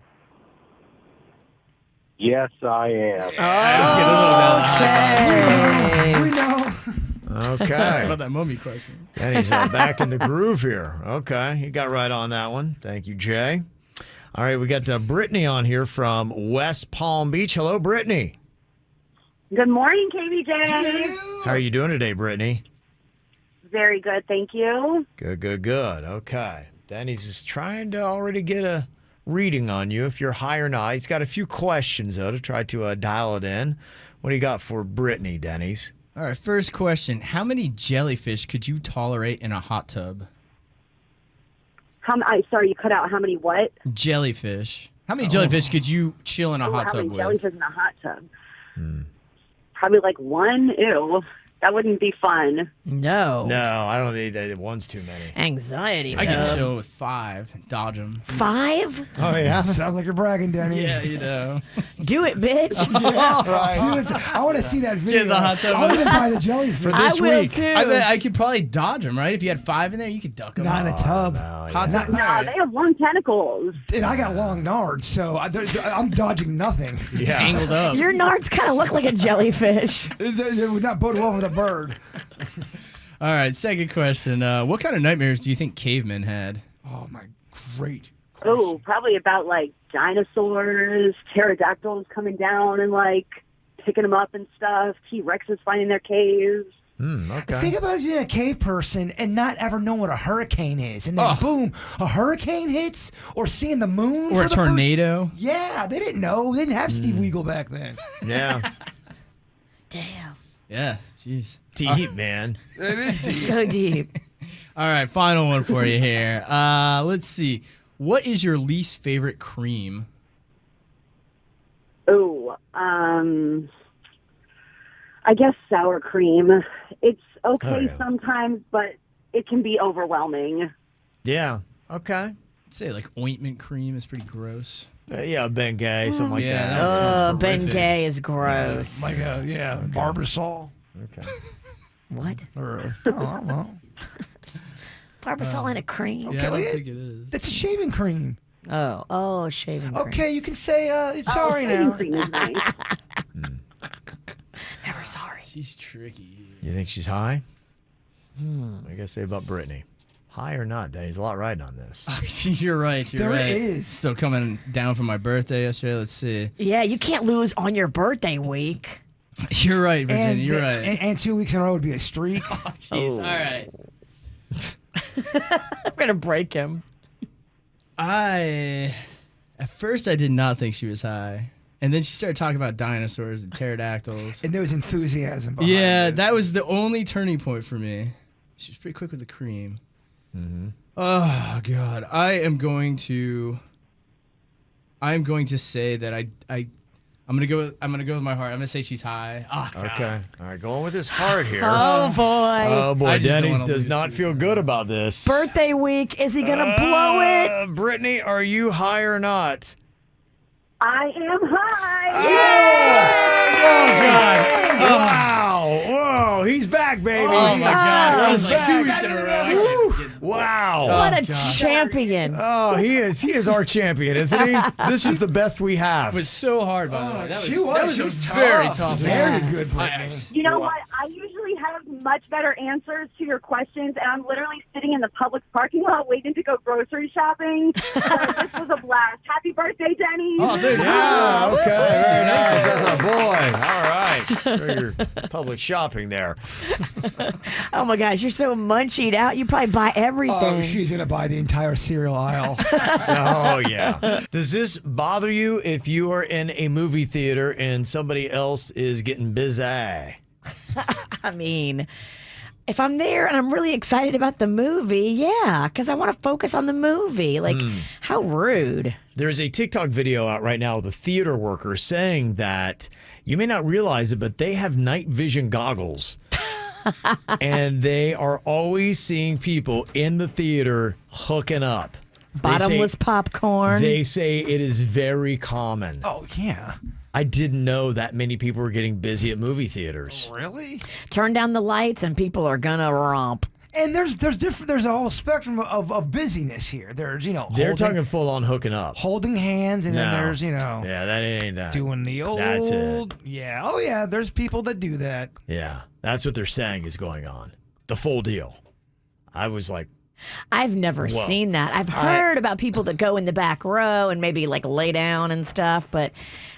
[SPEAKER 17] Yes, I am.
[SPEAKER 10] Let's get a little bit of the high vibes.
[SPEAKER 4] We know.
[SPEAKER 2] Okay.
[SPEAKER 10] Sorry about that mummy question.
[SPEAKER 2] Denny's back in the groove here. Okay, you got right on that one. Thank you, Jay. All right, we got Brittany on here from West Palm Beach. Hello, Brittany.
[SPEAKER 18] Good morning, KVJ.
[SPEAKER 2] How are you doing today, Brittany?
[SPEAKER 18] Very good, thank you.
[SPEAKER 2] Good. Okay. Denny's is trying to already get a reading on you if you're high or not. He's got a few questions, though, to try to dial it in. What do you got for Brittany, Denny's?
[SPEAKER 10] All right, first question. How many jellyfish could you tolerate in a hot tub?
[SPEAKER 18] Sorry, you cut out how many what?
[SPEAKER 10] Jellyfish. How many jellyfish could you chill in a hot
[SPEAKER 18] how
[SPEAKER 10] tub
[SPEAKER 18] many
[SPEAKER 10] with?
[SPEAKER 18] jellyfish in a hot tub? Probably like one. Ew, that wouldn't be fun.
[SPEAKER 3] No.
[SPEAKER 2] No, I don't think that one's too many.
[SPEAKER 3] Anxiety.
[SPEAKER 10] I could
[SPEAKER 3] tub.
[SPEAKER 10] chill with 5, dodge them.
[SPEAKER 3] 5?
[SPEAKER 2] Oh, yeah?
[SPEAKER 4] Sounds like you're bragging, Denny.
[SPEAKER 10] Yeah, you know.
[SPEAKER 3] Do it, bitch.
[SPEAKER 4] I want to see that video.
[SPEAKER 10] Get in the hot tub.
[SPEAKER 4] I want to buy the jellyfish.
[SPEAKER 2] For this
[SPEAKER 3] I will
[SPEAKER 2] week.
[SPEAKER 3] too.
[SPEAKER 10] I bet I could probably dodge them, right? If you had 5 in there, you could duck them.
[SPEAKER 4] Not in a tub.
[SPEAKER 10] Hot tub.
[SPEAKER 18] No, they have long tentacles.
[SPEAKER 4] And I got long nards, so I'm dodging nothing.
[SPEAKER 2] Yeah.
[SPEAKER 10] Tangled up.
[SPEAKER 3] Your nards kind of look like a jellyfish.
[SPEAKER 4] It would not bode well with a bird.
[SPEAKER 10] All right, second question. What kind of nightmares do you think cavemen had?
[SPEAKER 4] Oh, my great.
[SPEAKER 18] Oh, probably about like dinosaurs, pterodactyls coming down and like picking them up and stuff. T-Rexes finding their caves.
[SPEAKER 2] Okay.
[SPEAKER 4] Think about being a cave person and not ever knowing what a hurricane is, and then boom, a hurricane hits, or seeing the moon,
[SPEAKER 10] Or
[SPEAKER 4] for
[SPEAKER 10] a
[SPEAKER 4] the
[SPEAKER 10] tornado?
[SPEAKER 4] Yeah, they didn't know. They didn't have Steve Weagle back then.
[SPEAKER 2] Yeah.
[SPEAKER 3] Damn.
[SPEAKER 10] Yeah, jeez.
[SPEAKER 2] Deep, man.
[SPEAKER 5] It is deep.
[SPEAKER 3] So deep.
[SPEAKER 10] All right, final one for you here. Let's see. What is your least favorite cream?
[SPEAKER 18] Oh, I guess sour cream. It's okay sometimes, but it can be overwhelming.
[SPEAKER 2] Yeah. Okay.
[SPEAKER 10] I'd say like ointment cream is pretty gross.
[SPEAKER 2] Yeah, Bengay, something like
[SPEAKER 10] Yeah,
[SPEAKER 2] that.
[SPEAKER 10] that sounds horrific.
[SPEAKER 3] Bengay is gross.
[SPEAKER 4] Like Barbasol.
[SPEAKER 2] Okay.
[SPEAKER 3] What?
[SPEAKER 4] Or, I don't know.
[SPEAKER 3] Barbasol in a cream?
[SPEAKER 10] Yeah, I don't think it is.
[SPEAKER 4] That's a shaving cream.
[SPEAKER 3] Oh, shaving cream.
[SPEAKER 4] Okay, you can say it's sorry now.
[SPEAKER 18] Cream is nice.
[SPEAKER 3] Never sorry.
[SPEAKER 10] She's tricky.
[SPEAKER 2] You think she's high? What do you got to say about Brittany? High or not? There's a lot riding on this.
[SPEAKER 10] You're right. You're
[SPEAKER 4] There
[SPEAKER 10] right.
[SPEAKER 4] is.
[SPEAKER 10] Still coming down for my birthday yesterday. Let's see.
[SPEAKER 3] Yeah, you can't lose on your birthday week.
[SPEAKER 10] You're right, Virginia.
[SPEAKER 4] And,
[SPEAKER 10] You're right.
[SPEAKER 4] And 2 weeks in a row would be a streak.
[SPEAKER 10] Jeez. All right.
[SPEAKER 3] I'm going to break him.
[SPEAKER 10] At first I did not think she was high. And then she started talking about dinosaurs and pterodactyls.
[SPEAKER 4] And there was enthusiasm behind
[SPEAKER 10] Yeah,
[SPEAKER 4] it.
[SPEAKER 10] that was the only turning point for me. She was pretty quick with the cream.
[SPEAKER 2] Mm-hmm.
[SPEAKER 10] Oh God, I'm going to say that I'm gonna go with my heart. I'm gonna say she's high. Oh, God.
[SPEAKER 2] Okay. All right, going with his heart here.
[SPEAKER 3] Oh, boy.
[SPEAKER 2] Oh, boy.
[SPEAKER 10] I just don't
[SPEAKER 2] Denny's
[SPEAKER 10] wanna
[SPEAKER 2] does
[SPEAKER 10] lose
[SPEAKER 2] not feel good about this.
[SPEAKER 3] Birthday week. Is he going to blow it?
[SPEAKER 2] Brittany, are you high or not?
[SPEAKER 18] I am high.
[SPEAKER 10] Oh God!
[SPEAKER 2] Wow. Whoa, he's back, baby.
[SPEAKER 10] Oh my gosh! That was like
[SPEAKER 2] He's
[SPEAKER 10] 2
[SPEAKER 2] back.
[SPEAKER 10] weeks in a row.
[SPEAKER 2] Wow.
[SPEAKER 3] What a
[SPEAKER 10] gosh.
[SPEAKER 3] champion.
[SPEAKER 2] Oh, he is our champion, isn't he? This is the best we have.
[SPEAKER 10] It was so hard, by the way. That
[SPEAKER 4] she
[SPEAKER 10] was
[SPEAKER 4] was
[SPEAKER 10] very
[SPEAKER 4] tough.
[SPEAKER 10] tough.
[SPEAKER 4] Very
[SPEAKER 10] one.
[SPEAKER 4] good, Brittany.
[SPEAKER 18] You know what? I usually have much better answers to your questions, and I'm literally sitting in the Publix parking lot waiting to go grocery shopping. So this was a blast. Happy birthday, Denny.
[SPEAKER 10] Oh, there you go.
[SPEAKER 2] Yeah, okay, very nice. That's our boy. All right. For your public shopping there.
[SPEAKER 3] Oh, my gosh. You're so munchied out. You probably buy everything.
[SPEAKER 4] Oh, she's going to buy the entire cereal aisle.
[SPEAKER 2] Oh, yeah. Does this bother you if you are in a movie theater and somebody else is getting busy?
[SPEAKER 3] I mean, If I'm there and I'm really excited about the movie, yeah, because I want to focus on the movie. Like, how rude.
[SPEAKER 2] There's a TikTok video out right now of a theater worker saying that you may not realize it, but they have night vision goggles. And they are always seeing people in the theater hooking up.
[SPEAKER 3] Bottomless popcorn.
[SPEAKER 2] They say it is very common.
[SPEAKER 4] Oh, yeah.
[SPEAKER 2] I didn't know that many people were getting busy at movie theaters.
[SPEAKER 4] Really?
[SPEAKER 3] Turn down the lights and people are gonna romp.
[SPEAKER 4] And there's a whole spectrum of busyness here. There's,
[SPEAKER 2] They're talking full on hooking up.
[SPEAKER 4] holding hands, and then there's,
[SPEAKER 2] Yeah, that ain't that.
[SPEAKER 4] doing the old.
[SPEAKER 2] That's it.
[SPEAKER 4] Yeah. Oh, yeah. There's people that do that.
[SPEAKER 2] Yeah, that's what they're saying is going on. The full deal. I was like,
[SPEAKER 3] I've never
[SPEAKER 2] Whoa.
[SPEAKER 3] seen that. I've heard about people that go in the back row and maybe like lay down and stuff, but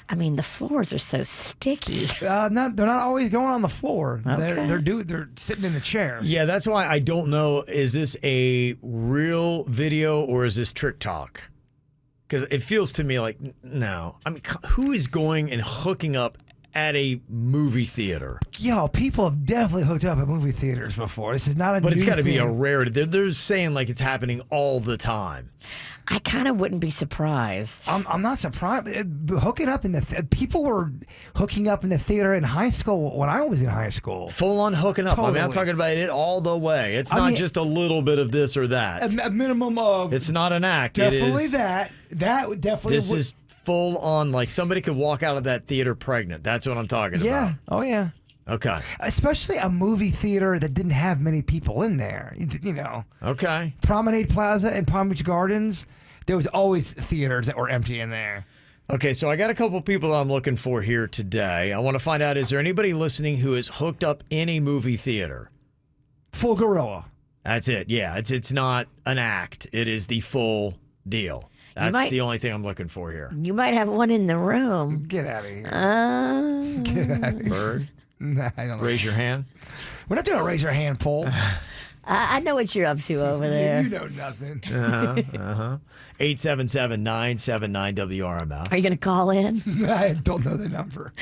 [SPEAKER 3] I mean the floors are so sticky.
[SPEAKER 4] They're not always going on the floor.
[SPEAKER 3] Okay.
[SPEAKER 4] They're sitting in the chair.
[SPEAKER 2] yeah, that's why I don't know. Is this a real video or is this trick talk? Because it feels to me like, no. I mean, who is going and hooking up at a movie theater?
[SPEAKER 4] Yo, people have definitely hooked up at movie theaters before. This is not a
[SPEAKER 2] But it's got to be a
[SPEAKER 4] thing.
[SPEAKER 2] rarity. They're saying like it's happening all the time.
[SPEAKER 3] I kind of wouldn't be surprised.
[SPEAKER 4] I'm not surprised. Hooking up in the people were hooking up in the theater in high school when I was in high school.
[SPEAKER 2] Full on hooking up. I mean, I'm
[SPEAKER 4] Totally.
[SPEAKER 2] talking about it all the way. It's
[SPEAKER 4] I
[SPEAKER 2] not
[SPEAKER 4] mean,
[SPEAKER 2] just a little bit of this or that.
[SPEAKER 4] A minimum of
[SPEAKER 2] It's not an act.
[SPEAKER 4] definitely
[SPEAKER 2] it is,
[SPEAKER 4] that definitely.
[SPEAKER 2] This is full on, like somebody could walk out of that theater pregnant. That's what I'm talking
[SPEAKER 4] yeah.
[SPEAKER 2] about.
[SPEAKER 4] Oh yeah.
[SPEAKER 2] Okay.
[SPEAKER 4] Especially a movie theater that didn't have many people in there.
[SPEAKER 2] Okay.
[SPEAKER 4] Promenade Plaza and Palm Beach Gardens. There was always theaters that were empty in there.
[SPEAKER 2] Okay, so I got a couple people I'm looking for here today. I want to find out, is there anybody listening who is hooked up in a movie theater?
[SPEAKER 4] Full gorilla.
[SPEAKER 2] That's it. Yeah, it's not an act. It is the full deal. That's the only thing I'm looking for here.
[SPEAKER 3] You might have one in the room.
[SPEAKER 4] Get out of here.
[SPEAKER 3] Get
[SPEAKER 4] out of here.
[SPEAKER 2] Bird?
[SPEAKER 4] Nah, I don't know.
[SPEAKER 2] Raise your hand.
[SPEAKER 4] We're not doing a raise your hand poll.
[SPEAKER 3] I know what you're up to over there.
[SPEAKER 4] You know nothing.
[SPEAKER 2] 877-979-WRMF.
[SPEAKER 3] Are you going to call in?
[SPEAKER 4] I don't know the number.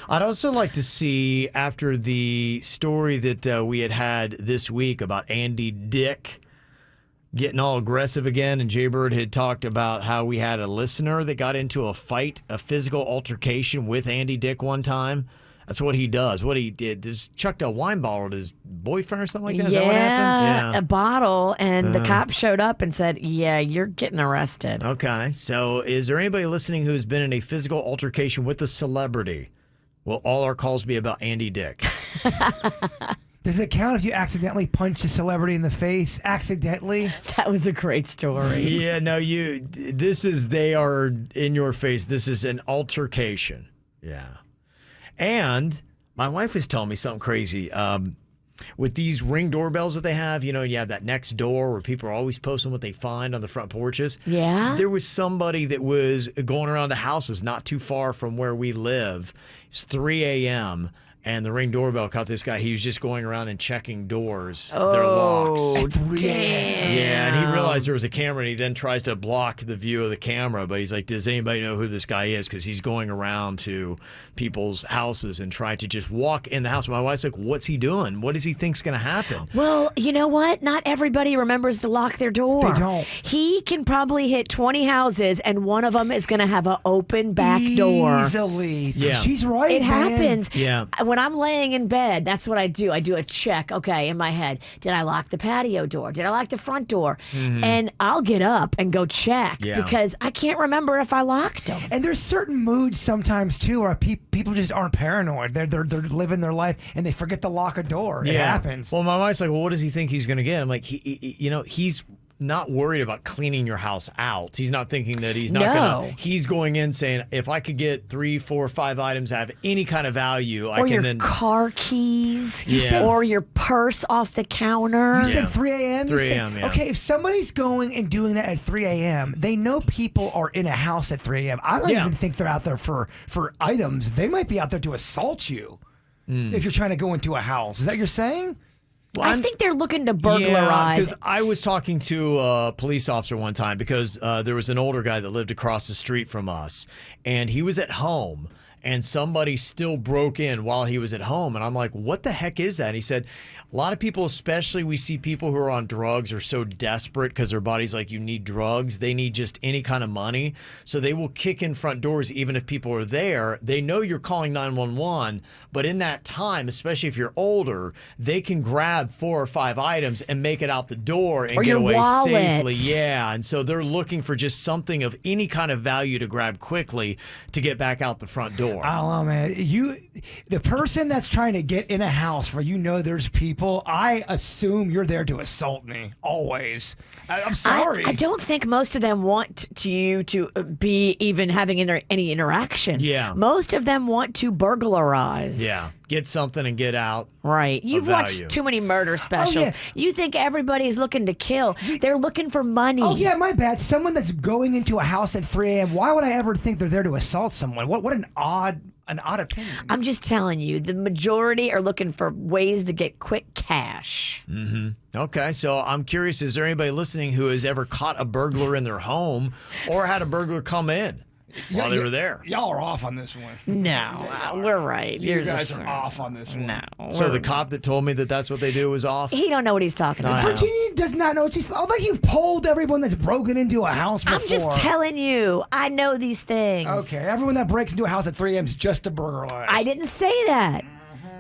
[SPEAKER 2] I'd also like to see, after the story that we had this week about Andy Dick getting all aggressive again, and Jaybird had talked about how we had a listener that got into a fight, a physical altercation with Andy Dick one time. That's what he does. What he did is chucked a wine bottle at his boyfriend or something like that. Is that what happened?
[SPEAKER 3] A bottle, and the cop showed up and said, yeah, you're getting arrested.
[SPEAKER 2] Okay, so is there anybody listening who's been in a physical altercation with a celebrity? Will all our calls be about Andy Dick?
[SPEAKER 4] Does it count if you accidentally punch a celebrity in the face? Accidentally?
[SPEAKER 3] That was a great story.
[SPEAKER 2] Yeah, no, they are in your face. This is an altercation. Yeah. And my wife was telling me something crazy. With these Ring doorbells that they have, you have that next door where people are always posting what they find on the front porches.
[SPEAKER 3] Yeah.
[SPEAKER 2] There was somebody that was going around the houses not too far from where we live. It's 3 a.m. And the Ring doorbell caught this guy. He was just going around and checking doors, their locks.
[SPEAKER 3] Oh, damn.
[SPEAKER 2] Yeah, and he realized there was a camera, and he then tries to block the view of the camera. But he's like, does anybody know who this guy is? Because he's going around to people's houses and trying to just walk in the house. My wife's like, what's he doing? What does he think's going to happen?
[SPEAKER 3] Well, you know what? Not everybody remembers to lock their door.
[SPEAKER 4] They don't.
[SPEAKER 3] He can probably hit 20 houses, and one of them is going to have an open back door.
[SPEAKER 4] Easily.
[SPEAKER 2] Yeah.
[SPEAKER 4] She's right,
[SPEAKER 3] It
[SPEAKER 4] man.
[SPEAKER 3] happens.
[SPEAKER 2] Yeah.
[SPEAKER 3] When I'm laying in bed, that's what I do. I do a check, okay, in my head. Did I lock the patio door? Did I lock the front door?
[SPEAKER 2] Mm-hmm.
[SPEAKER 3] And I'll get up and go check
[SPEAKER 2] Yeah.
[SPEAKER 3] because I can't remember if I locked them.
[SPEAKER 4] And there's certain moods sometimes too where people just aren't paranoid. They're living their life and they forget to lock a door. It happens.
[SPEAKER 2] Well, my wife's like, well, what does he think he's going to get? I'm like, he's not worried about cleaning your house out. He's not thinking that he's not going to. He's going in saying, if I could get 3, 4, 5 items that have any kind of value, I
[SPEAKER 3] Or
[SPEAKER 2] can
[SPEAKER 3] your
[SPEAKER 2] then.
[SPEAKER 3] car keys.
[SPEAKER 2] Yeah.
[SPEAKER 3] Or your purse off the counter.
[SPEAKER 4] You said 3 a.m.?
[SPEAKER 2] 3 a.m., yeah.
[SPEAKER 4] Okay, if somebody's going and doing that at 3 a.m., they know people are in a house at 3 a.m. I don't even think they're out there for items. They might be out there to assault you if you're trying to go into a house. Is that what you're saying?
[SPEAKER 2] Well,
[SPEAKER 3] I think they're looking to burglarize.
[SPEAKER 2] Yeah, because I was talking to a police officer one time because there was an older guy that lived across the street from us, and he was at home, and somebody still broke in while he was at home. And I'm like, what the heck is that? And he said, a lot of people, especially we see people who are on drugs, are so desperate because their body's like, you need drugs. They need just any kind of money. So they will kick in front doors even if people are there. They know you're calling 911, but in that time, especially if you're older, they can grab 4 or 5 items and make it out the door and
[SPEAKER 3] Or
[SPEAKER 2] get
[SPEAKER 3] your
[SPEAKER 2] away
[SPEAKER 3] wallet.
[SPEAKER 2] safely. Yeah. And so they're looking for just something of any kind of value to grab quickly to get back out the front door.
[SPEAKER 4] I don't know, man. The person that's trying to get in a house where you know there's people, I assume you're there to assault me. Always. I'm sorry.
[SPEAKER 3] I don't think most of them want you to be even having any interaction.
[SPEAKER 2] Yeah.
[SPEAKER 3] Most of them want to burglarize.
[SPEAKER 2] Yeah. Get something and get out.
[SPEAKER 3] Right. You've watched
[SPEAKER 2] value.
[SPEAKER 3] too many murder specials.
[SPEAKER 4] yeah.
[SPEAKER 3] You think everybody's looking to kill. They're looking for money.
[SPEAKER 4] Oh, yeah, my bad. Someone that's going into a house at 3 a.m., why would I ever think they're there to assault someone? What an odd opinion.
[SPEAKER 3] I'm just telling you, the majority are looking for ways to get quick cash.
[SPEAKER 2] Mm-hmm. Okay, so I'm curious, is there anybody listening who has ever caught a burglar in their home or had a burglar come in while they were there?
[SPEAKER 4] Y'all are off on this one.
[SPEAKER 3] No, we're right.
[SPEAKER 4] You guys are off on this one.
[SPEAKER 3] No.
[SPEAKER 2] So the cop that told me that that's what they do was off?
[SPEAKER 3] He don't know what he's talking about.
[SPEAKER 4] Virginia does not know what she's... I think you've polled everyone that's broken into a house before.
[SPEAKER 3] I'm just telling you. I know these things.
[SPEAKER 4] Okay, everyone that breaks into a house at 3 a.m. is just a burglarize.
[SPEAKER 3] I didn't say that.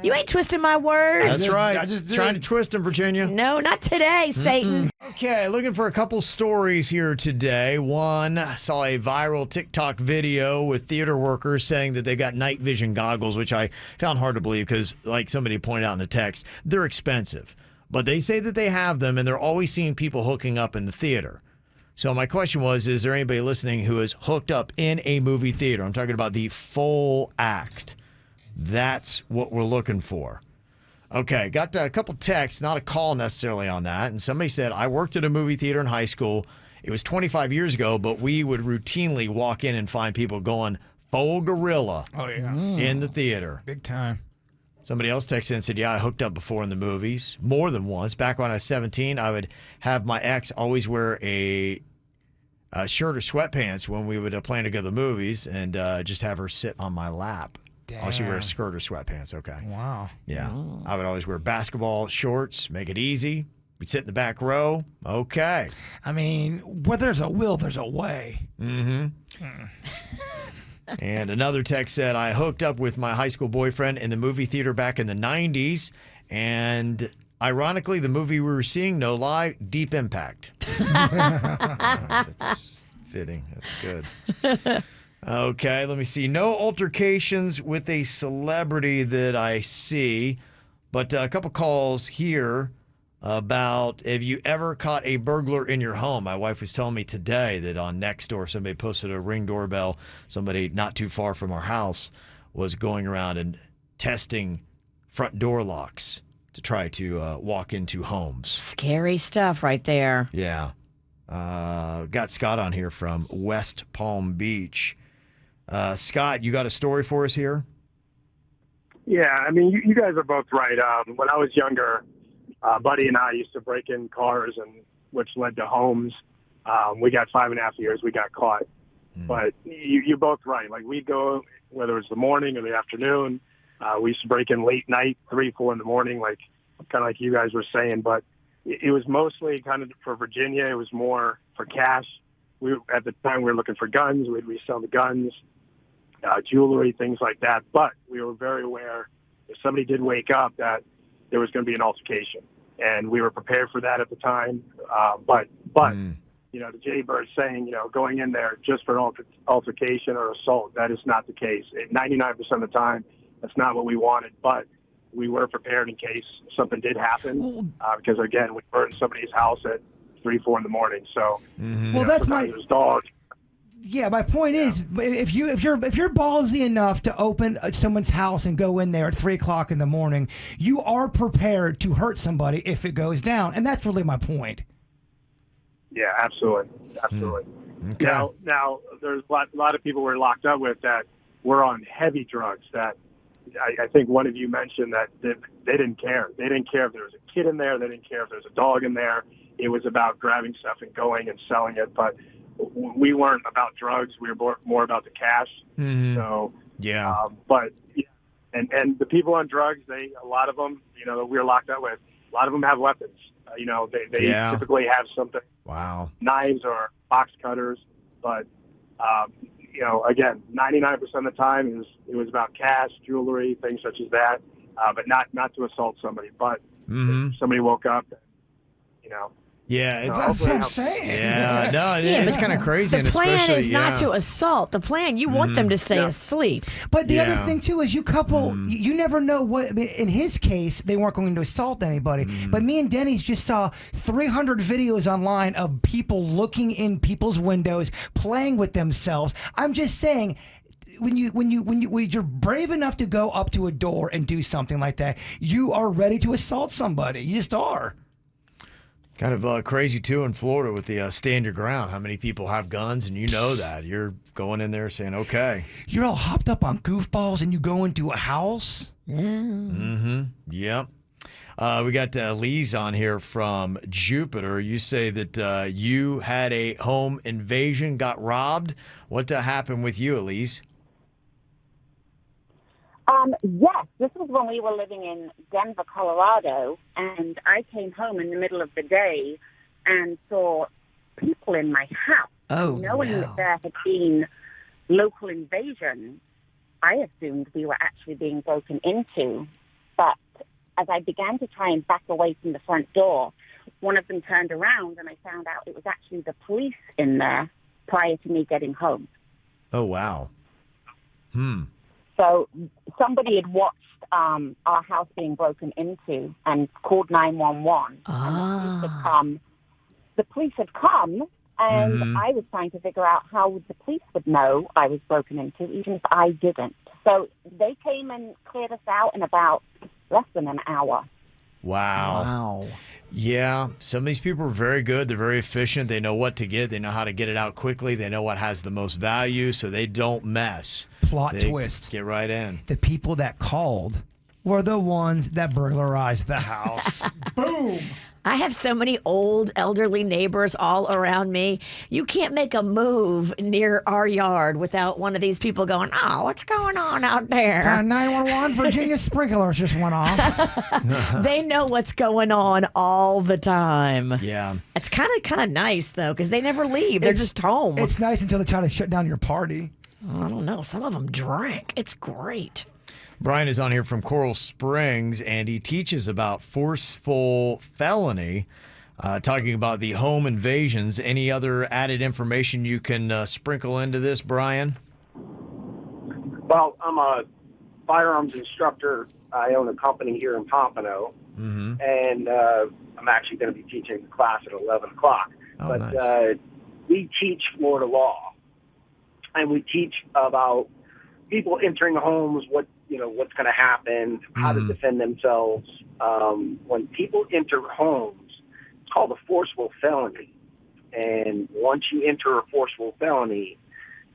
[SPEAKER 3] You ain't twisting my words.
[SPEAKER 2] That's right. I just trying to twist them, Virginia.
[SPEAKER 3] No, not today, Satan.
[SPEAKER 2] Okay, looking for a couple stories here today. One, I saw a viral TikTok video with theater workers saying that they got night vision goggles, which I found hard to believe because, like somebody pointed out in the text, they're expensive. But they say that they have them, and they're always seeing people hooking up in the theater. So my question was, is there anybody listening who is hooked up in a movie theater? I'm talking about the full act. That's what we're looking for. Okay, got a couple texts, not a call necessarily on that. And somebody said, I worked at a movie theater in high school. It was 25 years ago, but we would routinely walk in and find people going full gorilla in the theater.
[SPEAKER 4] Big time.
[SPEAKER 2] Somebody else texted and said, yeah, I hooked up before in the movies, more than once. Back when I was 17, I would have my ex always wear a shirt or sweatpants when we would plan to go to the movies and just have her sit on my lap. Oh, she wears a skirt or sweatpants. Okay.
[SPEAKER 4] Wow.
[SPEAKER 2] Yeah. I would always wear basketball shorts, make it easy. We'd sit in the back row. Okay.
[SPEAKER 4] I mean, where there's a will, there's a way.
[SPEAKER 2] Mm-hmm. And another text said, I hooked up with my high school boyfriend in the movie theater back in the 90s. And ironically, the movie we were seeing, no lie, Deep Impact. That's fitting. That's good. Okay, let me see. No altercations with a celebrity that I see, but a couple calls here about, have you ever caught a burglar in your home? My wife was telling me today that on Nextdoor, somebody posted a Ring doorbell. Somebody not too far from our house was going around and testing front door locks to try to walk into homes.
[SPEAKER 3] Scary stuff right there.
[SPEAKER 2] Yeah. Got Scott on here from West Palm Beach. Scott, you got a story for us here?
[SPEAKER 17] Yeah, I mean, you guys are both right. When I was younger, Buddy and I used to break in cars, and which led to homes. We got 5.5 years. We got caught. But you're both right. Like, we'd go, whether it's the morning or the afternoon, we used to break in late night, 3, 4 in the morning, like kind of like you guys were saying. But it was mostly kind of for Virginia. It was more for cash. At the time, we were looking for guns. We'd resell the guns. Jewelry, things like that. But we were very aware if somebody did wake up that there was going to be an altercation. And we were prepared for that at the time. But you know, the Jaybird saying, you know, going in there just for an altercation or assault, that is not the case. 99% of the time, that's not what we wanted. But we were prepared in case something did happen. Because, again, we burned somebody's house at 3, 4 in the morning. So,
[SPEAKER 4] Well, that's my...
[SPEAKER 17] There's dogs.
[SPEAKER 4] Yeah, my point is, if you're ballsy enough to open someone's house and go in there at 3 o'clock in the morning, you are prepared to hurt somebody if it goes down, and that's really my point.
[SPEAKER 17] Yeah, absolutely.
[SPEAKER 2] Okay.
[SPEAKER 17] Now there's a lot of people we're locked up with that were on heavy drugs. That I think one of you mentioned that they didn't care. They didn't care if there was a kid in there. They didn't care if there was a dog in there. It was about grabbing stuff and going and selling it. But we weren't about drugs. We were more about the cash. So
[SPEAKER 2] Yeah.
[SPEAKER 17] But yeah, and the people on drugs, a lot of them, that we're locked up with, a lot of them have weapons. They typically have something.
[SPEAKER 2] Wow.
[SPEAKER 17] Knives or box cutters, but again, 99% of the time it was about cash, jewelry, things such as that, but not to assault somebody. But if somebody woke up,
[SPEAKER 2] Yeah,
[SPEAKER 4] that's what I'm saying.
[SPEAKER 2] Yeah, no, it's kind of crazy.
[SPEAKER 3] The
[SPEAKER 2] and
[SPEAKER 3] plan
[SPEAKER 2] especially,
[SPEAKER 3] is not to assault. The plan, you want them to stay asleep.
[SPEAKER 4] But the other thing too is you you never know what. I mean, in his case, they weren't going to assault anybody. But me and Dennys just saw 300 videos online of people looking in people's windows, playing with themselves. I'm just saying. When you're brave enough to go up to a door and do something like that, you are ready to assault somebody. You just are.
[SPEAKER 2] Kind of crazy, too, in Florida with the stand your ground. How many people have guns, and you know that. You're going in there saying, okay.
[SPEAKER 4] You're all hopped up on goofballs, and you go into a house?
[SPEAKER 3] Yeah.
[SPEAKER 2] Mm-hmm. Yep. We got Elise on here from Jupiter. You say that you had a home invasion, got robbed. What happened with you, Elise?
[SPEAKER 19] Yes, this was when we were living in Denver, Colorado, and I came home in the middle of the day and saw people in my house.
[SPEAKER 3] Oh,
[SPEAKER 19] knowing
[SPEAKER 3] no.
[SPEAKER 19] that there had been local invasion, I assumed we were actually being broken into. But as I began to try and back away from the front door, one of them turned around and I found out it was actually the police in there prior to me getting home.
[SPEAKER 2] Oh, wow.
[SPEAKER 19] So somebody had watched our house being broken into and called 911. And the police had come, and I was trying to figure out how the police would know I was broken into, even if I didn't. So they came and cleared us out in about less than an hour.
[SPEAKER 2] Wow. Yeah, some of these people are very good. They're very efficient. They know what to get. They know how to get it out quickly. They know what has the most value, so they don't mess.
[SPEAKER 4] Plot twist.
[SPEAKER 2] Get right in.
[SPEAKER 4] The people that called were the ones that burglarized the house. Boom.
[SPEAKER 3] I have so many old elderly neighbors all around me. You can't make a move near our yard without one of these people going, oh, what's going on out there?
[SPEAKER 4] 911, Virginia sprinklers just went off.
[SPEAKER 3] They know what's going on all the time.
[SPEAKER 2] Yeah.
[SPEAKER 3] It's kind of nice, though, because they never leave. They're just home.
[SPEAKER 4] It's nice until they try to shut down your party.
[SPEAKER 3] I don't know. Some of them drink. It's great.
[SPEAKER 2] Brian is on here from Coral Springs, and he teaches about forceful felony, talking about the home invasions. Any other added information you can sprinkle into this, Brian?
[SPEAKER 20] Well, I'm a firearms instructor. I own a company here in Pompano, and I'm actually going to be teaching the class at 11 o'clock.
[SPEAKER 2] Oh,
[SPEAKER 20] but
[SPEAKER 2] nice.
[SPEAKER 20] We teach Florida law, and we teach about people entering homes, what's going to happen, how to defend themselves. When people enter homes, it's called a forcible felony. And once you enter a forcible felony,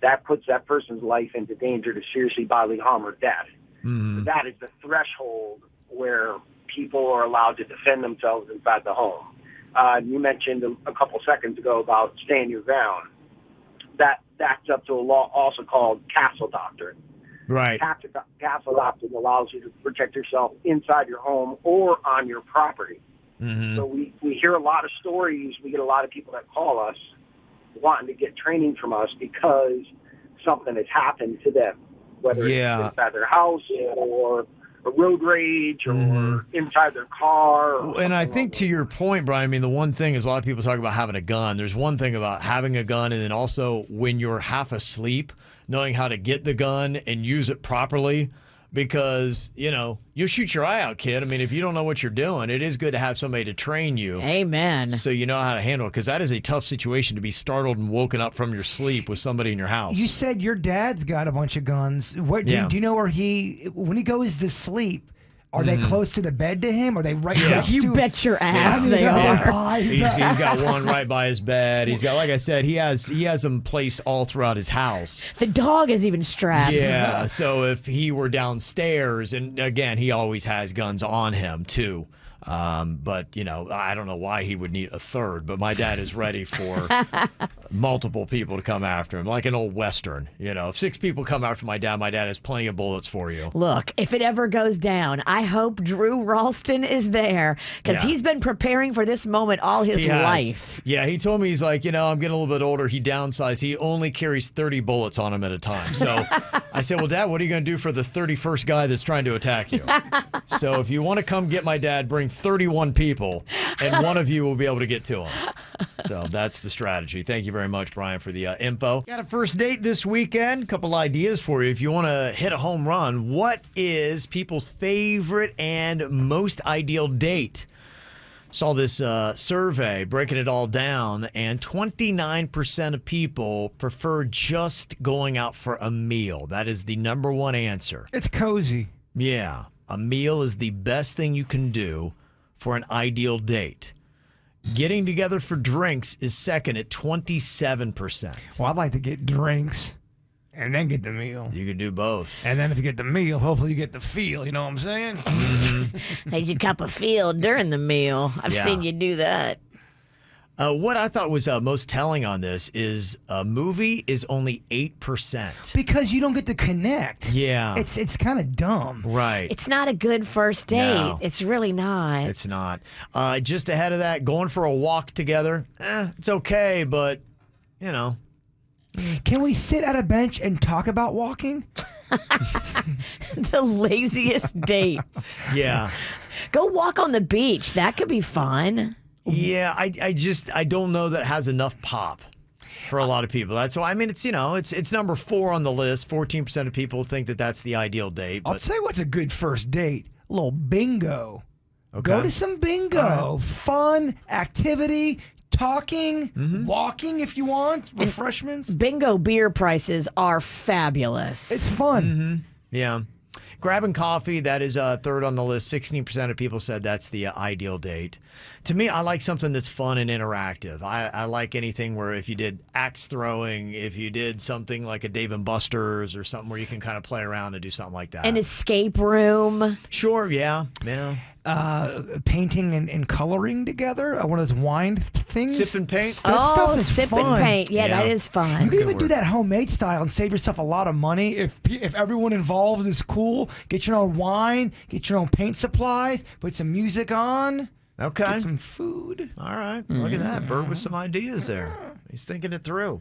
[SPEAKER 20] that puts that person's life into danger to seriously bodily harm or death. So that is the threshold where people are allowed to defend themselves inside the home. You mentioned a couple seconds ago about stand your ground. That backs up to a law also called castle doctrine.
[SPEAKER 2] Right.
[SPEAKER 20] Castle doctrine allows you to protect yourself inside your home or on your property. So we hear a lot of stories. We get a lot of people that call us wanting to get training from us because something has happened to them, whether it's inside their house or a road rage or inside their car.
[SPEAKER 2] And I think to your point, Brian, I mean, the one thing is a lot of people talk about having a gun. There's one thing about having a gun, and then also when you're half asleep, knowing how to get the gun and use it properly, because, you'll shoot your eye out, kid. I mean, if you don't know what you're doing, it is good to have somebody to train you.
[SPEAKER 3] Amen.
[SPEAKER 2] So you know how to handle it, because that is a tough situation to be startled and woken up from your sleep with somebody in your house.
[SPEAKER 4] You said your dad's got a bunch of guns. What do you know where when he goes to sleep? Are they close to the bed to him? Are they right next to him?
[SPEAKER 3] You bet your ass they are.
[SPEAKER 2] He's got one right by his bed. He's got, like I said, he has them placed all throughout his house.
[SPEAKER 3] The dog is even strapped.
[SPEAKER 2] Yeah, so if he were downstairs, and again, he always has guns on him too. But, you know, I don't know why he would need a third, but my dad is ready for multiple people to come after him, like an old Western. You know, if 6 people come after my dad has plenty of bullets for you.
[SPEAKER 3] Look, if it ever goes down, I hope Drew Ralston is there because he's been preparing for this moment all his life.
[SPEAKER 2] Yeah, he told me, he's like, you know, I'm getting a little bit older. He downsized. He only carries 30 bullets on him at a time. So I said, well, Dad, what are you going to do for the 31st guy that's trying to attack you? So if you want to come get my dad, bring 31 people, and one of you will be able to get to him. So that's the strategy. Thank you very much, Brian, for the info. Got a first date this weekend. Couple ideas for you. If you want to hit a home run, what is people's favorite and most ideal date? Saw this survey breaking it all down, and 29% of people prefer just going out for a meal. That is the number one answer.
[SPEAKER 4] It's cozy.
[SPEAKER 2] Yeah. A meal is the best thing you can do for an ideal date. Getting together for drinks is second at 27%.
[SPEAKER 4] Well, I'd like to get drinks and then get the meal.
[SPEAKER 2] You could do both.
[SPEAKER 4] And then if you get the meal, hopefully you get the feel. You know what I'm saying?
[SPEAKER 3] Hey, you cup of feel during the meal. I've seen you do that.
[SPEAKER 2] What I thought was most telling on this is a movie is only 8%.
[SPEAKER 4] Because you don't get to connect.
[SPEAKER 2] Yeah.
[SPEAKER 4] It's kind of dumb.
[SPEAKER 2] Right.
[SPEAKER 3] It's not a good first date.
[SPEAKER 2] No.
[SPEAKER 3] It's really not.
[SPEAKER 2] It's not. Just ahead of that, going for a walk together, it's okay, but, you know.
[SPEAKER 4] Can we sit at a bench and talk about walking?
[SPEAKER 3] The laziest date.
[SPEAKER 2] Yeah.
[SPEAKER 3] Go walk on the beach. That could be fun.
[SPEAKER 2] Yeah, I don't know that has enough pop for a lot of people. That's why, I mean, it's, you know, it's number 4 on the list. 14% of people think that that's the ideal date.
[SPEAKER 4] I'll tell you what's a good first date. A little bingo.
[SPEAKER 2] Okay.
[SPEAKER 4] Go to some bingo. Fun, activity, talking, walking if you want, refreshments.
[SPEAKER 3] Bingo beer prices are fabulous.
[SPEAKER 4] It's fun.
[SPEAKER 2] Yeah. Grabbing coffee, that is third on the list. 16% of people said that's the ideal date. To me, I like something that's fun and interactive. I like anything where if you did axe throwing, if you did something like a Dave & Buster's or something where you can kind of play around and do something like that.
[SPEAKER 3] An escape room.
[SPEAKER 2] Sure, yeah.
[SPEAKER 4] Painting and coloring together. One of those wine things.
[SPEAKER 2] Sip and paint.
[SPEAKER 4] That stuff is
[SPEAKER 3] sip
[SPEAKER 4] fun.
[SPEAKER 3] and paint. Yeah, that is fun.
[SPEAKER 4] You can even do that homemade style and save yourself a lot of money if everyone involved is cool. Get your own wine, get your own paint supplies, put some music on.
[SPEAKER 2] Okay.
[SPEAKER 4] Get some food.
[SPEAKER 2] All right. Look at that. Bert with some ideas there. He's thinking it through.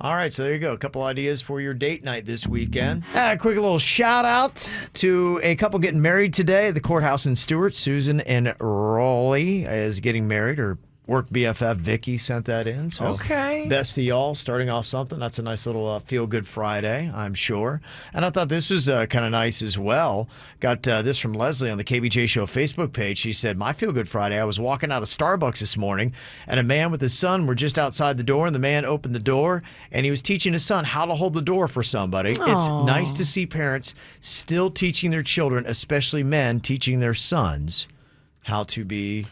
[SPEAKER 2] All right. So there you go. A couple ideas for your date night this weekend. A quick little shout out to a couple getting married today at the courthouse in Stewart. Susan and Raleigh is getting married. Her work BFF Vicky sent that in. So
[SPEAKER 4] okay.
[SPEAKER 2] Best for y'all, starting off something. That's a nice little feel-good Friday, I'm sure. And I thought this was kind of nice as well. Got this from Leslie on the KVJ Show Facebook page. She said, my feel-good Friday, I was walking out of Starbucks this morning, and a man with his son were just outside the door, and the man opened the door, and he was teaching his son how to hold the door for somebody.
[SPEAKER 3] Aww.
[SPEAKER 2] It's nice to see parents still teaching their children, especially men, teaching their sons how to be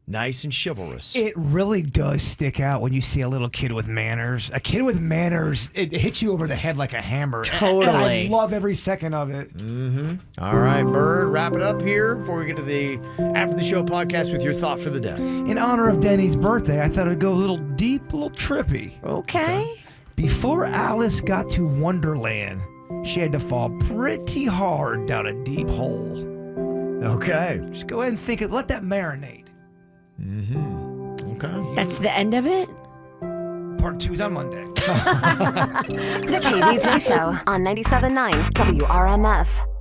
[SPEAKER 2] nice and chivalrous.
[SPEAKER 4] It really does stick out when you see a little kid with manners. A kid with manners, it hits you over the head like a hammer.
[SPEAKER 3] Totally.
[SPEAKER 4] And I love every second of it.
[SPEAKER 2] All right, Bird, wrap it up here before we get to the After the Show podcast with your thought for the day.
[SPEAKER 4] In honor of Denny's birthday, I thought I'd go a little deep, a little trippy.
[SPEAKER 3] Okay.
[SPEAKER 4] Before Alice got to Wonderland, she had to fall pretty hard down a deep hole.
[SPEAKER 2] Okay.
[SPEAKER 4] Just go ahead and think it. Let that marinate.
[SPEAKER 2] Okay.
[SPEAKER 3] That's the end of it?
[SPEAKER 4] Part 2's on Monday.
[SPEAKER 21] The KVJ Show on 97.9 WRMF.